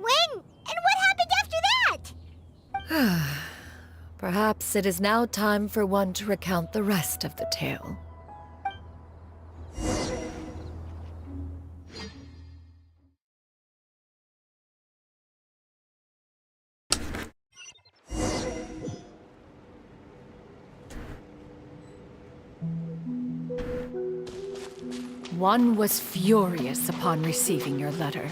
When? And what happened after that? Perhaps it is now time for one to recount the rest of the tale. One was furious upon receiving your letter.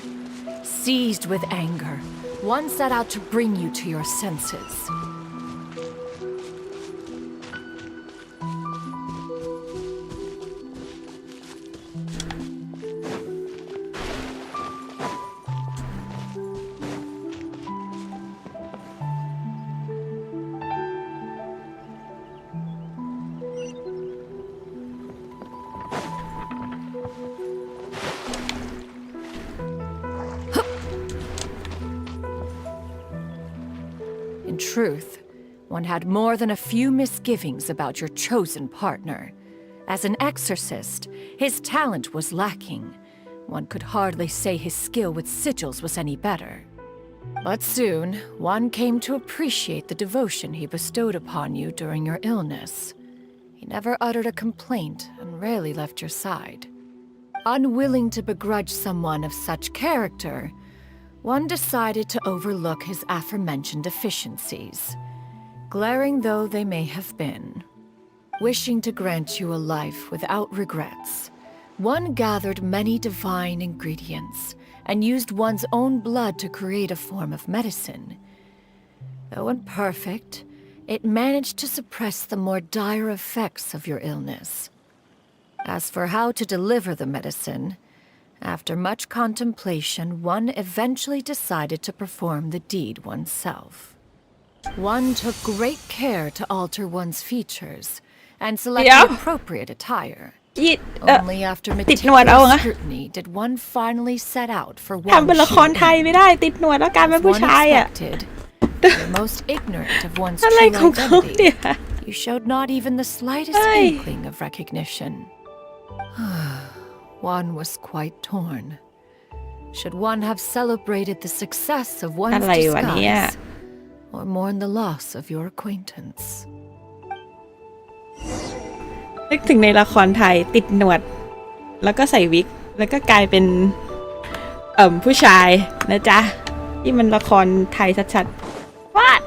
Seized with anger, one set out to bring you to your senses. In truth, one had more than a few misgivings about your chosen partner. As an exorcist, his talent was lacking. One could hardly say his skill with sigils was any better. But soon, one came to appreciate the devotion he bestowed upon you during your illness. He never uttered a complaint and rarely left your side. Unwilling to begrudge someone of such character, one decided to overlook his aforementioned deficiencies, glaring though they may have been. Wishing to grant you a life without regrets, one gathered many divine ingredients and used one's own blood to create a form of medicine. Though imperfect, it managed to suppress the more dire effects of your illness. As for how to deliver the medicine, after much contemplation, one eventually decided to perform the deed oneself. One took great care to alter one's features and select the appropriate attire. Only after meticulous scrutiny did one finally set out for one ทำเป็นละครไทยไม่ได้ติดหนวดแล้วกลายเป็นผู้ชายอ่ะ The most ignorant of one's true identity, you showed not even the slightest inkling of recognition. One was quite torn. Should one have celebrated the success of one's disguise, or mourn the loss of your acquaintance? นึกถึงในละครไทยติดหนวดแล้วก็ใส่วิกแล้วก็กลายเป็นผู้ชายนะจ๊ะที่มันละครไทยชัดๆวาด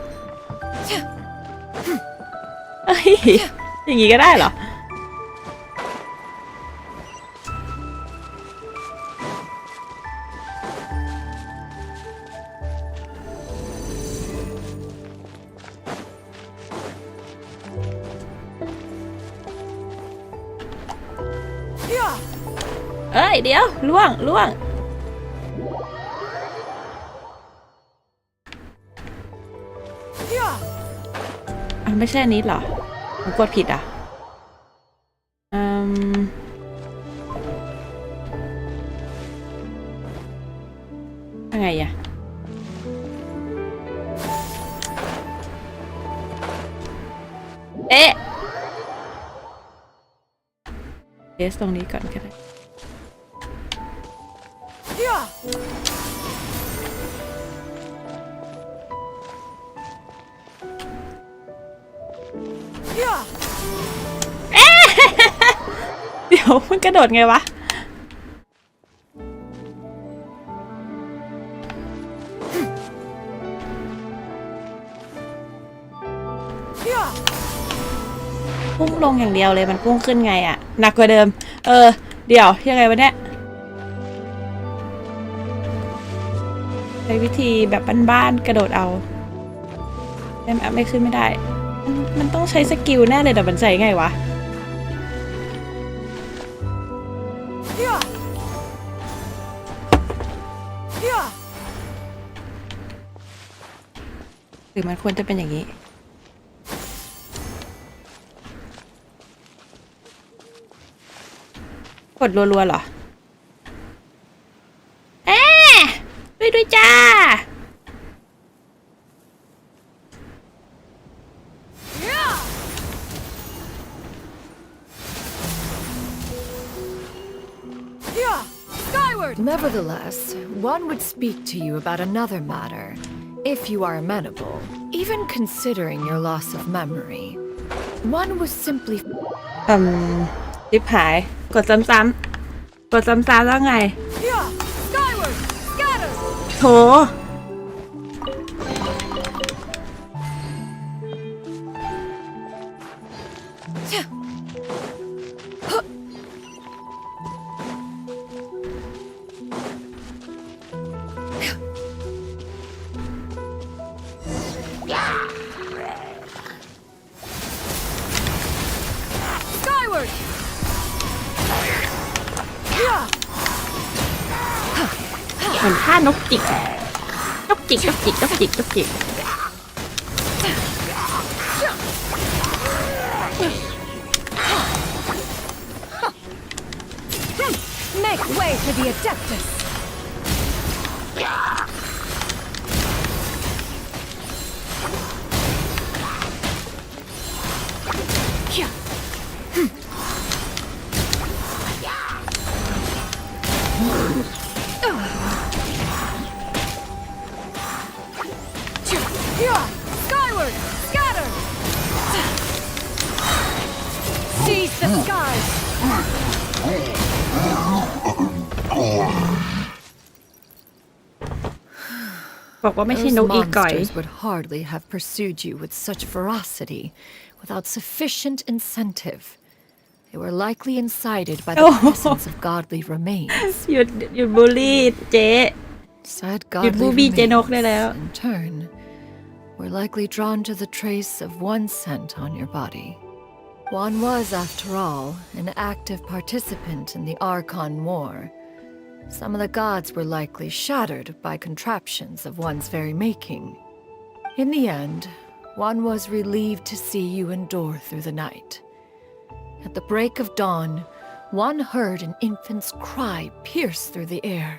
อย่างงี้ก็ได้เหรอเอ้ยเดี๋ยวล่วงไม่ใช่อันนี้เหรอผมกดผิดอ่ะยังไงอ่ะเอ๊ะเทสตรงนี้ก่อนก็ได้เดี๋ยวมันกระโดดไงวะพุ่งลงอย่างเดียวเลยมันพุ่งขึ้นไงอะหนักกว่าเดิมเดี๋ยวยังไงวะเนี่ยใช้วิธีแบบบ้านๆกระโดดเอาไม่ขึ้นไม่ได้มันต้องใช้สกิลแน่เลยแต่มันใช้ไงวะหรือมันควรจะเป็นอย่างนี้กดรัวๆเหรอด้วยจ้าNevertheless, one would speak to you about another matter, if you are amenable. Even considering your loss of memory, one was simply ชิบหายกดซ้ำแล้วไงโถเหมือนท่านกจิกMake way for the Adeptus! บอกว่าไม่ใช่ Those นกอีก่อย monsters would hardly have pursued you with such ferocity without sufficient incentive. They were likely incited by the presence of godly remains. หยุดบูลลี่เจ๊ Said หยุดบู godly บี้เจ๊นกได้ remains, แล้ว in turn, were likely drawn to the trace of one scent on your body. One was, after all, an active participant in the Archon War. Some of the gods were likely shattered by contraptions of one's very making. In the end, one was relieved to see you endure through the night. At the break of dawn, one heard an infant's cry pierce through the air,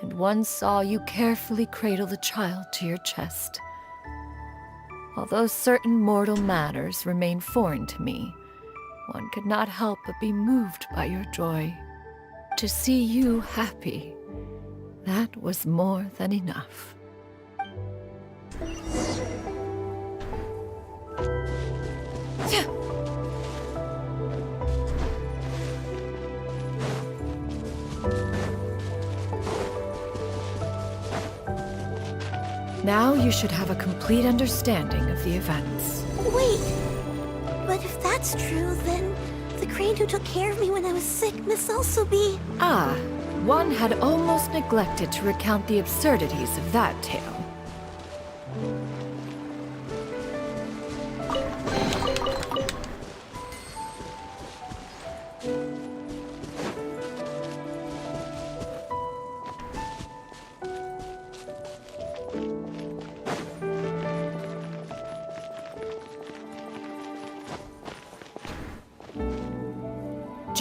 and one saw you carefully cradle the child to your chest. Although certain mortal matters remain foreign to me, one could not help but be moved by your joy. To see you happy, that was more than enough. Now you should have a complete understanding of the events. Wait, but if that's true, then the crane who took care of me when I was sick must also be... Ah, one had almost neglected to recount the absurdities of that tale.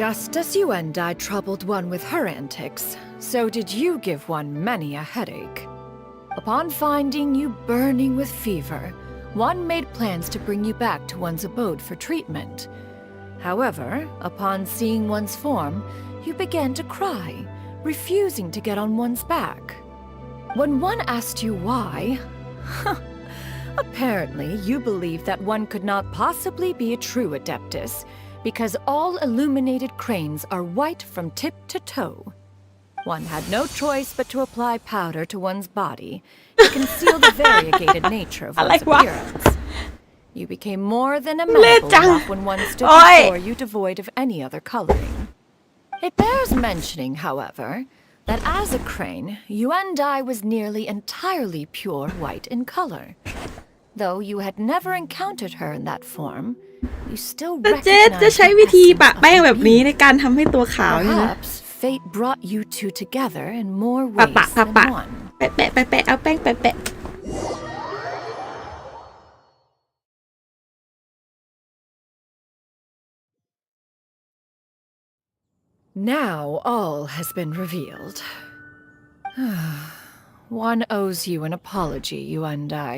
Just as you and I troubled one with her antics, so did you give one many a headache. Upon finding you burning with fever, one made plans to bring you back to one's abode for treatment. However, upon seeing one's form, you began to cry, refusing to get on one's back. When one asked you why, apparently you believed that one could not possibly be a true Adeptus, because all illuminated cranes are white from tip to toe. One had no choice but to apply powder to one's body to conceal the variegated nature of one's appearance. You became more than amenable enough when one stood before you devoid of any other coloring. It bears mentioning, however, that as a crane, Yuendai was nearly entirely pure white in color. Though you had never encountered her in that form, you still เจ๊จะ recognized ใช้ the วิธี essence ปะ of แป้ง her แบบนี้ being. ในการทำให้ตัวขาวเนี่ยนะ Perhaps fate brought you two together in more ปะ ways ปะปะ than ปะ one. แปะแปะแปะแปะเอาแป้งแปะแปะ Now all has been revealed. One owes you an apology, Yuendai.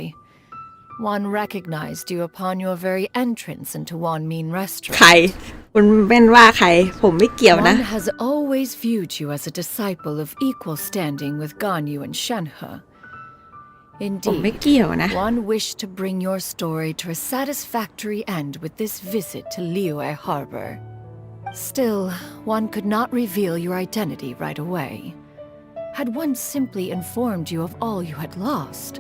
One recognized you upon your very entrance into Wanmin ใคร restaurant. คุณเป็นว่าใคร ผมไม่เกี่ยวนะ One has always viewed you as a disciple of equal standing with Ganyu and Shenhe. ผมไม่ Indeed, เกี่ยวนะ one wished to bring your story to a satisfactory end with this visit to Liyue Harbor. Still, one could not reveal your identity right away. Had one simply informed you of all you had lost,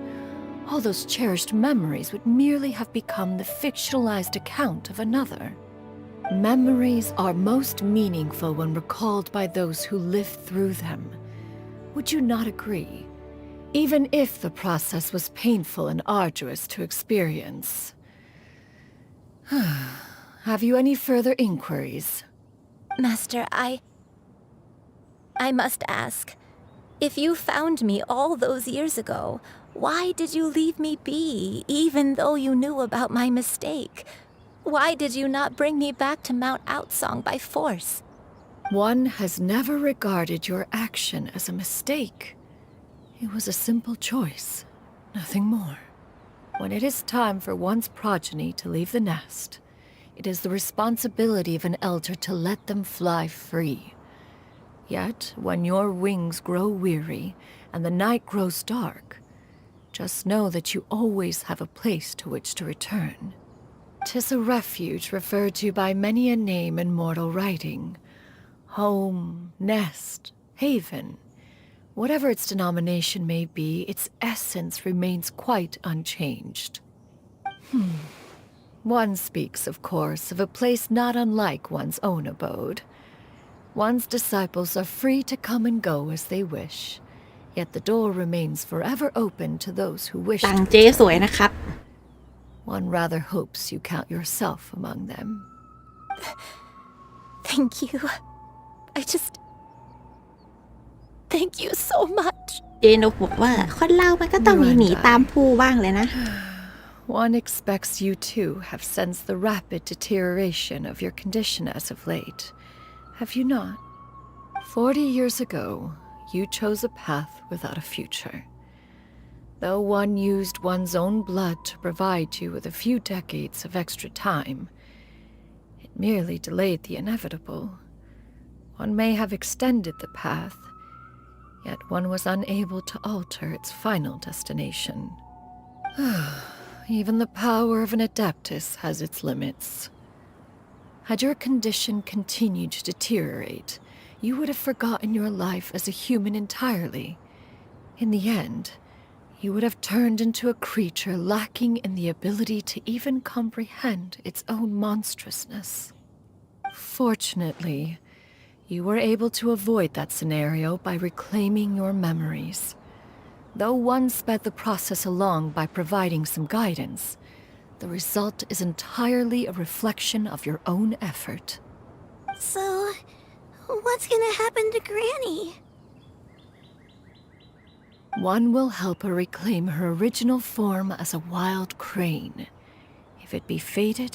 all those cherished memories would merely have become the fictionalized account of another. Memories are most meaningful when recalled by those who lived through them. Would you not agree? Even if the process was painful and arduous to experience. Have you any further inquiries? Master, I must ask. If you found me all those years ago, why did you leave me be, even though you knew about my mistake? Why did you not bring me back to Mount Outsong by force? One has never regarded your action as a mistake. It was a simple choice, nothing more. When it is time for one's progeny to leave the nest, it is the responsibility of an elder to let them fly free. Yet, when your wings grow weary and the night grows dark, just know that you always have a place to which to return. 'Tis a refuge referred to by many a name in mortal writing. Home, nest, haven, Whatever its denomination may be, its essence remains quite unchanged. One speaks, of course, of a place not unlike one's own abode. One's disciples are free to come and go as they wish, yet the door remains forever open to those who wish ตัง to เจ๊สวยนะครับ One rather hopes you count yourself among them. Thank you. Thank you so much. เจนกบอกว่าคนเรามันก็ต้องมีหนีตามผู้บ้างเลยนะ One expects you too have sensed the rapid deterioration of your condition as of late. Have you not? 40 years ago, you chose a path without a future. Though one used one's own blood to provide you with a few decades of extra time, it merely delayed the inevitable. One may have extended the path, yet one was unable to alter its final destination. Even the power of an adeptus has its limits. Had your condition continued to deteriorate, you would have forgotten your life as a human entirely. In the end, you would have turned into a creature lacking in the ability to even comprehend its own monstrousness. Fortunately, you were able to avoid that scenario by reclaiming your memories. Though one sped the process along by providing some guidance, the result is entirely a reflection of your own effort. So, what's gonna happen to Granny? One will help her reclaim her original form as a wild crane. If it be fated,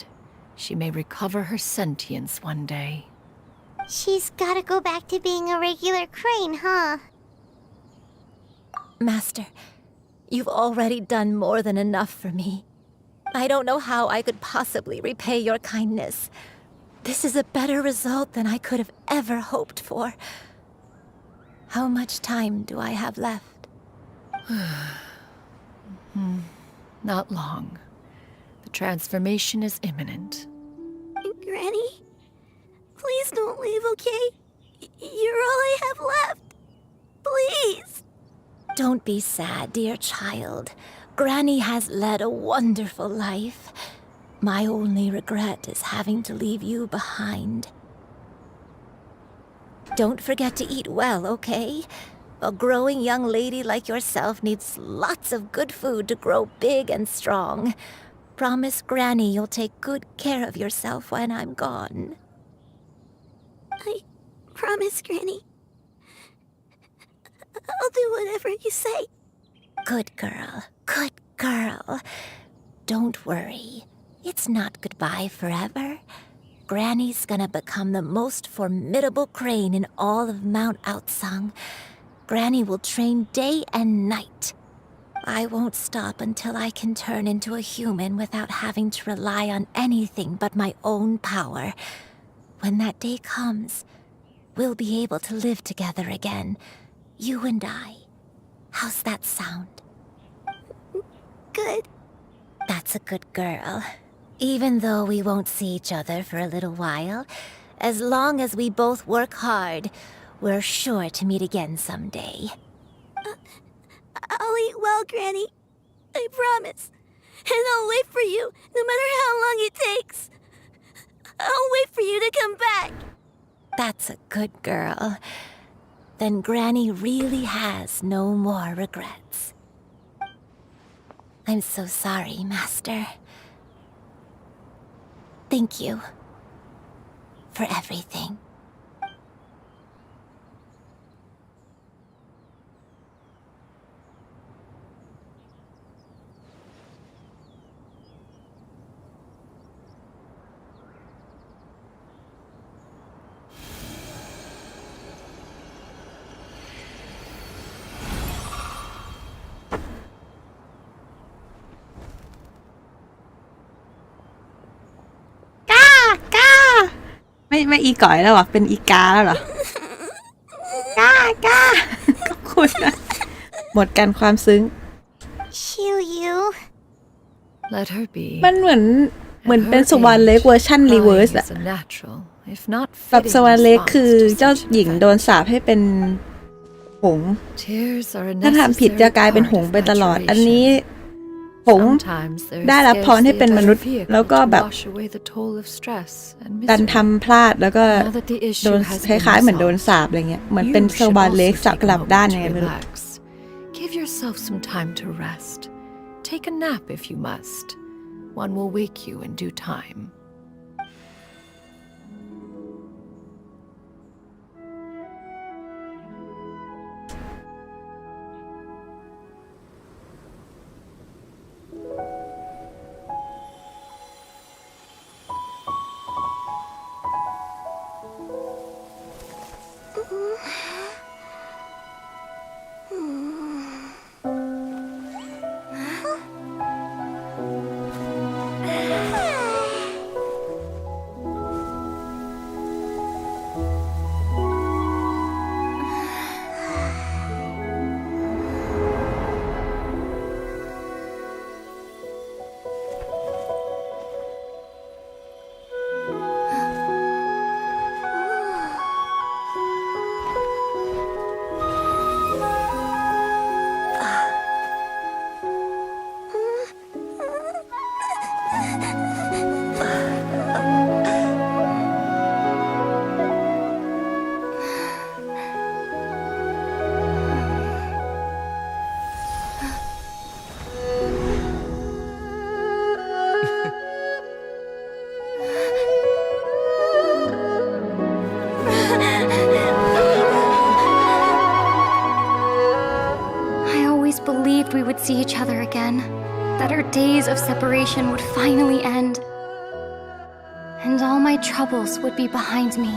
she may recover her sentience one day. She's gotta go back to being a regular crane, huh? Master, you've already done more than enough for me. I don't know how I could possibly repay your kindness. This is a better result than I could have ever hoped for. How much time do I have left? Not long. The transformation is imminent. Granny? Please don't leave, okay? You're all I have left. Please. Don't be sad, dear child. Granny has led a wonderful life. My only regret is having to leave you behind. Don't forget to eat well, okay? A growing young lady like yourself needs lots of good food to grow big and strong. Promise Granny you'll take good care of yourself when I'm gone. I promise, Granny. I'll do whatever you say. Good girl. Good girl. Don't worry. It's not goodbye forever. Granny's gonna become the most formidable crane in all of Mount Outsung. Granny will train day and night. I won't stop until I can turn into a human without having to rely on anything but my own power. When that day comes, we'll be able to live together again. You and I. How's that sound? Good. That's a good girl. Even though we won't see each other for a little while, as long as we both work hard, we're sure to meet again someday. I'll eat well, Granny. I promise. And I'll wait for you, no matter how long it takes. I'll wait for you to come back. That's a good girl. Then Granny really has no more regrets. I'm so sorry, Master. Thank you for everything. Ka! ไม่อีก่อยแล้วหรอเป็นอีกาแล้วเหรอ กา ขอบคุณนะหมดกันความซึ้ง Chill you. Let her be. มันเหมือนเป็นสวรรค์เล็กเวอร์ชันรีเวิร์สอะแบบสวรรค์เล็กคือเจ้าหญิงโดนสาปให้เป็น หงส์ Tears are a ถ้าทำผิดจะ necessary กลายเป็น part หงส์ of ไปตลอด อัน maturation. นี้หงส์ Sometimes there ได้ is รับพรให้ scarcely เป็น a มนุษ better ย์ vehicle แล้วก็ to แบบ wash away the toll of stress and ดัน misery. ทำพลาดแล้วก็ Now that the โด issue น has ค been ล้ายๆเหมือนโดน resolved, สาปอะไรเงี้ยเหมือน you เป็นเซอ should ร์บา also เล็กสับ take ก a ลับด้าน moment ยัง to ไงไม่รู้ relax. Give yourself some time to rest. Take a nap if you must. One will wake you in due time. I always believed we would see each other again, that our days of separation would finally end, and all my troubles would be behind me.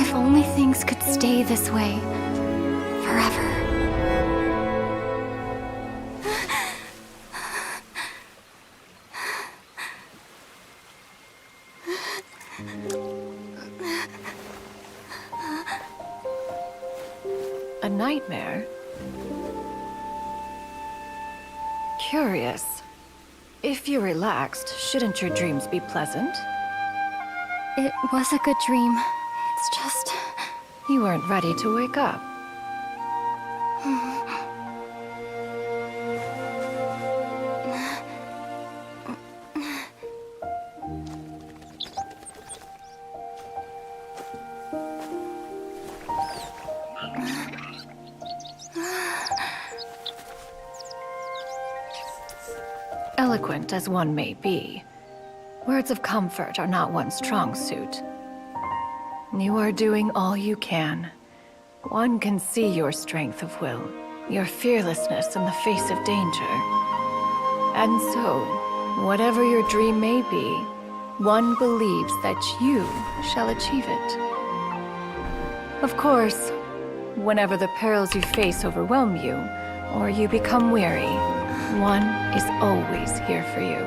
If only things could stay this way forever. A nightmare? Curious. If you're relaxed, shouldn't your dreams be pleasant? It was a good dream. It's just... You weren't ready to wake up. Eloquent as one may be, words of comfort are not one's strong suit. You are doing all you can. One can see your strength of will, your fearlessness in the face of danger. And so, whatever your dream may be, one believes that you shall achieve it. Of course, whenever the perils you face overwhelm you, or you become weary, one is always here for you.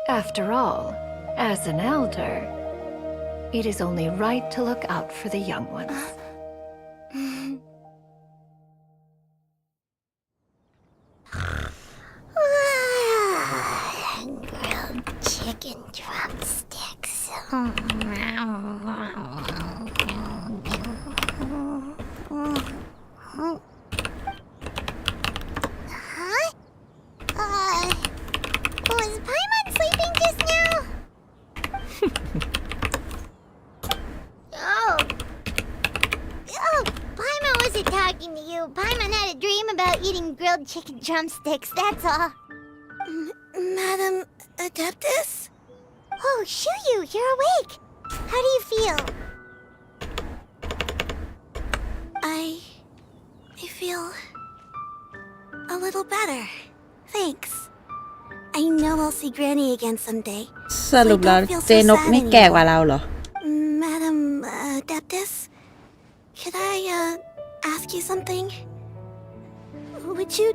After all, as an elder, it is only right to look out for the young ones. Grilled chicken drumsticks. Huh? Was Paimon sleeping just now? Oh, Paimon wasn't talking to you. Paimon had a dream about eating grilled chicken drumsticks, that's all. Madam Adeptus? Oh, Shuyu, you're awake. How do you feel? I feel a little better. Thanks. I know I'll see Granny again someday. สรุปแล้วเจนกนี่แก่กว่าเราเหรอ Madam Adeptus, could I ask you something? Would you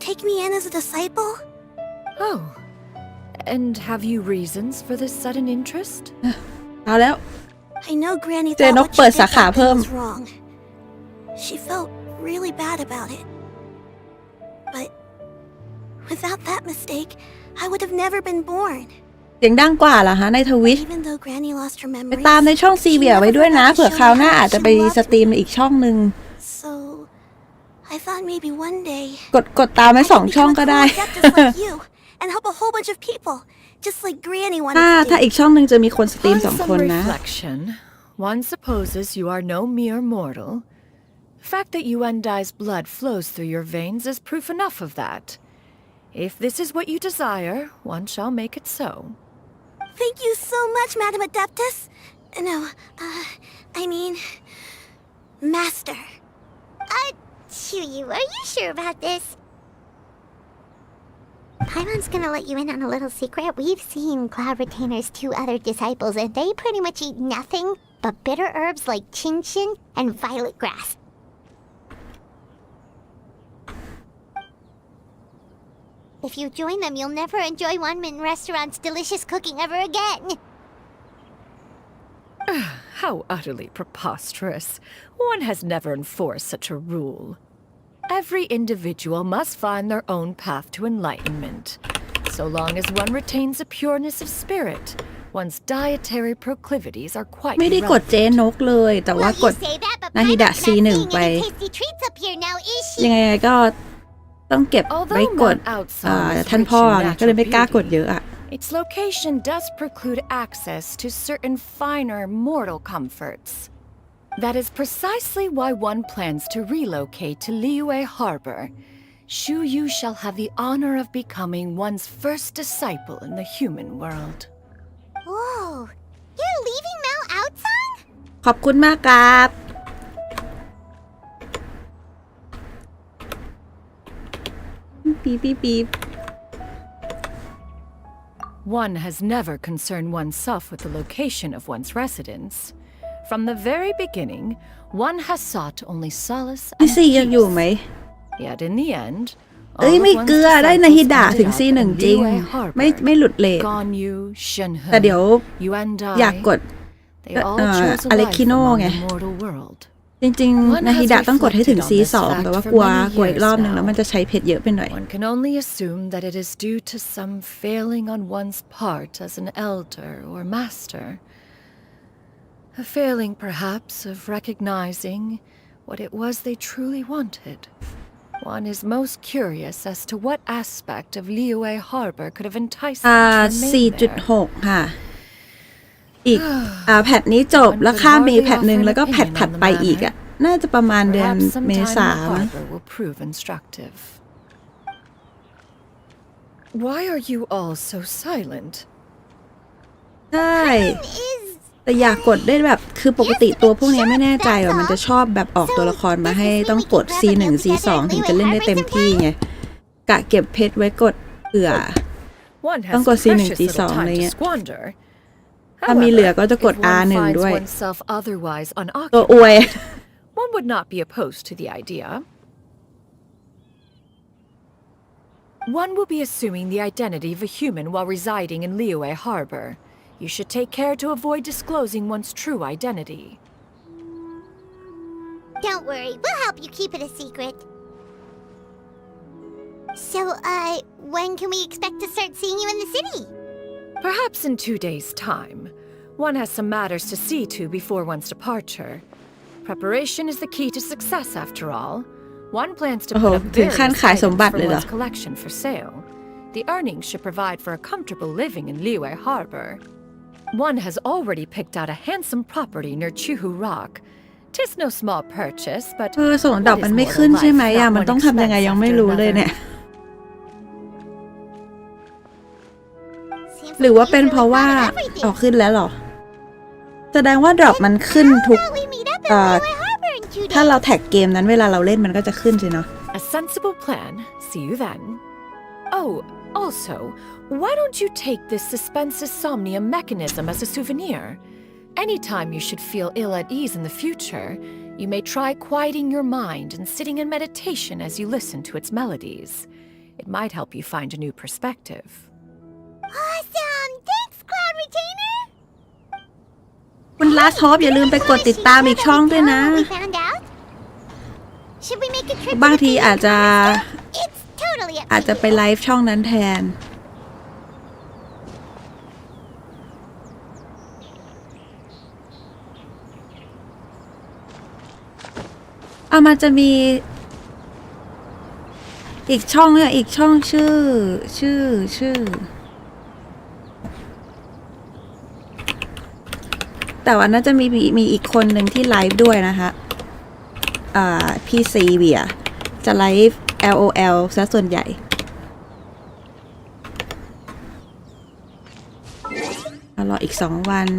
take me in as a disciple? Oh, And have you reasons for this sudden interest? เอาแล้ว I know Granny เจ thought นก what เปิ she ดสา did ขา back เพิ่ then ม was wrong. She felt really bad about it. But without that mistake, I would have never been born. เสียงดังกว่าเหรอฮะในทวิช Even though Granny lost her ไป memories, ตามในช่องซีเวียไว้ด้วยนะเผื่อคราวหน้าอาจจะไปสตรีมในอีกช่องหนึ่ง so I thought maybe one day กดตามไว้2 ช่องก็ได้ just like you and help a whole bunch of people, just like Granny wanted ถ้า to do. อีกช่องหนึ่งจะมีคนสตรีม On 2 some คนนะ reflection, one supposes you are no mere mortal. The fact that Yuendai's blood flows through your veins is proof enough of that. If this is what you desire, one shall make it so. Thank you so much, Madam Adeptus. No, I mean, Master. Chuyu, are you sure about this? Paimon's gonna let you in on a little secret. We've seen Cloud Retainer's 2 other disciples, and they pretty much eat nothing but bitter herbs like chin-chin and violet grass. If you join them, you'll never enjoy Wanmin Restaurant's delicious cooking ever again. How utterly preposterous. One has never enforced such a rule. Every individual must find their own path to enlightenment. So long as one retains a pureness of spirit, one's dietary proclivities are quite ไม่ได้กด irrelevant. เจนกเลยแต่ว่ากด Say that, but นาฮิดะ Paimon's C1 not ไป seeing any tasty treats up here now, is she? ยังไงก็ต้องเก็บไว้กด Although Mount Outside is ท่าน rich พ่อ in ไงก็เลย natural ไม่กล้ากด beauty, เยอะอะ its location does preclude access to certain finer mortal comforts. That is precisely why one plans to relocate to Liyue Harbor. Shu Yu shall have the honor of becoming one's first disciple in the human world. Whoa, you're leaving Mount Outsang? ขอบคุณมากครับปี๊บ One has never concerned oneself with the location of one's residence. From the very beginning, one has sought only solace พี่ and ซียังอยู่ไหม peace. Yet in the end, เอ้ย all of ไม่ one's เกลือได้นาฮิ disciples ดะ ended ถึง up C1 in จริง Liyue Harbor. ไม่หลุดเลท Ganyu, Shenhe, แต่เดี๋ยว Yuandai, อยากกด they all chose a อเล็ก life คิโน่ among ไง the mortal world. จริงๆ นาฮิดะต้องกดให้ถึง reflected on C2 this แต่ว่า fact กลัว for many อีกรอบ years นึงแล้ว now. มันจะใช้เพชรเยอะไปหน่อย One can only assume that it is due to some failing on one's part as an elder or master. A failing, perhaps, of recognizing what it was they truly wanted. One is most curious as to what aspect of Liyue Harbor could have enticed them to remain there. 4.6 ค่ะ อีกแพทนี้จบแล้วข้ามไปแพทหนึ่งแล้วก็แพทถัดไปอีกอ่ะ น่าจะประมาณเดือน Perhaps some เม time in ษา the harbor will prove instructive. Why are you all so silent? ใช่ แต่อยากกดได้แบบคือปกติตัวพวกนี้ไม่แน่ใจว่ามันจะชอบแบบออกตัวละครมาให้ต้องกด C1 C2 ถึงจะเล่นได้เต็มที่ไงกะเก็บเพชรไว้กดเผื่อ One has ต้องกด C1 precious C2 little อะไร time to เงี้ย squander. ถ้ามีเหลือก็จะกด If one R1 finds ด้วย oneself otherwise ตัวอวย unoccupied, one would not be opposed to the idea. One will be assuming the identity of a human while residing in Liyue Harbor. You should take care to avoid disclosing one's true identity. Don't worry, we'll help you keep it a secret. So, when can we expect to start seeing you in the city? Perhaps in 2 days' time. One has some matters to see to before one's departure. Preparation is the key to success, after all. One plans to โอ้โห put up ถึง various ขั้นขายสม items บัติ for เลยเหรอ one's collection for sale. The earnings should provide for a comfortable living in Liyue Harbor. One has already picked out a handsome property near Chuhu Rock. 'Tis no small purchase, but ส่งดอก what มัน is ไม่ mortal ขึ้นใช่ไหม life อ่ะ without มัน one ต้องทำยังไง expense ยังไม่ after รู้เลย another? เนี่ย หรือว่าเป็นเพราะว่าออกขึ้นแล้วเหรอ แสดงว่าดรอปมันขึ้นทุกถ้าเราแท็กเกมนั้นเวลาเราเล่นมันก็จะขึ้นสิเนาะ A sensible plan. See you then. Oh, also, why don't you take this suspense insomnia mechanism as a souvenir? Anytime you should feel ill at ease in the future, you may try quieting your mind and sitting in meditation as you listen to its melodies. It might help you find a new perspective. Awesome! Thanks, Cloud Retainer! คุณ Last Hope อย่าลืมไปกดติดตามอีกช่องด้วยนะ We found out? Should we make a trip บางทีอาจจะ It's totally up อาจจะไปไลฟ์ช่องนั้นแทนมันจะมีอีกช่องเนี่ยอีกช่องชื่อแต่ว่าน่าจะมีอีกคนหนึ่งที่ไลฟ์ด้วยนะคะพี่ซีเวียจะไลฟ์ LOL ซะส่วนใหญ่รออีก2 วัน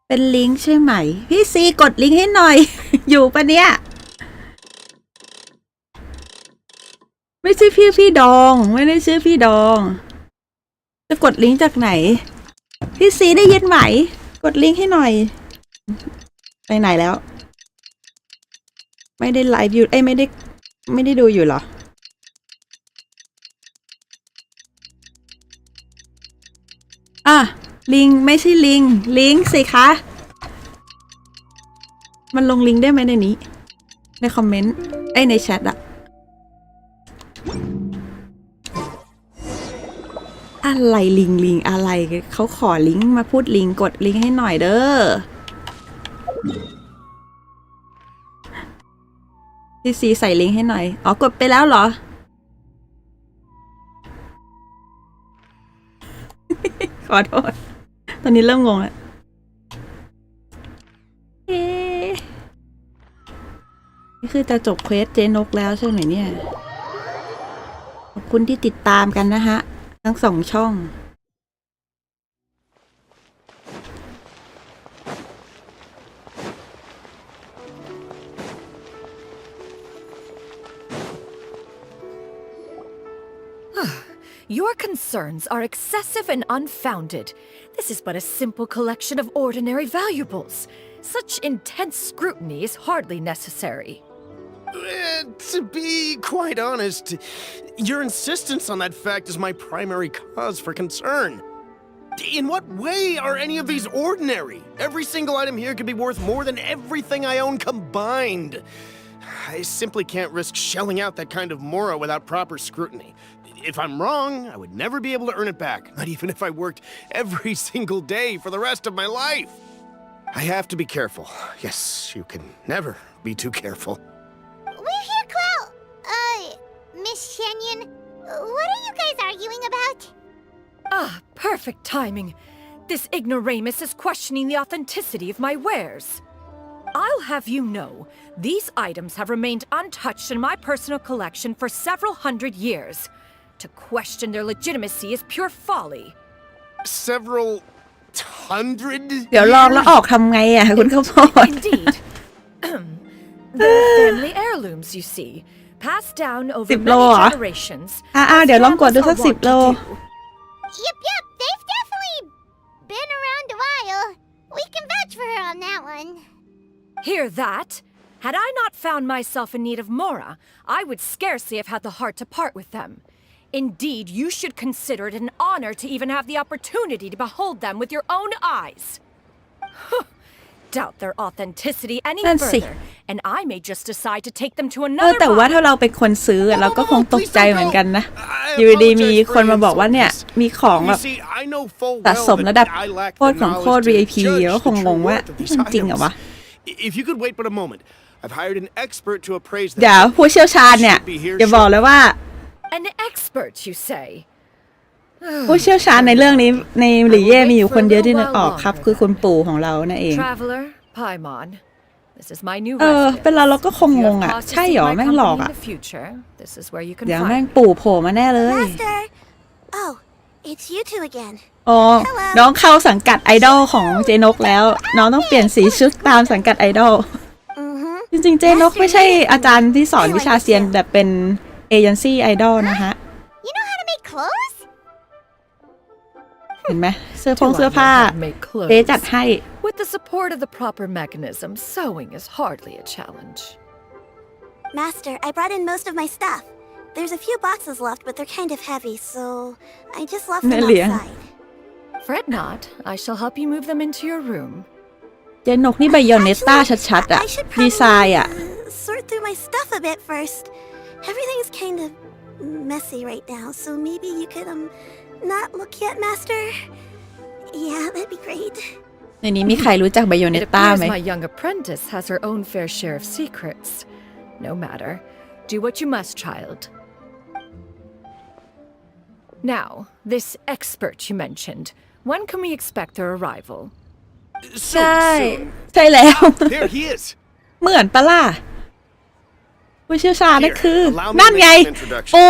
เป็นลิงก์ใช่ไหมพี่ซีกดลิงก์ให้หน่อย อยู่ปะเนี่ยไม่ใช่พี่ดองไม่ได้ชื่อพี่ดองจะกดลิงก์จากไหนพี่ซีได้ยินไหมกดลิงก์ให้หน่อยไปไหนแล้วไม่ได้ไลฟ์อยู่ไม่ได้ดูอยู่เหรอลิงไม่ใช่ลิงสิคะมันลงลิงได้ไหมในนี้ในคอมเมนต์ในแชทอะไรลิงอะไรเขาขอลิงก์มาพูดลิงกดลิงให้หน่อยเด้อพี่ซีใส่ลิงก์ให้หน่อยกดไปแล้วเหรอ ขอโทษตอนนี้เริ่มงงแล้วนี่คือจะจบเควสเจนกแล้วใช่ไหมเนี่ยขอบคุณที่ติดตามกันนะฮะทั้ง2 ช่อง Your concerns are excessive and unfounded. This is but a simple collection of ordinary valuables. Such intense scrutiny is hardly necessary. To be quite honest, your insistence on that fact is my primary cause for concern. In what way are any of these ordinary? Every single item here could be worth more than everything I own combined. I simply can't risk shelling out that kind of mora without proper scrutiny. If I'm wrong, I would never be able to earn it back, not even if I worked every single day for the rest of my life. I have to be careful. Yes, you can never be too careful. We're here, Cloud. Miss Shenyan, what are you guys arguing about? Perfect timing. This ignoramus is questioning the authenticity of my wares. I'll have you know, these items have remained untouched in my personal collection for several hundred years. To question their legitimacy is pure folly. Several hundred? เดี๋ยวลองแล้วออกทำไงคุณข้าวโพด Indeed. They're family heirlooms, you see, passed down over many generations. เดี๋ยวลองกดดูสัก10 โล Yep, they've definitely been around a while. We can vouch for her on that one. Hear that? Had I not found myself in need of mora, I would scarcely have had the heart to part with them. Indeed, you should consider it an honor to even have the opportunity to behold them with your own eyes. Doubt their authenticity any further, and I may just decide to take them to another แต่ว่าถ้าเราเป็นคนซื้อเราก็คงตกใจเหมือนกันนะอยู่ดีมีคนมาบอกว่าเนี่ยมีของแบบสะสมระดับโคตรของโคตร VIP ก็คงงงว่ามันจริงเหรอวะ If you could wait but a moment, I've hired an expert to appraise them. เดี๋ยวผู้เชี่ยวชาญเนี่ยอย่าบอกเลยว่า An expert, you say? ผู้เชี่ยวชาญในเรื่องนี้ในหลี่เย่มีอยู่คนเดียวที่นึกออกครับคือคุณปู่ของเรานั่นเอง Traveler, Paimon. This is my new เป็นเราก็คงงงใช่หรอแม่งหลอกเดี๋ยวแม่งปู่โผล่มาแน่เลย Master! Oh, it's you two again. น้องเข้าสังกัดไอดอลของเจนกแล้วน้องต้องเปลี่ยนสีชุดตามสังกัดไอดอลจริงๆเจนกไม่ใช่อาจารย์ที่สอนวิชาเซียนแต่เป็นเอเจนซี่ไอดอลนะคะ You know how to make clothes? เห็นไหมเสื้อผ้าเจ๊จัดให้ With the support of the proper mechanism, sewing is hardly a challenge. Master, I brought in most of my stuff. There's a few boxes left, but they're kind of heavy, so I just left them แม่เลี้ยง outside. Fret not, I shall help you move them into your room. เจนกนี่ไบโอเนตต้าชัดๆอะดีไซน์อะ Sort through my stuff a bit first. Everything's kind of messy right now, so maybe you could not look yet, Master. Yeah, that'd be great. ในนี้มีใครรู้จักไบโอเน It ตต้า appears ไหม my young apprentice has her own fair share of secrets. No matter. Do what you must, child. Now, this expert you mentioned. When can we expect their arrival? ใช่ใช่แล้ว There he is. เหมือนปะล่ะผู้เชี่ยวชาญนั่นคือ Allow me นั่น to ไง make an introduction. โอ้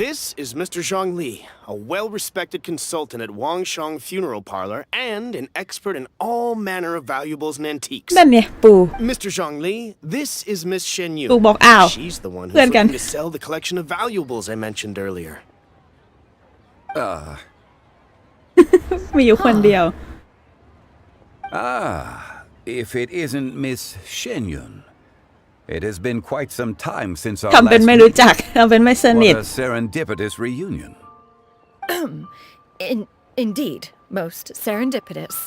This is Mr. Zhongli, a well-respected consultant at Wangshang Funeral Parlor and an expert in all manner of valuables and antiques. นั่นเนี่ยปู่ Mr. Zhongli, this is Miss Shen Yu. ปู่บอกอ้าว She's the one เพื่อน who's กัน looking to sell the collection of valuables I mentioned earlier. มีอยู่คนเดียว If it isn't Miss Shenyun. It has been quite some time since our ทำเป็น last ไม่รู้จักทำเป็นไม่สนิท What a serendipitous reunion. Indeed, most serendipitous.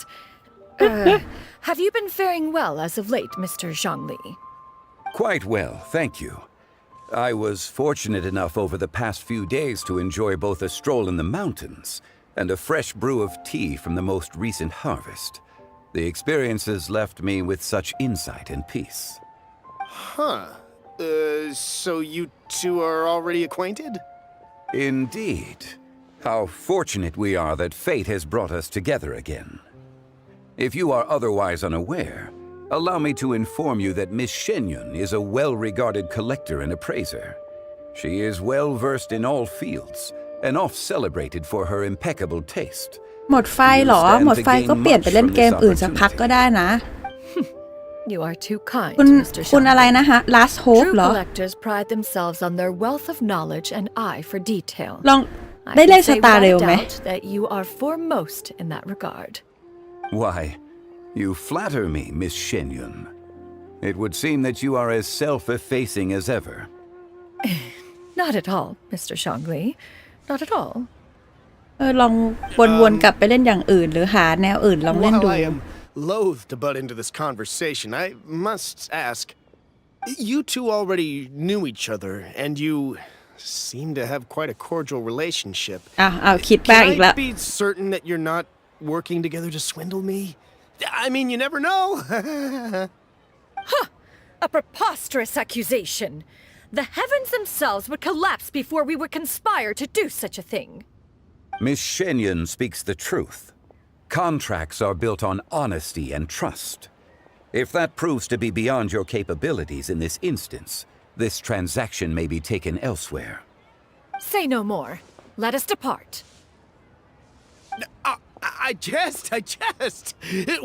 Have you been faring well as of late, Mr. Zhongli? Quite well, thank you. I was fortunate enough over the past few days to enjoy both a stroll in the mountains and a fresh brew of tea from the most recent harvest. The experiences left me with such insight and peace. Huh. So you two are already acquainted? Indeed. How fortunate we are that fate has brought us together again. If you are otherwise unaware, allow me to inform you that Miss Shenyun is a well-regarded collector and appraiser. She is well-versed in all fields and oft-celebrated for her impeccable taste. หมดไฟเหรอ หมดไฟก็เปลี่ยนไปเล่นเกมอื่นสักพักก็ได้นะ You are too kind, คุณอะไรนะฮะ Last Hope True เหรอ collectors pride themselves on their wealth of knowledge and eye for detail. ลอง I ได้ can เล่นส say ตาร์เร็ว without ไหม doubt that you are foremost in that regard. Why, you flatter me, Miss Shenyun. It would seem that you are as self-effacing as ever. Not at all, Mr. Zhongli. Not at all. ลองวนๆกลับไปเล่นอย่างอื่น หรือหาแนวอื่นลองเล่นดู While I am loath to butt into this conversation, I must ask, you two already knew each other, and you seem to have quite a cordial relationship. คิดบ้างอีกแล้ว Can I be certain that you're not working together to swindle me? I mean, you never know. A preposterous accusation. The heavens themselves would collapse before we would conspire to do such a thing. Miss Shenyun speaks the truth. Contracts are built on honesty and trust. If that proves to be beyond your capabilities in this instance, this transaction may be taken elsewhere. Say no more. Let us depart. I jest.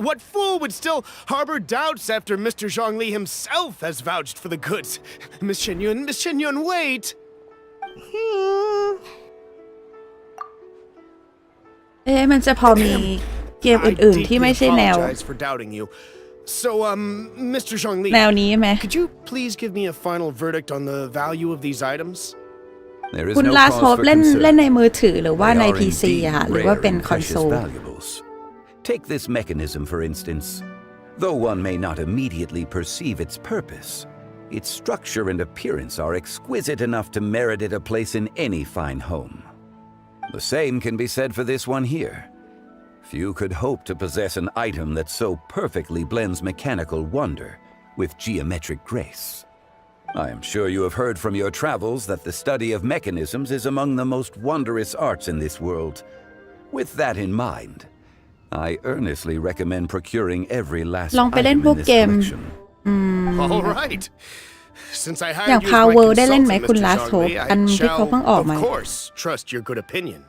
What fool would still harbor doubts after Mr. Zhongli himself has vouched for the goods? Miss Shenyun, wait! มันจะพอมีเกมอื่นๆที่ไม่ใช่แนว for doubting you. So, Mr. Zhongli, แนวนี้ไหม could you please give me a final verdict on the value of these items? คุณ Last Hope เล่นในมือถือหรือว่าใน PC อะค่ะหรือว่าเป็นคอนโซล Take this mechanism, for instance. Though one may not immediately perceive its purpose, its structure and appearance are exquisite enough to merit it a place in any fine home. The same can be said for this one here. Few could hope to possess an item that so perfectly blends mechanical wonder with geometric grace. I am sure you have heard from your travels that the study of mechanisms is among the most wondrous arts in this world. With that in mind, I earnestly recommend procuring every last item in this collection. All right. Since I อย่าง hired you as my Power ได้เล่นไหม consultant, คุณ Mr. Last Hope Zhongli, อัน I ที่เขาเพิ่งออก shall, มา of course, trust your good opinion.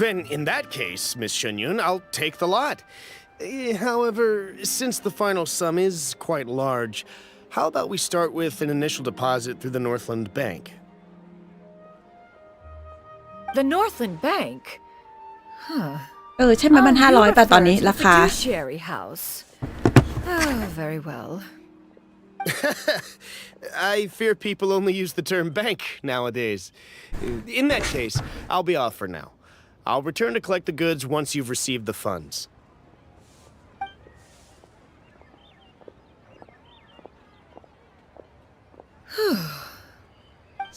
Then, in that case, Miss Shenyun, I'll take the lot. However, since the final sum is quite large, how about we start with an initial deposit through the Northland Bank? The Northland Bank? Huh. ใช่ไหมมัน500ป่ะตอนนี้ราคา Fiduciary house. Oh, very well. I fear people only use the term bank nowadays. In that case, I'll be off for now. I'll return to collect the goods once you've received the funds.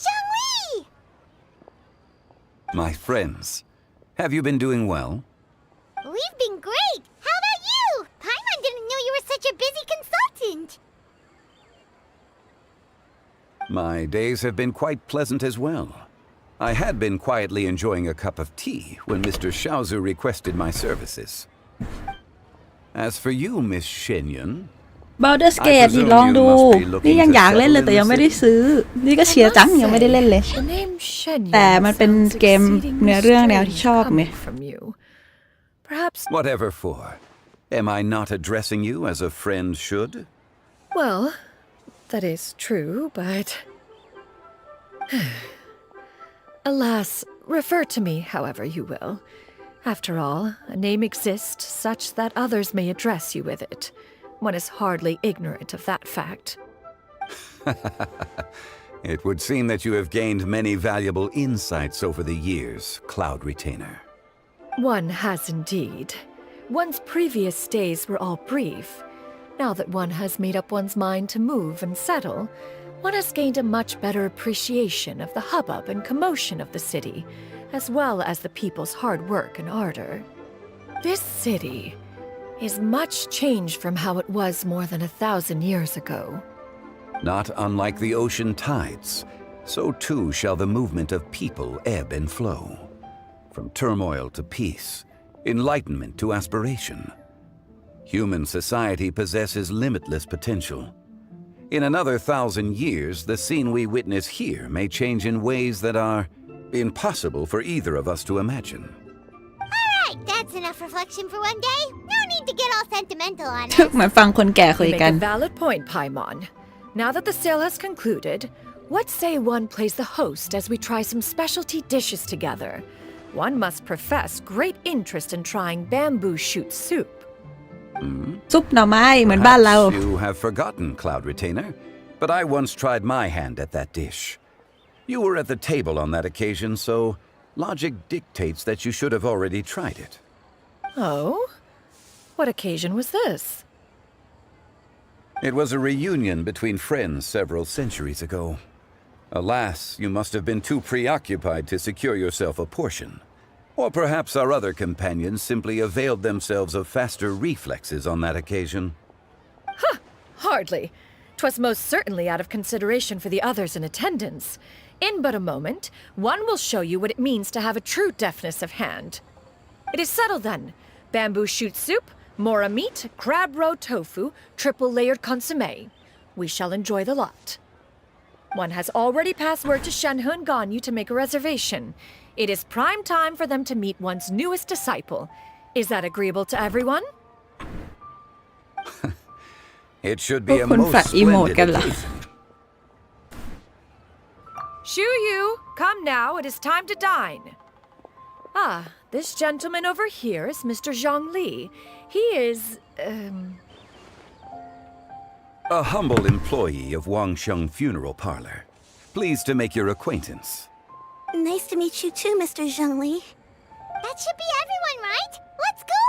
Zhongli! My friends, have you been doing well? We've been great! How about you? Paimon didn't know you were such a busy consultant! My days have been quite pleasant as well. I had been quietly enjoying a cup of tea when Mr. Xiaozu requested my services. As for you, Miss Shenyun, Baldur's Gate ดิลองดูนี่ยังอยากเล่นเลยแต่ยังไม่ได้ซื้อนี่ก็เชียร์จังยังไม่ได้เล่นเลยแต่มันเป็นเกมเนื้อเรื่องแนวที่ชอบไหม Whatever for. Am I not addressing you as a friend should? Well, that is true, but... Alas, refer to me however you will. After all, a name exists such that others may address you with it. One is hardly ignorant of that fact. It would seem that you have gained many valuable insights over the years, Cloud Retainer. One has indeed. One's previous days were all brief. Now that one has made up one's mind to move and settle, one has gained a much better appreciation of the hubbub and commotion of the city, as well as the people's hard work and ardor. This city is much changed from how it was more than 1,000 years ago. Not unlike the ocean tides, so too shall the movement of people ebb and flow. From turmoil to peace, enlightenment to aspiration. Human society possesses limitless potential. In another 1,000 years, the scene we witness here may change in ways that are impossible for either of us to imagine. Alright, that's enough reflection for one day. No need to get all sentimental on us. เหมือนฟังคนแก่คุย You กัน make a valid point, Paimon. Now that the sale has concluded, what say one plays the host as we try some specialty dishes together? One must profess great interest in trying bamboo shoot soup. ซุปหน่อไม้เหมือนบ้านเรา Perhaps you have forgotten, Cloud Retainer, but I once tried my hand at that dish. You were at the table on that occasion, so logic dictates that you should have already tried it. Oh? What occasion was this? It was a reunion between friends several centuries ago. Alas, you must have been too preoccupied to secure yourself a portion. Or perhaps our other companions simply availed themselves of faster reflexes on that occasion. Huh, hardly. 'Twas most certainly out of consideration for the others in attendance. In but a moment, one will show you what it means to have a true deftness of hand. It is settled then. Bamboo shoot soup, mora meat, crab roe tofu, triple-layered consommé. We shall enjoy the lot. One has already passed word to Shenhe and Ganyu to make a reservation. It is prime time for them to meet one's newest disciple. Is that agreeable to everyone? It should be a คุณ most ฝากอีโมด splendid กันเหรอ occasion. Shuyu, come now, it is time to dine. Ah, this gentleman over here is Mr. Zhongli. He is, A humble employee of Wangsheng Funeral Parlor. Pleased to make your acquaintance. Nice to meet you too, Mr. Zhongli. That should be everyone, right? Let's go!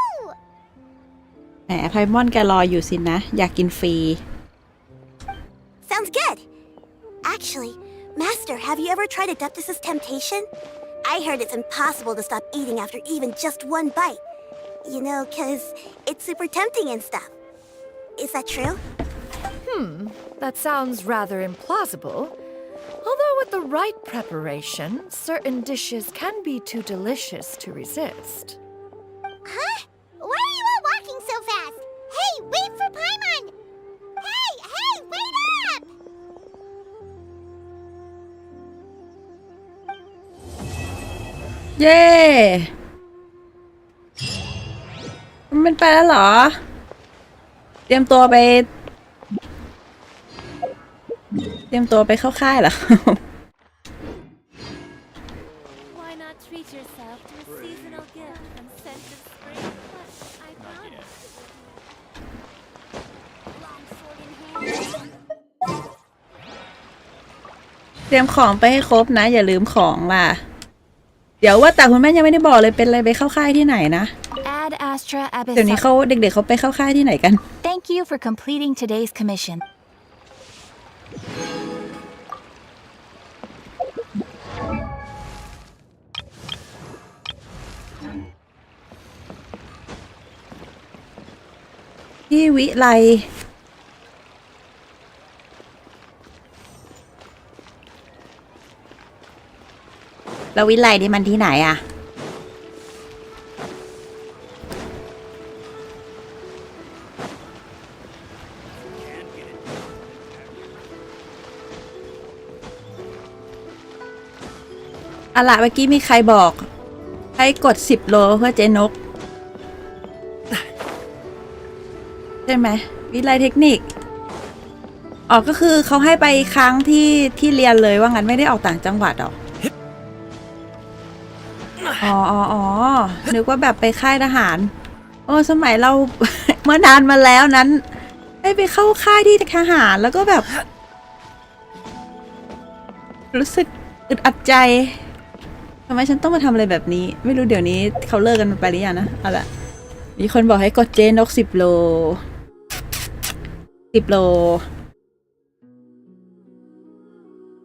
แหมไพมอนแกรออยู่สินะ อยากกินฟรี Sounds good. Actually, Master, have you ever tried Adeptus' temptation? I heard it's impossible to stop eating after even just one bite. You know, 'cause it's super tempting and stuff. Is that true? that sounds rather implausible. Although with the right preparation, certain dishes can be too delicious to resist. Huh? Why are you all walking so fast? Hey, wait for Paimon! Hey, wait up! เย้มันไปแล้วเหรอ เตรียมตัวไปเข้าค่ายเหรอ Why not treat yourself to a seasonal gift from scent of spring? I found it. Long sword in hand. เตรียมของไปให้ครบนะอย่าลืมของล่ะเดี๋ยวว่าแต่คุณแม่ยังไม่ได้บอกเลยเป็นอะไรไปเข้าค่ายที่ไหนนะ Ad Astra เดี๋ยวนี้เขาเด็กๆเขาไปเข้าค่ายที่ไหนกัน Thank you for completing today's commission. ที่วิไลแล้ววิไลนี่มันที่ไหนอะอะล่ะเมื่อกี้มีใครบอกให้กด10 โลเพื่อเจนกใช่ไหมวิทยาลัยเทคนิคอ๋อก็คือเขาให้ไปครั้งที่เรียนเลยว่างั้นไม่ได้ออกต่างจังหวัดหรออ๋อนึกว่าแบบไปค่ายทหารโอ้สมัยเรา เมื่อนานมาแล้วนั้นให้ไปเข้าค่ายที่ทหารแล้วก็แบบรู้สึกอึดอัดใจทำไมฉันต้องมาทำอะไรแบบนี้ไม่รู้เดี๋ยวนี้เขาเลิกกันไปหรือยังนะเอาละมีคนบอกให้กดเจนก10 โล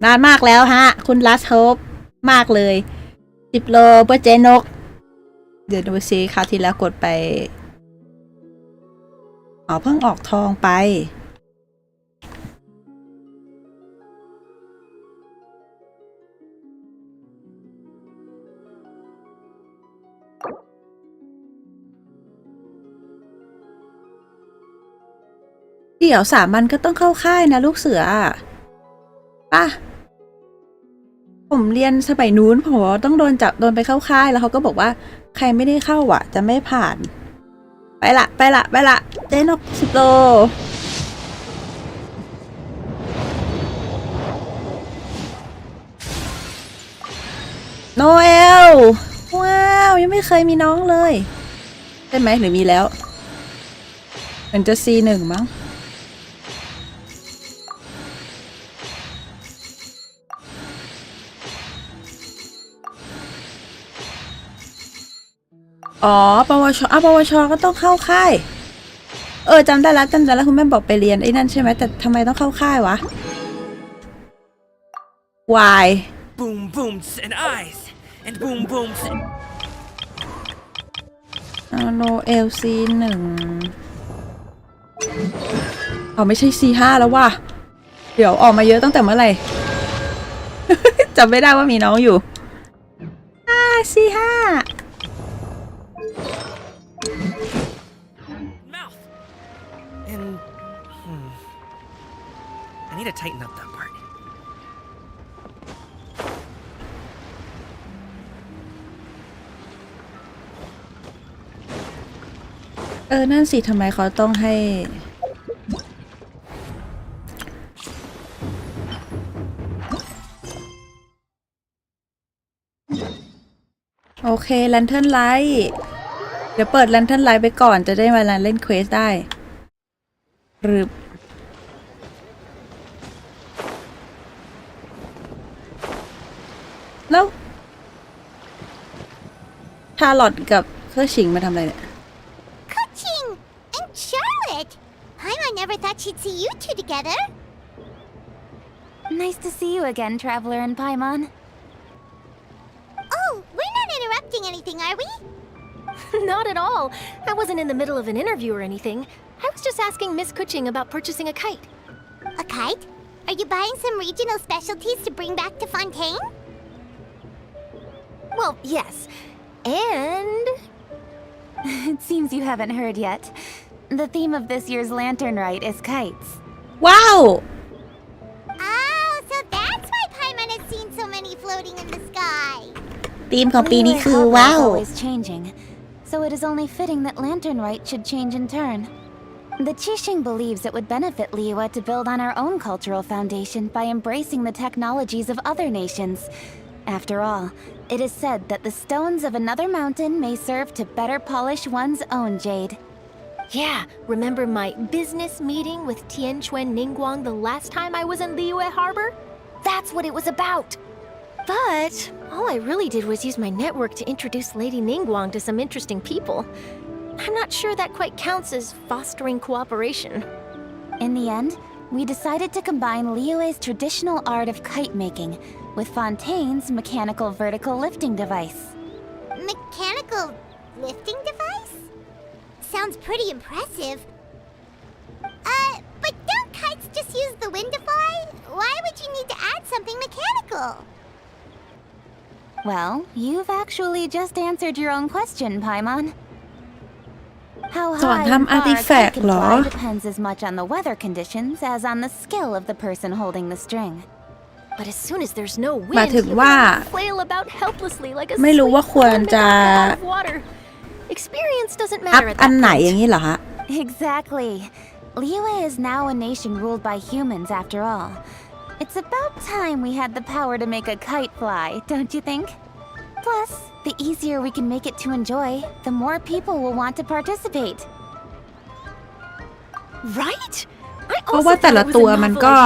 นานมากแล้วฮะคุณลัสโฮปมากเลย10 โลเพื่อเจนกเดี๋ยวดูซิคราวที่แล้วกดไปอ๋อเพิ่งออกทองไปเดี๋ยว3 วันก็ต้องเข้าค่ายนะลูกเสือป่ะผมเรียนสมัยนู้นผมต้องโดนไปเข้าค่ายแล้วเขาก็บอกว่าใครไม่ได้เข้าอ่ะจะไม่ผ่านไปละเจนก10 โลโนเอลว้าวยังไม่เคยมีน้องเลยใช่ไหมหรือมีแล้วมันจะ C1 มั้งอ๋อปวชปวชก็ต้องเข้าค่ายจำได้แล้วคุณแม่บอกไปเรียนไอ้นั่นใช่ไหมแต่ทำไมต้องเข้าค่ายวะ Why Boom booms and eyes and boom booms. โนเอลC1ไม่ใช่ C5 แล้วว่ะเดี๋ยวออกมาเยอะตั้งแต่เมื่อไหร่ จำไม่ได้ว่ามีน้องอยู่C5I need to tighten up that part. นั่นสิทำไมเขาต้องให้โอเคแลนเทิร์นไลท์เดี๋ยวเปิดแลนเทิร์นไลท์ไปก่อนจะได้มาเล่นเควสได้หรือแล้วชาร์ลอตกับเคอร์ชิงมาทำอะไรเนี่ย Kuching and Charlotte. Paimon never thought she'd see you two together. Nice to see you again, Traveler and Paimon. Oh, we're not interrupting anything, are we? Not at all. I wasn't in the middle of an interview or anything. I was just asking Miss Kuching about purchasing a kite. A kite? Are you buying some regional specialties to bring back to Fontaine? Well, yes. And... It seems you haven't heard yet. The theme of this year's Lantern Rite is kites. Wow! Oh, so that's why Paimon has seen so many floating in the sky. ธีมของปีนี้คือ Liyue ว้าว is always changing, so it is only fitting that Lantern Rite should change in turn. The Qixing believes it would benefit Liyue to build on our own cultural foundation by embracing the technologies of other nations. After all, it is said that the stones of another mountain may serve to better polish one's own jade. Yeah, remember my business meeting with Tianquan Ningguang the last time I was in Liyue Harbor? that's what it was about. But all I really did was use my network to introduce Lady Ningguang to some interesting people. I'm not sure that quite counts as fostering cooperation. In the end, we decided to combine Liyue's traditional art of kite making with Fontaine's mechanical vertical lifting device. Mechanical lifting device? Sounds pretty impressive. But don't kites just use the wind to fly? Why would you need to add something mechanical? Well, you've actually just answered your own question, Paimon. How สอน high ทำ and อาร์ติ far a แฟก kite ต์ can เหรอ fly depends as much on the weather conditions as on the skill of the person holding the string. But as soon as there's no หมาย wind, ถึง you ว่า can flail about helplessly like a ไม่รู้ว่า sleek ควร lemon จะ out of water. Experience doesn't อัพ matter at อัน that ไหน point. อย่างนี้เหรอฮะ Exactly. Liyue is now a nation ruled by humans after all. It's about time we had the power to make a kite fly, don't you think? Plus, the easier we can make it to enjoy, the more people will want to participate. Right? เพราะว่าแต่ละตัวมันก็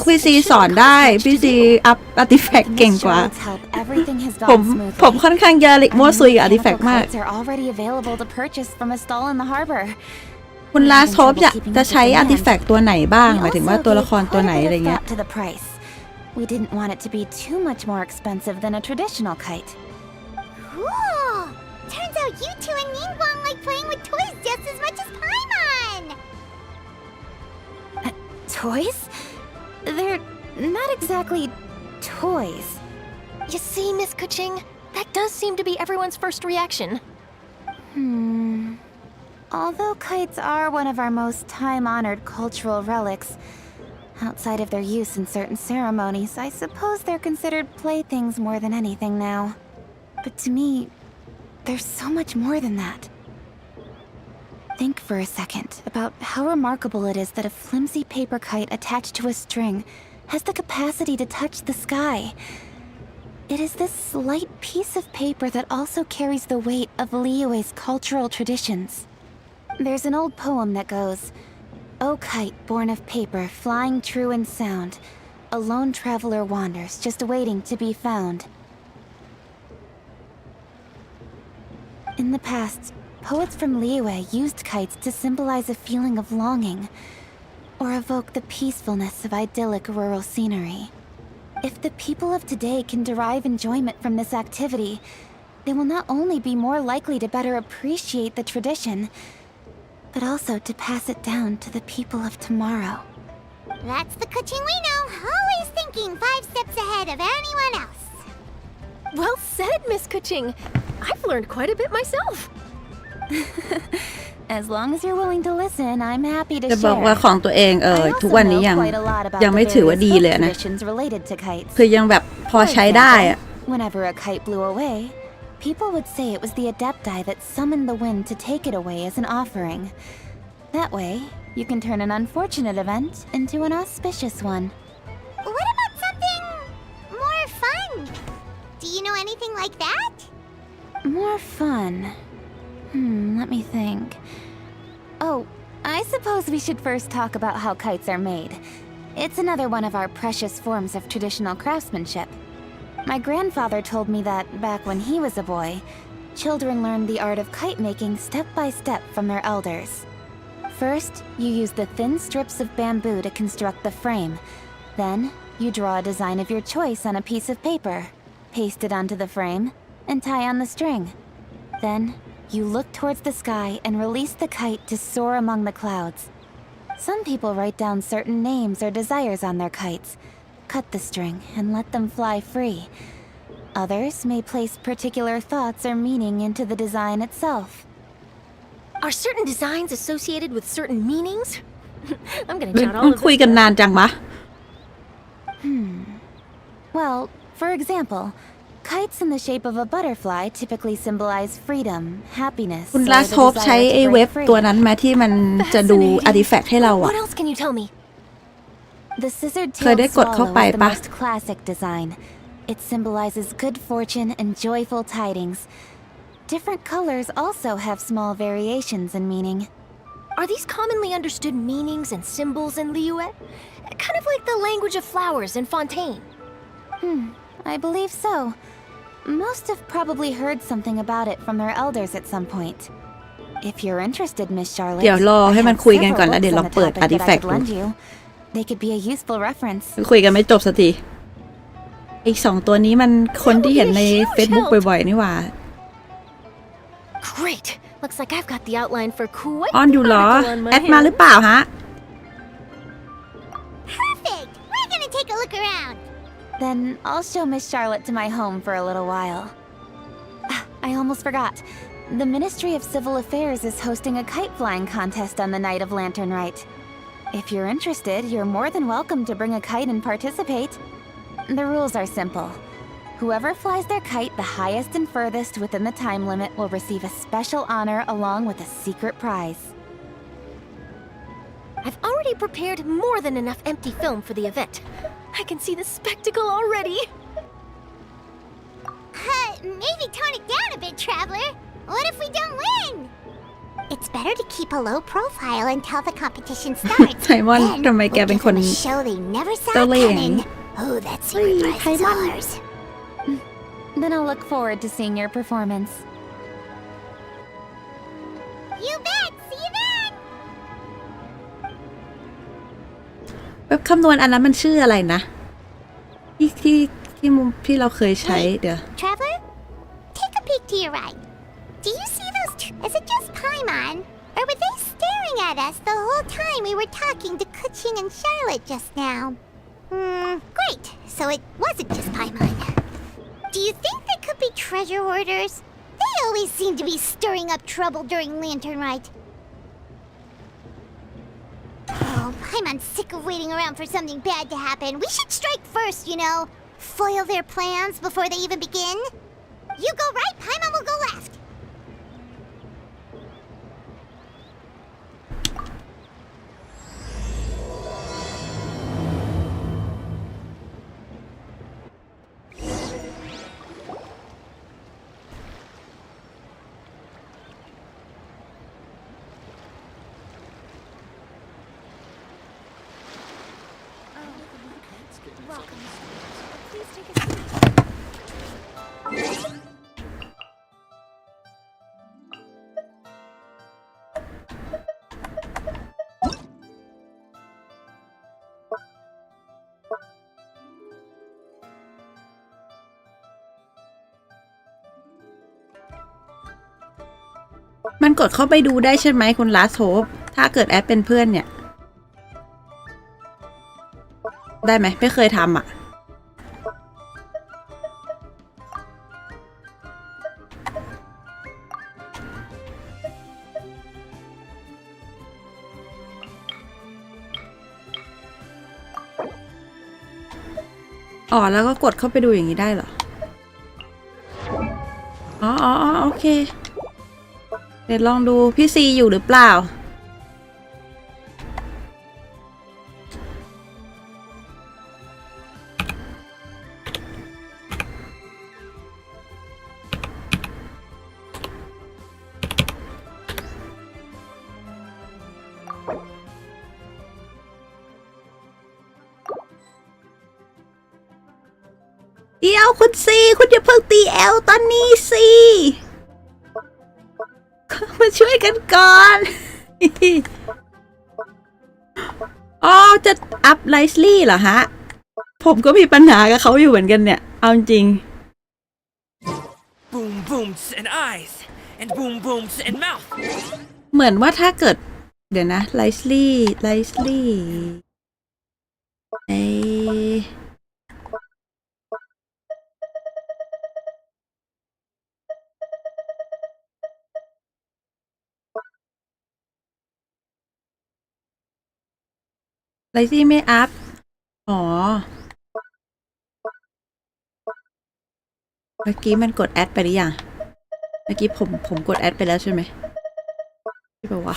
พี่ซีสอนได้พี่ซีอัพอาร์ติแฟกต์เก่งกว่า ผมค่อนข้างจะมั่วซุยกับอาร์ติแฟกต์มาก Kites are already available to purchase from a stall in the harbor. คุณลาโซฟจะใช้อาร์ติแฟกต์ตัวไหนบ้างหมายถึงว่าตัวละครตัวไหนอะไรเงี้ย To the price. We didn't want it to be too much more expensive than a traditional kite. Cool! Turns out you two and Ningguang like playing with toys just as much as Paimon! Toys? They're not exactly toys. You see, Miss Kuching, that does seem to be everyone's first reaction. Although kites are one of our most time-honored cultural relics, outside of their use in certain ceremonies, I suppose they're considered playthings more than anything now. But to me, there's so much more than that. Think for a second about how remarkable it is that a flimsy paper kite attached to a string has the capacity to touch the sky. It is this slight piece of paper that also carries the weight of Liyue's cultural traditions. There's an old poem that goes, "O kite born of paper, flying true in sound, a lone traveler wanders, just waiting to be found." In the past, poets from Liyue used kites to symbolize a feeling of longing, or evoke the peacefulness of idyllic rural scenery. If the people of today can derive enjoyment from this activity, they will not only be more likely to better appreciate the tradition, but also to pass it down to the people of tomorrow. That's the Kuching we know, always thinking 5 steps ahead of anyone else. Well said, Miss Kuching. I've learned quite a bit myself. As long as you're willing to listen, I'm happy to จะบอก share. ว่าของตัวเอง I ทุก also วันนี้ know ยัง quite a lot about ยัง the ไม่ถือว่า various ดีเลย folk นะ traditions related to kites. คือยังแบบพอ For ใช้ได้ example, whenever a kite blew away, people would say it was the Adepti that summoned the wind to take it away as an offering. That way, you can turn an unfortunate event into an auspicious one. What about something more fun? Do you know anything like that? More fun. Let me think. Oh, I suppose we should first talk about how kites are made. It's another one of our precious forms of traditional craftsmanship. My grandfather told me that, back when he was a boy, children learned the art of kite making step by step from their elders. First, you use the thin strips of bamboo to construct the frame. Then, you draw a design of your choice on a piece of paper, paste it onto the frame, and tie on the string. Then, you look towards the sky and release the kite to soar among the clouds. Some people write down certain names or desires on their kites, cut the string, and let them fly free. Others may place particular thoughts or meaning into the design itself. Are certain designs associated with certain meanings? I'm gonna มัน jot all of คุย this กัน down. นานจังมะ Well, for example, kites in the shape of a butterfly typically symbolize freedom, happiness, คุณ or ลา the โซฟใช้ desire ไอ้ to เว็บ break free. ตัวนั้นมาที่มันจะดูอาร์ติแฟกต์ให้เราอะ What else can you tell me? The เคย scissor-tailed ได้กดเข้า swallow ไป is the ปะ most classic design. It symbolizes good fortune and joyful tidings. Different colors also have small variations in meaning. Are these commonly understood meanings and symbols in Liyue? Kind of like the language of flowers in Fontaine. I believe so. Most have probably heard something about it from their elders at some point. If you're interested, Miss Charlotte, เดี๋ยวรอให้มันคุยกันก่อนแล้วเดี๋ยวลองเปิด artifact ดู They could be a useful reference. คุยกันไม่จบสักทีอีก2ตัวนี้มันคนที่เห็นใน Facebook บ่อยๆนี่หว่า Great. Looks like I've got the outline for quite ออนอยู่เหรอ article on my แอดมาหรือเปล่าฮะ Perfect! We're gonna take a look around. Then I'll show Miss Charlotte to my home for a little while. I almost forgot. The Ministry of Civil Affairs is hosting a kite flying contest on the night of Lantern Rite. If you're interested, you're more than welcome to bring a kite and participate. The rules are simple. Whoever flies their kite the highest and furthest within the time limit will receive a special honor along with a secret prize. I've already prepared more than enough empty film for the event. I can see the spectacle already. Maybe tone it down a bit, Traveler. What if we don't win? It's better to keep a low profile until the competition starts. ไซมอนทำไมแกเป็นคน Show they never saw เจ้าเล่ห์ coming. Oh, that secret prize is ours. Then I'll look forward to seeing your performance. You bet. See you then. เว็บคำนวณอันนั้นมันชื่ออะไรนะที่เราเคยใช้เดี๋ยว Traveler, take a peek to your right. Do you see those two? Is it just Paimon? Or were they staring at us the whole time we were talking to Kuching and Charlotte just now? Great. So it wasn't just Paimon. Do you think they could be treasure hoarders? They always seem to be stirring up trouble during Lantern Rite. Oh, Paimon's sick of waiting around for something bad to happen. We should strike first, you know. Foil their plans before they even begin. You go right, Paimon will go left. Welcome. Please take a seat. มันกดเข้าไปดูได้ใช่ไหมคุณลาสโฮปถ้าเกิดแอดเป็นเพื่อนเนี่ย ได้ไหมไม่เคยทำอ่ะอ๋อแล้วก็กดเข้าไปดูอย่างนี้ได้เหรออ๋อโอเคเดี๋ยวลองดูพี่ซีอยู่หรือเปล่าเดี๋ยวคุณซีคุณอย่าเพิ่งตีแอลตอนนี้สิมาช่วยกันก่อน อ๋อจะอัพไลซ์ลี่เหรอฮะผมก็มีปัญหากับเขาอยู่เหมือนกันเนี่ยเอาจริง Boom booms and eyes and boom booms and mouth เหมือนว่าถ้าเกิดเดี๋ยวนะไลซ์ลี่ไลซ์ลี่ไม่อัพอ๋อเมื่อกี้มันกดแอดไปหรือยังเมื่อกี้ผมกดแอดไปแล้วใช่ไหมใช่ป่าววะ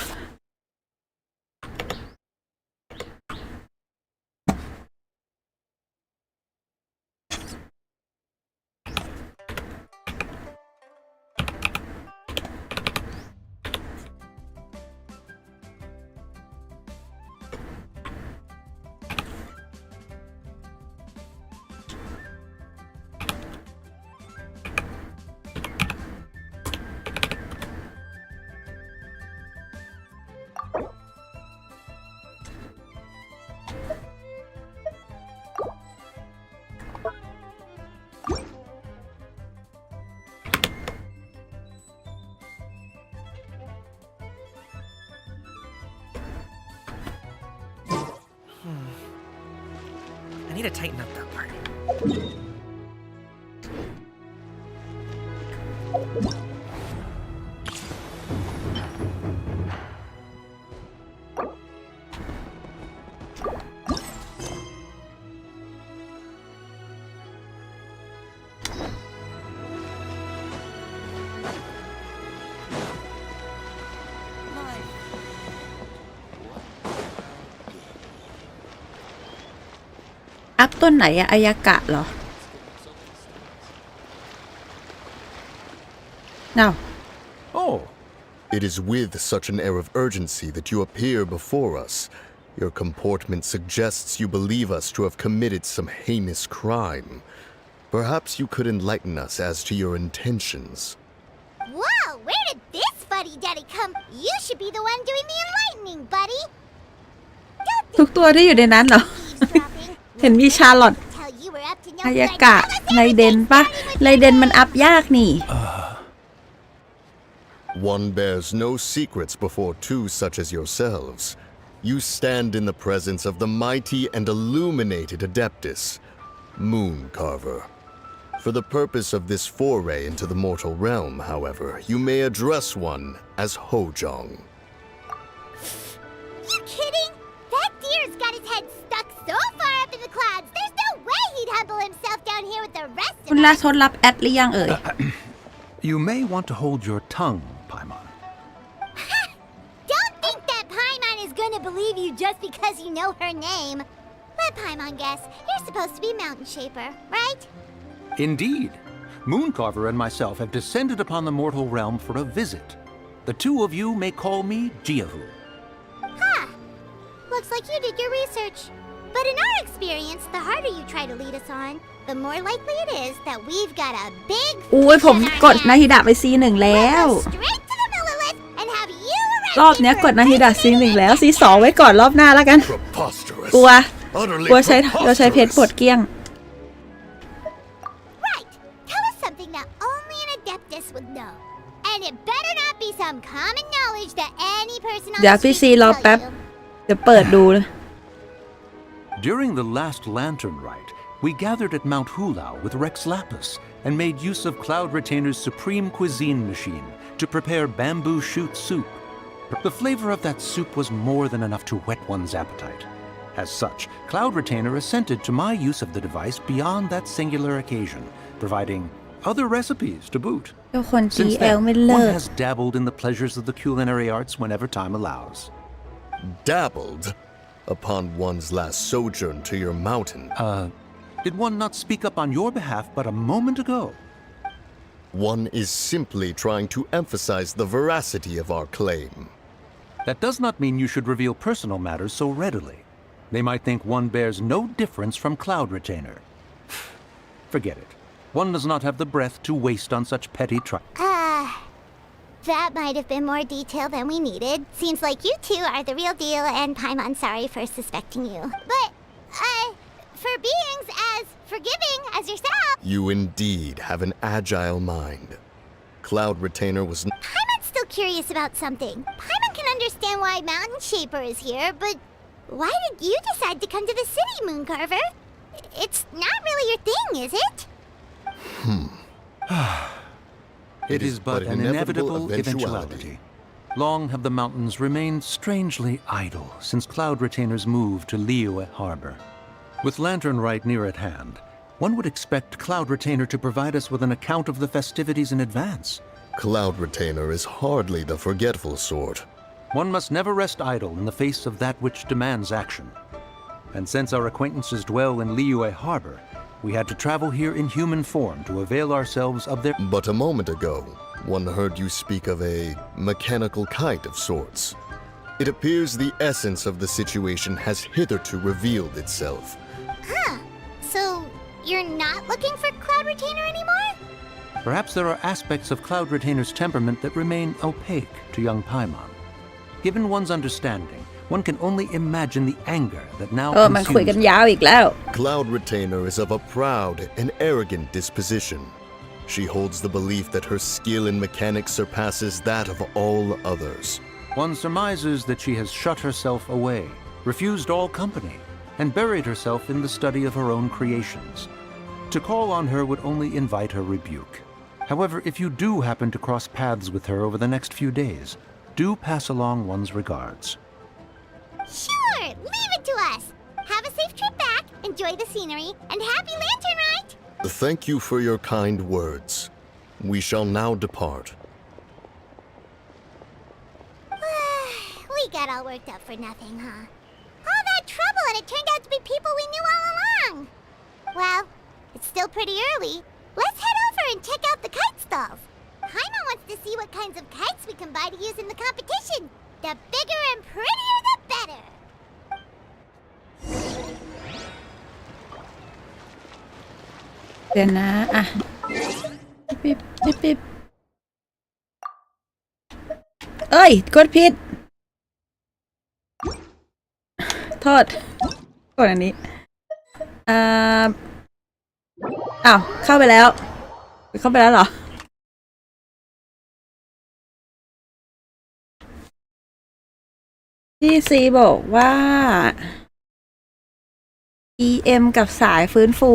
I need to tighten up that part.อัพต้นไหนอะอายากะเหรอ No. Oh. It is with such an air of urgency that you appear before us. Your comportment suggests you believe us to have committed some heinous crime. Perhaps you could enlighten us as to your intentions. Whoa, where did this fuddy-duddy come? You should be the one doing the enlightening, buddy. ทุกตัวที่อยู่ในนั้นเหรอ เห็นมีชาร์ลอตอายากะไรเดนปะไรเดนมันอัพยากนี่ One bears no secrets before two such as yourselves. You stand in the presence of the mighty and illuminated Adeptus, Mooncarver. For the purpose of this foray into the mortal realm, however, you may address one as Hojong. You kidding? That deer's got his head stuck so far up in the clouds, there's no way he'd humble himself down here with the rest of คุณลาทดรับแอดหรือยังเอ่ย You may want to hold your tongue, Paimon. Don't think that Paimon is gonna believe you just because you know her name. Let Paimon guess. You're supposed to be Mountain Shaper, right? Indeed. Mooncarver and myself have descended upon the mortal realm for a visit. The two of you may call me Jiahu. Huh. Looks like you did your research. But in our experience, the harder you try to lead us on, the more likely it is that we've got a big อุ้ยผมกดนาฮิดะไปC1แล้ว รอบเนี้ยกดนาฮิดะC1แล้วC2ไว้ก่อนรอบหน้าแล้วกัน กลัวใช้เพชรปวดเกลี้ยง Right. Tell us something that only an Adeptus would know. And it better not be some common knowledge that any person on เดี๋ยว the พี่ street ซีรอ can แป๊บ tell you. เดี๋ยวเปิดดูเลย During the last lantern rite, we gathered at Mount Hulao with Rex Lapis and made use of Cloud Retainer's supreme cuisine machine to prepare bamboo shoot soup. The flavor of that soup was more than enough to whet one's appetite. As such, Cloud Retainer assented to my use of the device beyond that singular occasion, providing other recipes to boot. ทุกคน Since GL ไม่ then, เลิ one ก has dabbled in the pleasures of the culinary arts whenever time allows. Dabbled? Upon one's last sojourn to your mountain. Did one not speak up on your behalf but a moment ago? One is simply trying to emphasize the veracity of our claim. That does not mean you should reveal personal matters so readily. They might think one bears no difference from Cloud Retainer. Forget it. One does not have the breath to waste on such petty That might have been more detail than we needed. Seems like you two are the real deal, and Paimon's sorry for suspecting you. But, for beings as forgiving as yourself... You indeed have an agile mind. Cloud Retainer was... Paimon's still curious about something. Paimon can understand why Mountain Shaper is here, but why did you decide to come to the city, Mooncarver? It's not really your thing, is it? It is but an inevitable eventuality. Long have the mountains remained strangely idle since Cloud Retainer's move to Liyue Harbor. With Lantern Rite near at hand, one would expect Cloud Retainer to provide us with an account of the festivities in advance. Cloud Retainer is hardly the forgetful sort. One must never rest idle in the face of that which demands action. And since our acquaintances dwell in Liyue Harbor, we had to travel here in human form to avail ourselves of their... But a moment ago, one heard you speak of a mechanical kite of sorts. It appears the essence of the situation has hitherto revealed itself. Huh. So, you're not looking for Cloud Retainer anymore? Perhaps there are aspects of Cloud Retainer's temperament that remain opaque to young Paimon. Given one's understanding, one can only imagine the anger that now มันคุยกันยาวอีกแล้ว Cloud Retainer is of a proud and arrogant disposition. She holds the belief that her skill in mechanics surpasses that of all others. One surmises that she has shut herself away, refused all company, and buried herself in the study of her own creations. To call on her would only invite her rebuke. However, if you do happen to cross paths with her over the next few days, do pass along one's regards. Sure, leave it to us. Have a safe trip back, enjoy the scenery, and happy lantern ride! Thank you for your kind words. We shall now depart. We got all worked up for nothing, huh? All that trouble and it turned out to be people we knew all along! Well, it's still pretty early. Let's head over and check out the kite stalls. Paimon wants to see what kinds of kites we can buy to use in the competition. The bigger and prettier, the better! เดี๋ยวนะอ่ะปิ๊บปิ๊บปิ๊บเอ้ยกดผิดโทษกดอันนี้อ้าวเข้าไปแล้วเหรอพี่ซีบอกว่า EM กับสายฟื้นฟู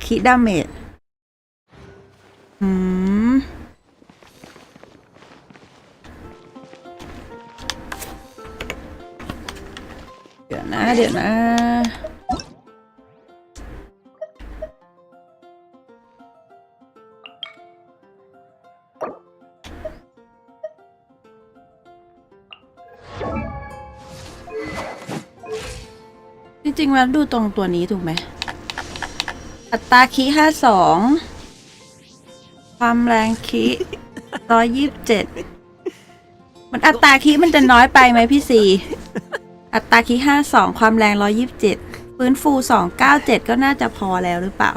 คิดาเมจเดี๋ยวนะจริงๆแล้วดูตรงตัวนี้ถูกไหมอัตราคี52ความแรงคี127มันอัตราคีมันจะน้อยไปไหมพี่ซีอัตราคี52ความแรง127ฟื้นฟู297ก็น่าจะพอแล้วหรือเปล่า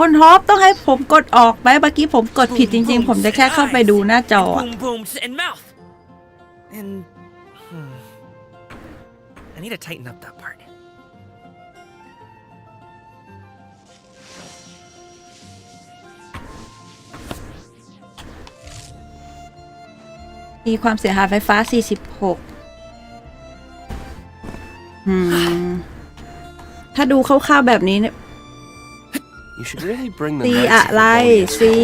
คนฮอปต้องให้ผมกดออกไหมเมื่อกี้ผมกดผิดจริงๆผมจะแค่เข้าไปดูหน้าจอI need to tighten up that part. มีความเสียหายไฟฟ้า46ถ้าดูคร่าวๆแบบนี้เนี่ยซีอะไรซี0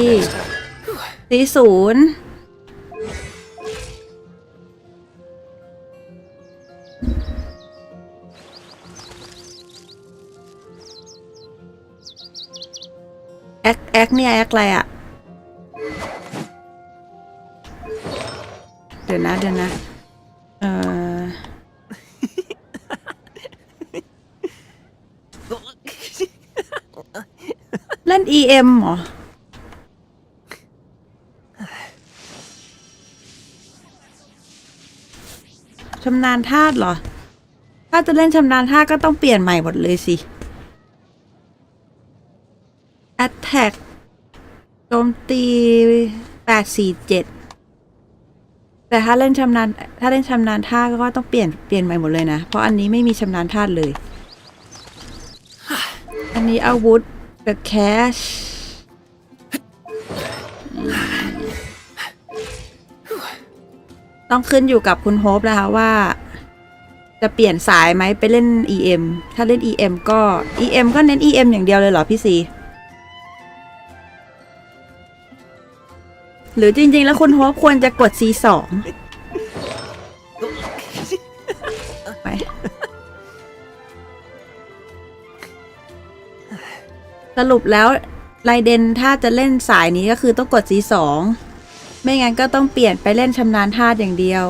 แอคเนี่ยแอคอะไรอ่ะเดี๋ยวนะเล่น EM เหรอชำนาญธาตุเหรอถ้าจะเล่นชำนาญธาตุก็ต้องเปลี่ยนใหม่หมดเลยสิ Attack โจมตี847แต่ถ้าเล่นชำนาญธาตุก็ต้องเปลี่ยนใหม่หมดเลยนะเพราะอันนี้ไม่มีชำนาญธาตุเลยอันนี้อาวุธกับแคชต้องขึ้นอยู่กับคุณโฮปนะคะว่าจะเปลี่ยนสายไหมไปเล่น EM ถ้าเล่น EM ก็เน้น EM อย่างเดียวเลยเหรอพี่ซีหรือจริงๆแล้วคุณโฮปควรจะกด C2 ไปสรุปแล้วไรเดนถ้าจะเล่นสายนี้ก็คือต้องกด C2 ไม่งั้นก็ต้องเปลี่ยนไปเล่นชำนาญธาตุอย่างเดียว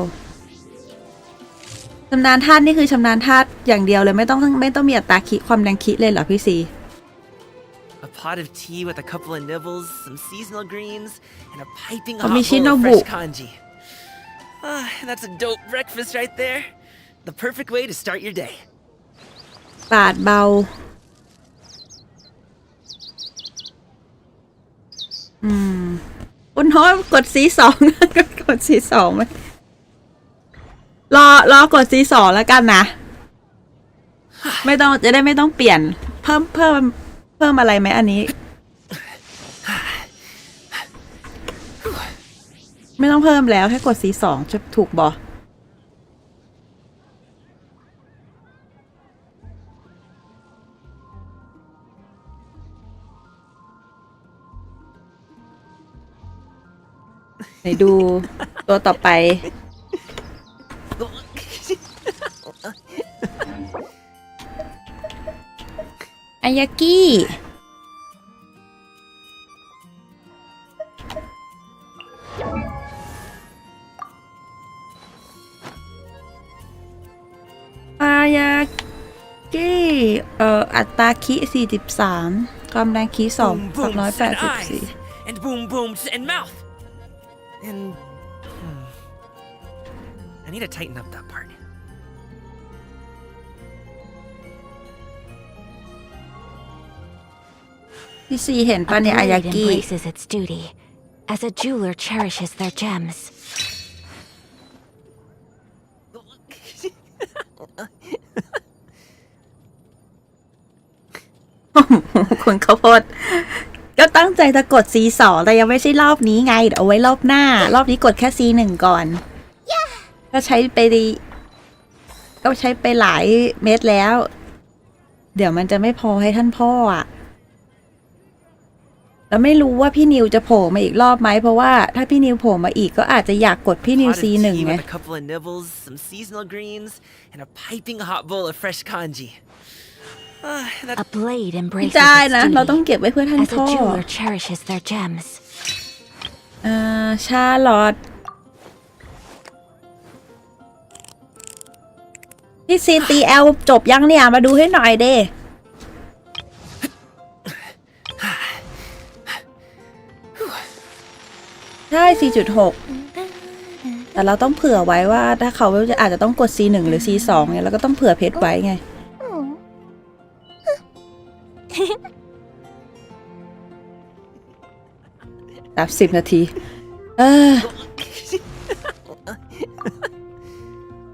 ชำนาญธาตุนี่คือชำนาญธาตุอย่างเดียวเลยไม่ต้องมีอัตราคิความแรงคิเลยเหรอพี่ซีA pot of tea with a couple of nibbles, some seasonal greens, and a piping hot bowl of fresh kanji. That's a dope breakfast right there. The perfect way to start your day. ปาดเบาคุณโฮปกด C2 กด C2 ไหมรอกด C2 แล้วกันนะจะได้ไม่ต้องเปลี่ยนเพิ่มอะไรไหมอันนี้ ไม่ต้องเพิ่มแล้วแค่กด C2 จะถูกบอไหนดูตัวต่อไปอายากิอายากิอัตราคิ43ความแรงคิ284 and boom booms and mouth and I need to tighten up that part. พี่ซีเห็นป่ะเนี่ยอายากิ embraces its duty, as a jeweler cherishes their gems. คุณข้าวโพดก็ตั้งใจจะกด C2 แต่ยังไม่ใช่รอบนี้ไงเดี๋ยวเอาไว้รอบหน้ารอบนี้กดแค่ C1 ก่อนก็ใช้ไปหลายเม็ดแล้ว เดี๋ยวมันจะไม่พอให้ท่านพ่ออะแล้วไม่รู้ว่าพี่นิวจะโผล่มาอีกรอบไหมเพราะว่าถ้าพี่นิวโผล่มาอีกก็อาจจะอยากกดพี่นิว C1 ไง A couple of nibbles, some seasonal greens, and a piping hot bowl of fresh kanji. A blade embraces ได้ its นะเราต้อง duty, เก็บไว้เพื่อท่าน as พ่อ a jeweler cherishes their gems. ชาลอตพี่ CTL จบยังเนี่ยมาดูให้หน่อยเด้ใช่ 4.6 แต่เราต้องเผื่อไว้ว่าถ้าเขาอาจจะต้องกด C1 หรือ C2 เนี่ยเราก็ต้องเผื่อเพชรไว้ไงแบบ10 นาที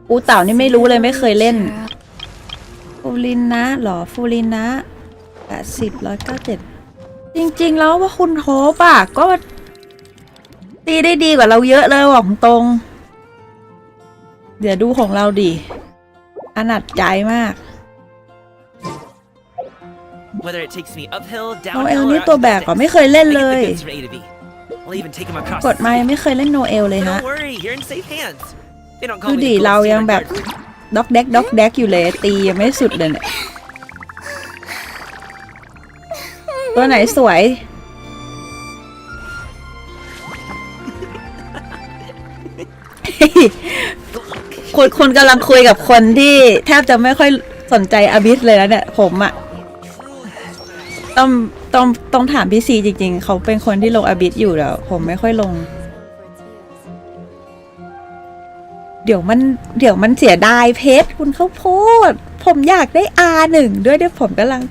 อูเต่านี่ไม่รู้เลยไม่เคยเล่นฟูลินนะหรอฟูลินนะ80 197จริงๆแล้วว่าคุณโฮปอ่ะก็ตีได้ดีกว่าเราเยอะเลยบอกตรงเดี๋ยวดูของเราดิอนาจใจมากโนเอลนี่ตัวแบกก็ไม่เคยเล่นเลยกดมายังไม่เคยเล่นโนเอลเลยฮะดูดิเรายังแบบด็อกแดกอยู่เลยตียังไม่สุดเลยเนี่ยตัวไหนสวยคนกำลังคุยกับคนที่แทบจะไม่ค่อยสนใจอาบิสเลยแล้วเนี่ยผมอะต้องถามพี่ซีจริงๆเขาเป็นคนที่ลงอาบิสอยู่แล้วผมไม่ค่อยลงเดี๋ยวมันเสียดายเพชรคุณข้าวโพดผมอยากได้ R1 ด้วยเดี๋ยวผมกำลัง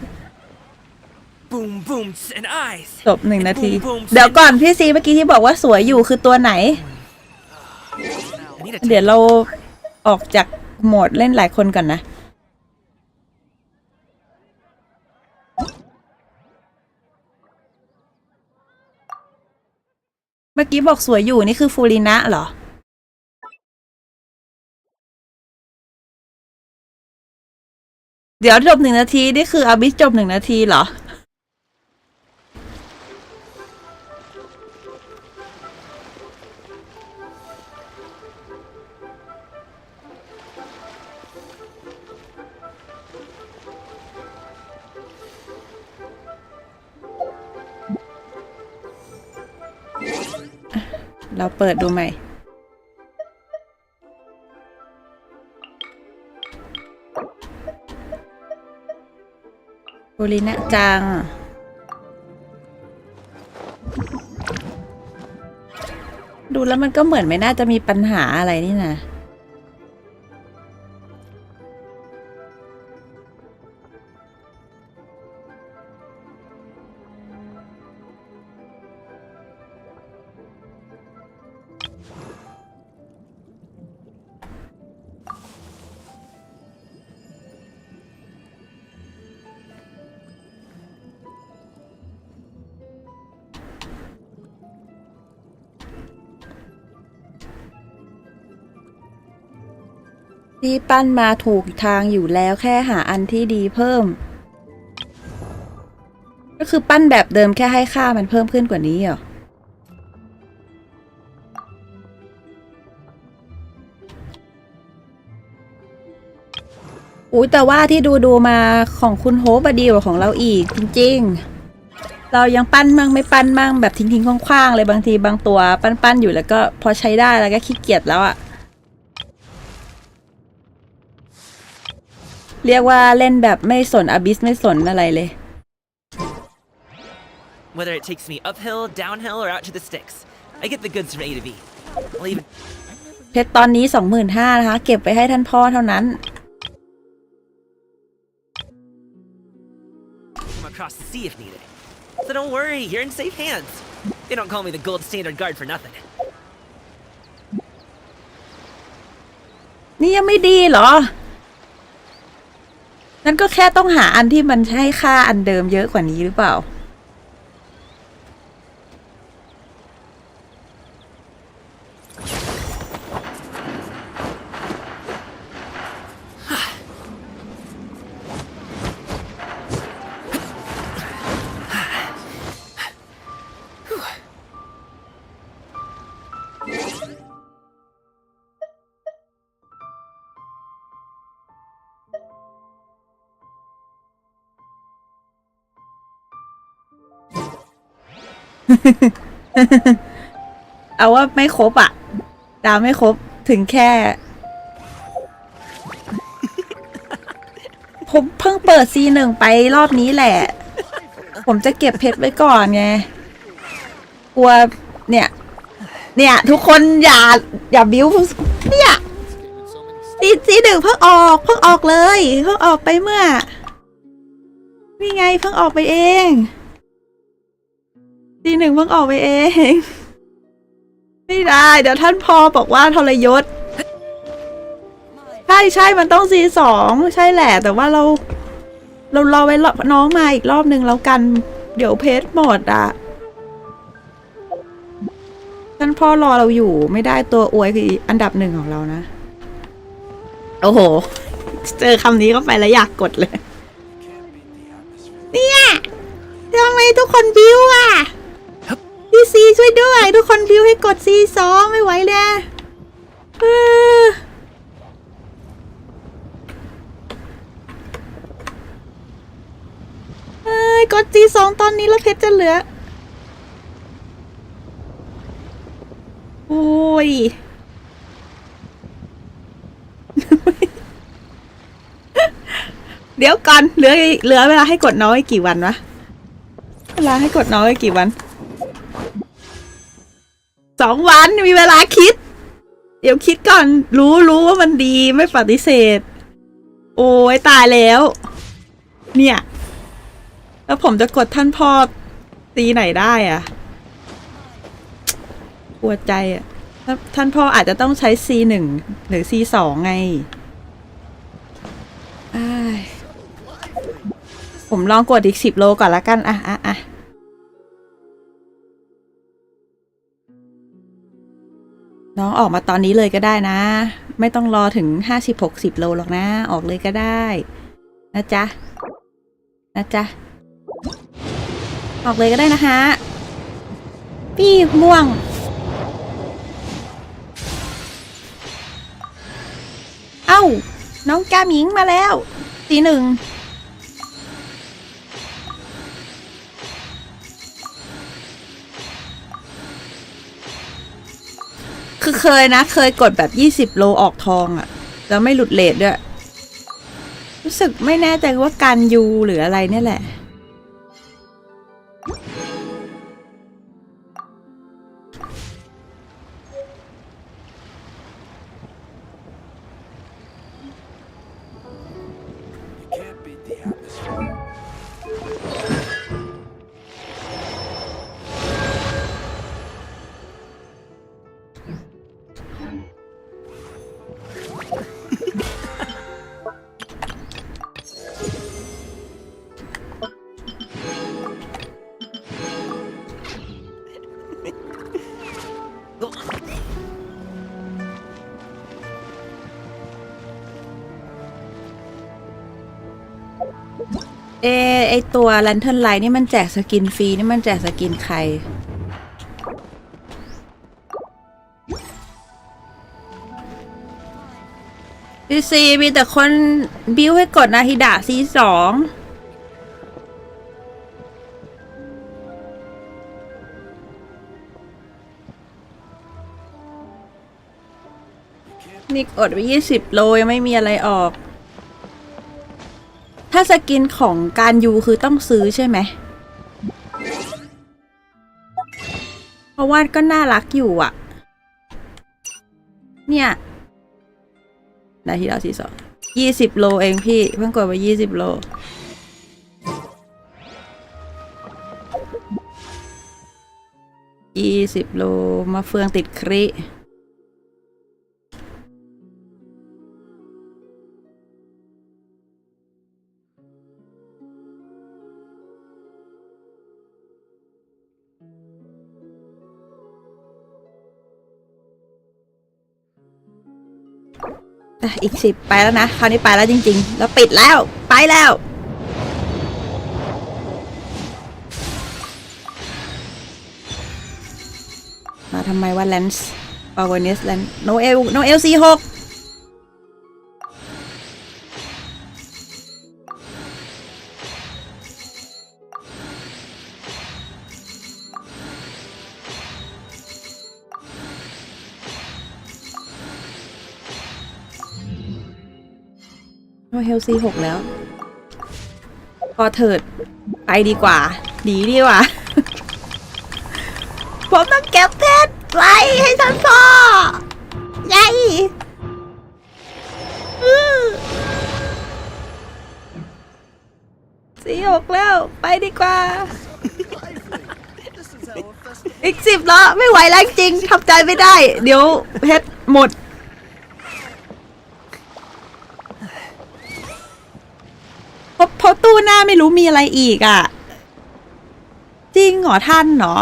จบ1 นาทีเดี๋ยวก่อนพี่ซีเมื่อกี้ที่บอกว่าสวยอยู่คือตัวไหนเดี๋ยวเราออกจากโหมดเล่นหลายคนก่อนนะเมื่อกี้บอกสวยอยู่นี่คือฟูรินะเหรอเดี๋ยวจบ1 นาทีนี่คืออาบิสจบ1 นาทีเหรอเราเปิดดูใหม่ฟูรินะจังดูแล้วมันก็เหมือนไม่น่าจะมีปัญหาอะไรนี่นะ ที่ปั้นมาถูกทางอยู่แล้วแค่หาอันที่ดีเพิ่มก็คือปั้นแบบเดิมแค่ให้ค่ามันเพิ่มขึ้นกว่านี้เหรออุ้ยแต่ว่าที่ดูมาของคุณโฮปดีกว่าของเราอีกจริงๆเรายังปั้นมั่งไม่ปั้นมั่งแบบทิ้งๆคว้างๆเลยบางทีบางตัวปั้นอยู่แล้วก็พอใช้ได้แล้วก็ขี้เกียจแล้วอะเรียกว่าเล่นแบบไม่สนอบิสไม่สนอะไรเลย Whether it takes me uphill, downhill, or out to the sticks, I get the goods from A to B. I'll even เพชรตอนนี้ 25,000 นะคะเก็บไปให้ท่านพ่อเท่านั้น come across the sea if needed. So don't worry, you're in safe hands. They don't call me the gold standard guard for nothing. นี่ยังไม่ดีเหรอนั่นก็แค่ต้องหาอันที่มันให้ค่าอันเดิมเยอะกว่านี้หรือเปล่าเอาว่าไม่ครบอ่ะดาวไม่ครบถึงแค่ผมเพิ่งเปิด C1 ไปรอบนี้แหละผมจะเก็บเพชรไว้ก่อนไงกลัวเนี่ยทุกคนอย่าบิ้วเนี่ยC1เพิ่งออกเลยเพิ่งออกไปเมื่อนี่ไงเพิ่งออกไปเองC1เพิ่งออกไปเองไม่ได้เดี๋ยวท่านพ่อบอกว่าทรยศใช่มันต้องC2ใช่แหละแต่ว่าเรารอไว้น้องมาอีกรอบนึงแล้วกันเดี๋ยวเพชรหมดอ่ะท่านพ่อรอเราอยู่ไม่ได้ตัวอวยคืออันดับ1ของเรานะโอ้โหเจอคำนี้เข้าไปแล้วอยากกดเลยเนี่ยทำไมทุกคนบิ้วอ่ะพี่ซีช่วยด้วยทุกคนบิ้วให้กดC2ไม่ไหวเลยกดC2ตอนนี้แล้วเพชรจะเหลือโอ้ย เดี๋ยวก่อนเหลือเวลาให้กดน้อยกี่วันวะเวลาให้กดน้อยกี่วัน2 วันมีเวลาคิดเดี๋ยวคิดก่อนรู้ว่ามันดีไม่ปฏิเสธโอ้ยตายแล้วเนี่ยแล้วผมจะกดท่านพ่อตีไหนได้อะปวดใจอะท่านพ่ออาจจะต้องใช้ C1 หรือ C2 ไงผมลองกดอีก10 โลก่อนละกันอ่ะน้องออกมาตอนนี้เลยก็ได้นะไม่ต้องรอถึง50-60 โลหรอกนะออกเลยก็ได้นะจ๊ะออกเลยก็ได้นะฮะพี่ม่วงเอ้าน้องกาหมิงมาแล้วC1คือเคยกดแบบ20 โลออกทองอะแล้วไม่หลุดเรทด้วยรู้สึกไม่แน่ใจว่าการยูหรืออะไรเนี่ยแหละ ไอตัวแลนเทิร์นไลท์นี่มันแจกสกินฟรีนี่มันแจกสกินใครพี่ซีมีแต่คนบิวให้กดนาฮิดะC2นี่กดไป20 โลยังไม่มีอะไรออกถ้าสกินของการยูคือต้องซื้อใช่ไหมเพราะว่าก็น่ารักอยู่อ่ะเนี่ยนาทีละ20 โลเองพี่เพิ่งกดไป20 โล20 โลมาเฟืองติดคริอีก10ไปแล้วนะคราวนี้ไปแล้วจริงๆแล้วปิดแล้วไปแล้วมาทำไมว่าแลนส์ปาวเวอร์เนสแลนส์โนเอล46เฮลซี6แล้วพอเถิดไปดีกว่าหนีดีกว่า ผมต้องเก็บเพชรไว้ให้ท่านพ่อใหญ่46แล้วไปดีกว่า อีก10แล้วไม่ไหวแล้วจริงทำใจไม่ได้เดี๋ยวเพชรหมดเพราะตู้หน้าไม่รู้มีอะไรอีกอ่ะจริงเหรอท่านเหรอ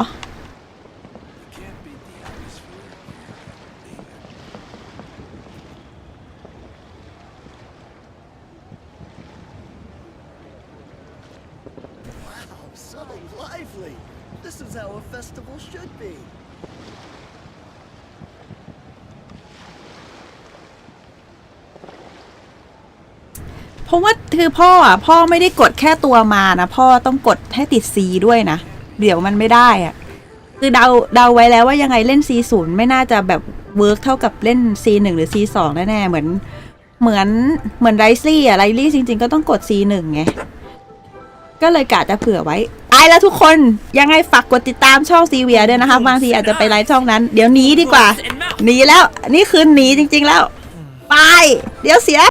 เพราะว่าคือพ่อไม่ได้กดแค่ตัวมานะพ่อต้องกดให้ติด C ด้วยนะเดี๋ยวมันไม่ได้อะคือเดาไว้แล้วว่ายังไงเล่น C0 ไม่น่าจะแบบเวิร์กเท่ากับเล่น C1 หรือ C2 แน่ๆเหมือนไรซี่อะไรลี่จริงๆก็ต้องกด C1 ไงก็เลยกะจะเผื่อไว้ตายแล้วทุกคนยังไงฝากกดติดตามช่องซีเวียด้วยนะคะบางทีอาจจะไปไลฟ์ช่องนั้นเดี๋ยวหนีดีกว่าหนีแล้วนี่คือหนีจริงๆแล้วไปเดี๋ยวเสีย